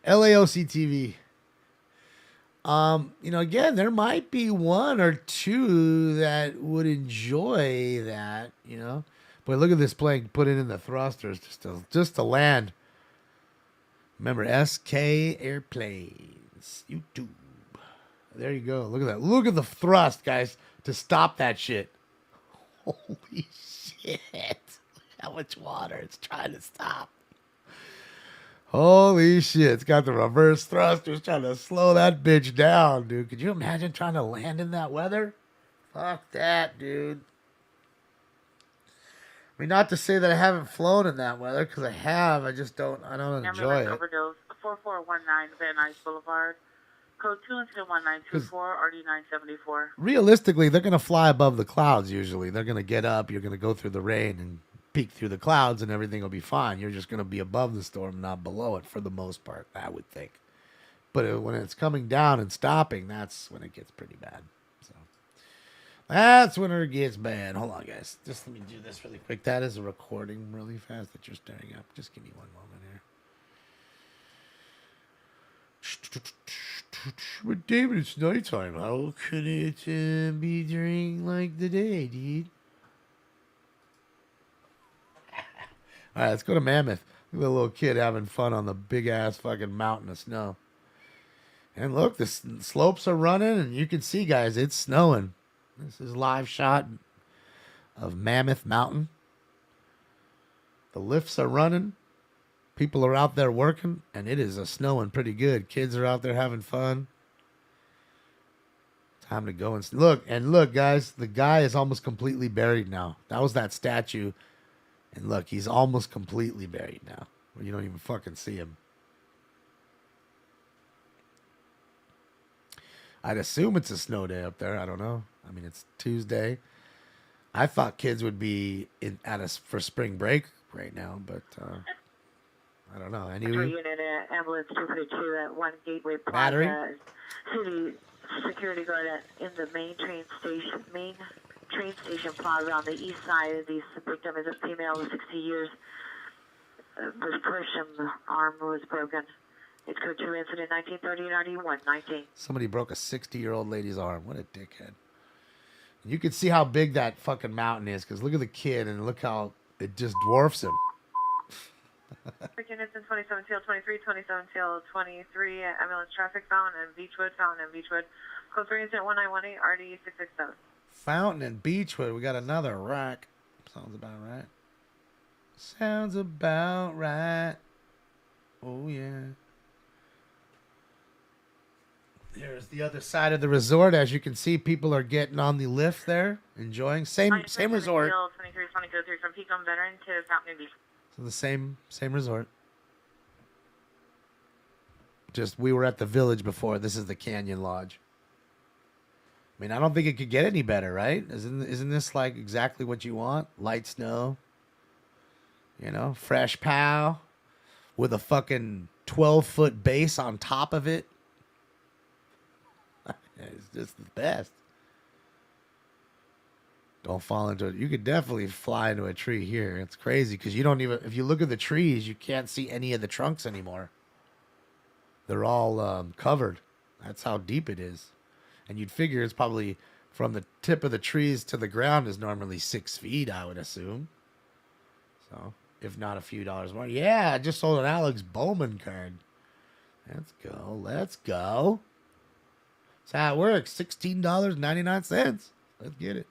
LAOC TV. Again, there might be 1 or 2 that would enjoy that, But look at this plane, put it in the thrusters just to land. Remember, SK Airplanes, YouTube. There you go. Look at that. Look at the thrust, guys, to stop that shit. Holy shit. How much water it's trying to stop. Holy shit, it's got the reverse thrusters trying to slow that bitch down, dude. Could you imagine trying to land in that weather? Fuck that, dude. I mean, not to say that I haven't flown in that weather, because I have. I just don't enjoy it. Overdose, 4419 Van Nuys Boulevard. Code 2 incident 1924 RD 974. Realistically, they're going to fly above the clouds usually. They're going to get up, you're going to go through the rain and peek through the clouds and everything will be fine. You're just going to be above the storm, not below it for the most part, I would think. But when it's coming down and stopping, that's when it gets pretty bad. So that's when it gets bad. Hold on, guys. Just let me do this really quick. That is a recording really fast that you're staring up. Just give me one moment But David, it's nighttime. How could it be during like the day, dude? All right, let's go to Mammoth. Look at the little kid having fun on the big ass fucking mountain of snow. And look, the slopes are running, and you can see, guys, it's snowing. This is live shot of Mammoth Mountain. The lifts are running. People are out there working, and it is snowing pretty good. Kids are out there having fun. Time to go and look. And look, guys, the guy is almost completely buried now. That was that statue. And look, he's almost completely buried now. You don't even fucking see him. I'd assume it's a snow day up there. I don't know. I mean, it's Tuesday. I thought kids would be for spring break right now, but I don't know. Anyway, unit ambulance 232 at 1 Gateway Plaza. Battery? City security guard in the main train station plaza on the east side. The victim is a female of 60 years. Was pushed and the arm was broken. It's code 2 incident 1930-91-19. Somebody broke a 60-year-old lady's arm. What a dickhead. You can see how big that fucking mountain is, because look at the kid and look how it just dwarfs him. Units in 27 Field 23, 27 Field 23, ambulance traffic Fountain and Beechwood. Code 3 incident 1918, RD 667. Fountain and Beechwood. We got another rack. Sounds about right. Sounds about right. Oh, yeah. There's the other side of the resort. As you can see, people are getting on the lift there, enjoying. Same resort. Field 23, 23 from Pecan Veteran to Fountain and Beach. So the same resort. Just we were at the Village before. This is the Canyon Lodge. I mean, I don't think it could get any better, right? Isn't this like exactly what you want? Light snow. You know, fresh pow with a fucking 12-foot base on top of it. It's just the best. Don't fall into it. You could definitely fly into a tree here. It's crazy because you don't even, if you look at the trees, you can't see any of the trunks anymore. They're all covered. That's how deep it is. And you'd figure it's probably from the tip of the trees to the ground is normally 6 feet, I would assume. So, if not a few dollars more. Yeah, I just sold an Alex Bowman card. Let's go. Let's go. That's how it works. $16.99. Let's get it.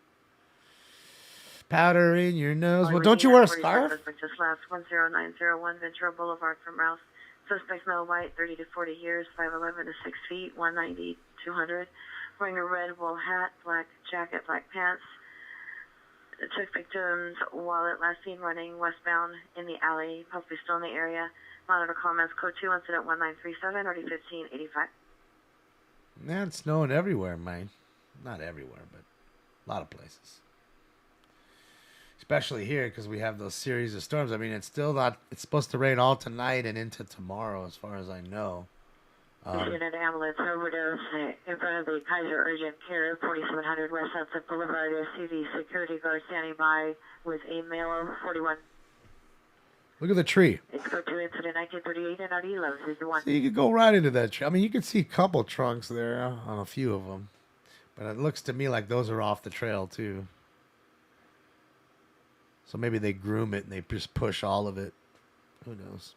Powder in your nose. Well, don't you wear a scarf? Just last 10901 Ventura Boulevard from Rouse. Suspect male white, 30 to 40 years, 5'11 to 6 feet, 190, 200. Wearing a red wool hat, black jacket, black pants. Took victim's wallet last seen running westbound in the alley, possibly still in the area. Monitor comments code 2 incident 1937, already 1585. Man, it's snowing everywhere, man. Not everywhere, but a lot of places. Especially here because we have those series of storms. I mean, it's still not, it's supposed to rain all tonight and into tomorrow as far as I know. Unit ambulance overdose in front of the Kaiser Urgent Care, 4700 West Sunset Boulevard. I see the security guard standing by with a male 41. Look at the tree. It's code 2 incident 1938 and RD 1161. So you could go right into that tree. I mean, you could see a couple trunks there on a few of them. But it looks to me like those are off the trail, too. So maybe they groom it and they just push all of it. Who knows?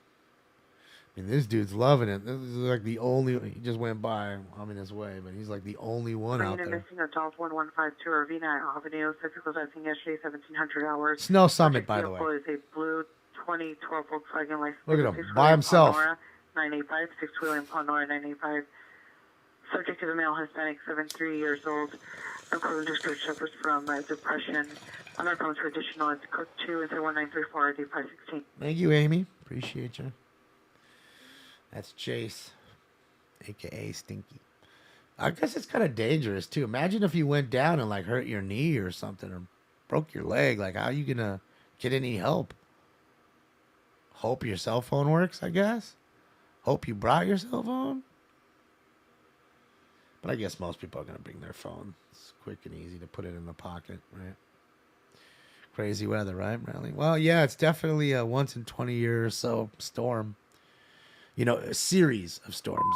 I mean, this dude's loving it. This is like the only... He just went by. I'm in his way, but he's like the only one out there. Missing adult 1152 Ravina Avenue. Physical testing yesterday, 1700 hours. Snow Summit, by the way. Is a blue 2012 Volkswagen license. Look at him, by himself. 985, 6-wheel in Pandora, 985. Subject to the male Hispanic, 73 years old. Unclosed description suffers from depression. I'm not going to additional. It's code 2 into 1934 D516. Thank you, Amy. Appreciate you. That's Chase, a.k.a. Stinky. I guess it's kind of dangerous, too. Imagine if you went down and, like, hurt your knee or something or broke your leg. Like, how are you going to get any help? Hope your cell phone works, I guess. Hope you brought your cell phone. But I guess most people are going to bring their phone. It's quick and easy to put it in the pocket, right? Crazy weather, right, Riley? Well, yeah, it's definitely a once in 20 years or so storm. You know, a series of storms.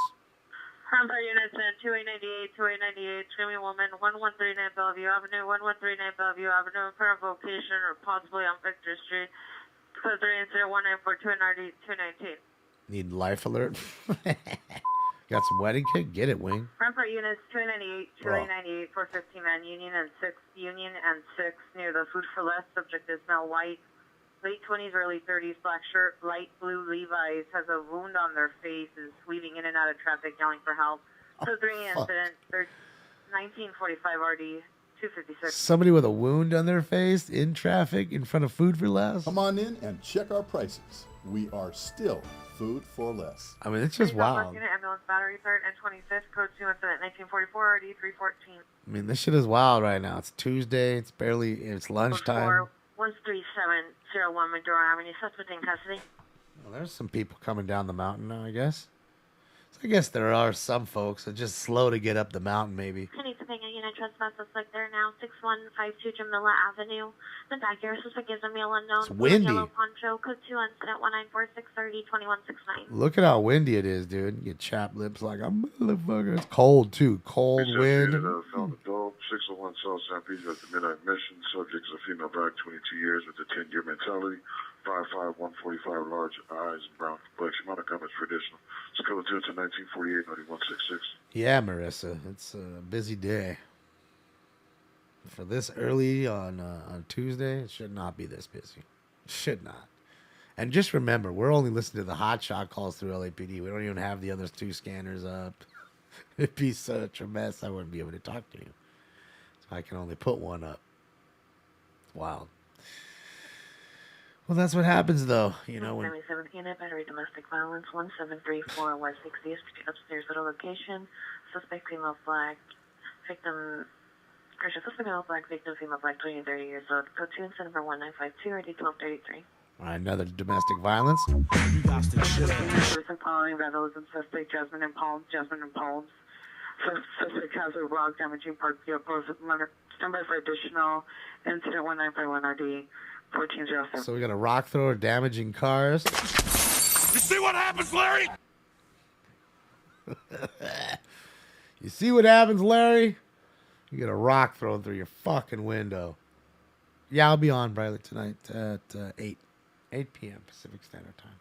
Empire Units and 2898, Screaming Woman, 1139 Bellevue Avenue, 1139 Bellevue Avenue, current location or possibly on Victor Street. Code 3 incident 1942 and RD 219. Need life alert. Got some wedding cake? Get it, Wing. Empire Units 298, 415 man, Union and 6 near the Food for Less. Subject is male white, late 20s, early 30s, black shirt, light blue Levi's, has a wound on their face, is weaving in and out of traffic, yelling for help. Code 3 incident 1945 RD 256. Somebody with a wound on their face in traffic in front of Food for Less? Come on in and check our prices. We are still Food for Less. I mean, it's just wild. Unit, ambulance battery 3rd and 25th, code 2 incident 1944 RD 314. I mean, this shit is wild right now. It's Tuesday. It's lunchtime. 13701 Maduro Avenue, suspect in custody. Well, there's some people coming down the mountain now, I guess. So I guess there are some folks that are just slow to get up the mountain, maybe. I need to ping a unit trespass suspect there now, 6152 Jamila Avenue. The back here, suspect is a male unknown. It's windy. Yellow poncho, code 2 incident 194630 2169. Look at how windy it is, dude. You get chapped lips like a motherfucker. It's cold, too. Cold wind. Found adult, 601 South San Pedro at the Midnight Mission. Subject is a female black, 22 years with a 10-year mentality. 5'5", 145, large eyes, brown complexion. Monocom is traditional. It's code 2 to 1948 9166. Yeah, Marissa. It's a busy day. For this early on Tuesday, it should not be this busy. Should not. And just remember, we're only listening to the hot shot calls through LAPD. We don't even have the other two scanners up. It'd be such a mess. I wouldn't be able to talk to you. So I can only put one up. It's wild. Well, that's what happens, though. You know, when 77th unit, battery domestic violence, 1734 West 60th Street, upstairs at a location. Suspect female black, victim, suspect female black, victim female black, 20 and 30 years old. Code 2 incident number 1952, RD 1233. all right, another domestic violence. Person following vandalism, suspect Jasmine and Palms. Suspect has a rock damaging park vehicle. Stand by for additional incident 1951 RD 1407. So we got a rock thrower damaging cars. You see what happens, Larry? You see what happens, Larry? You get a rock thrown through your fucking window. Yeah, I'll be on, Briley, tonight at 8 p.m. Pacific Standard Time.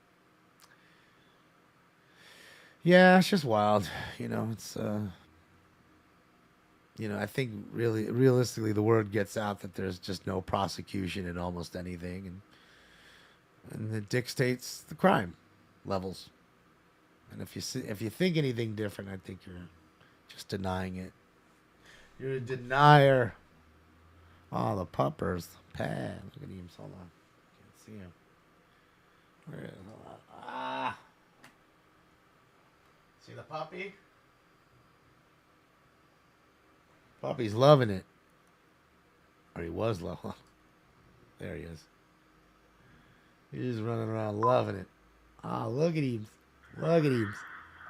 Yeah, it's just wild. You know, it's, I think realistically, the word gets out that there's just no prosecution in almost anything. And it dictates the crime levels. And if you think anything different, I think you're just denying it. You're a denier. Oh, the puppers. Pad. Look at him. Hold on. Can't see him. Where is it? Ah. See the puppy? Puppy's loving it. Or he was loving it. There he is. He's running around loving it. Ah, look at him. Look at him.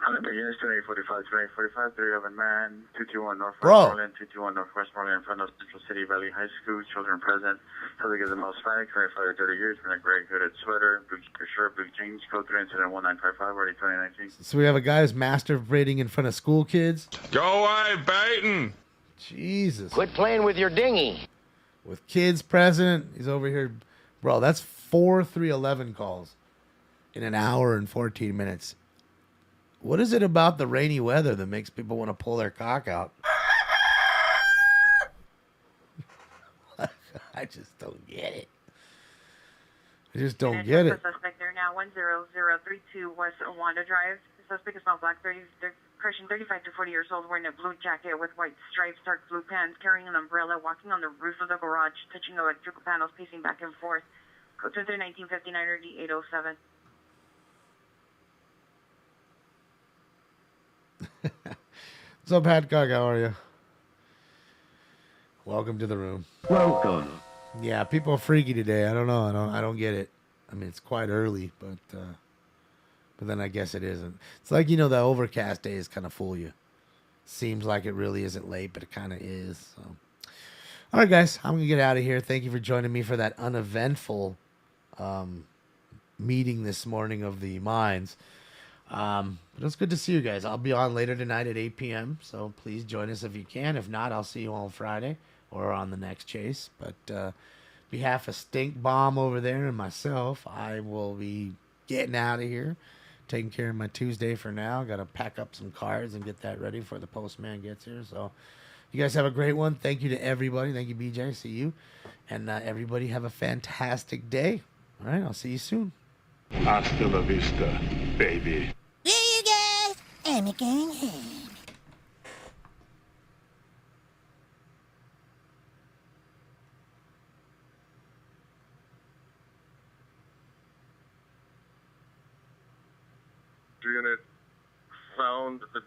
Units 2845, 2845, 311 man, 221 Northwest Bro. Moreland, 221 Northwest Moreland in front of Central City Valley High School. Children present. Subject is a male Hispanic, 25 or 30 years, wearing a gray hooded sweater, blue shirt, blue jeans. Code 3 incident 1955, already 2019. So we have a guy who's masturbating in front of school kids. Go away, Baton! Jesus. Quit playing with your dinghy. With kids present. He's over here. Bro, that's 4 311 calls in an hour and 14 minutes. What is it about the rainy weather that makes people want to pull their cock out? I just don't get it. I just don't get it. Suspect there now, 10032 West Wanda Drive. The suspect is male black, 35 to 40 years old, wearing a blue jacket with white stripes, dark blue pants, carrying an umbrella, walking on the roof of the garage, touching electrical panels, pacing back and forth. Code 2 1959 or D807. What's up, Hadcock? How are you? Welcome to the room. Welcome. Yeah, people are freaky today. I don't know. I don't get it. I mean, it's quite early, but then I guess it isn't. It's like, the overcast days kind of fool you. Seems like it really isn't late, but it kind of is. So, all right, guys, I'm gonna get out of here. Thank you for joining me for that uneventful meeting this morning of the minds. But it was good to see you guys. I'll be on later tonight at 8 p.m., so please join us if you can. If not, I'll see you on Friday or on the next chase. But behalf of Stink Bomb over there and myself, I will be getting out of here, taking care of my Tuesday for now. Got to pack up some cards and get that ready before the postman gets here. So you guys have a great one. Thank you to everybody. Thank you, BJ. See you. And everybody have a fantastic day. All right, I'll see you soon. Hasta la vista, baby. See you guys. I'm going home. Unit found the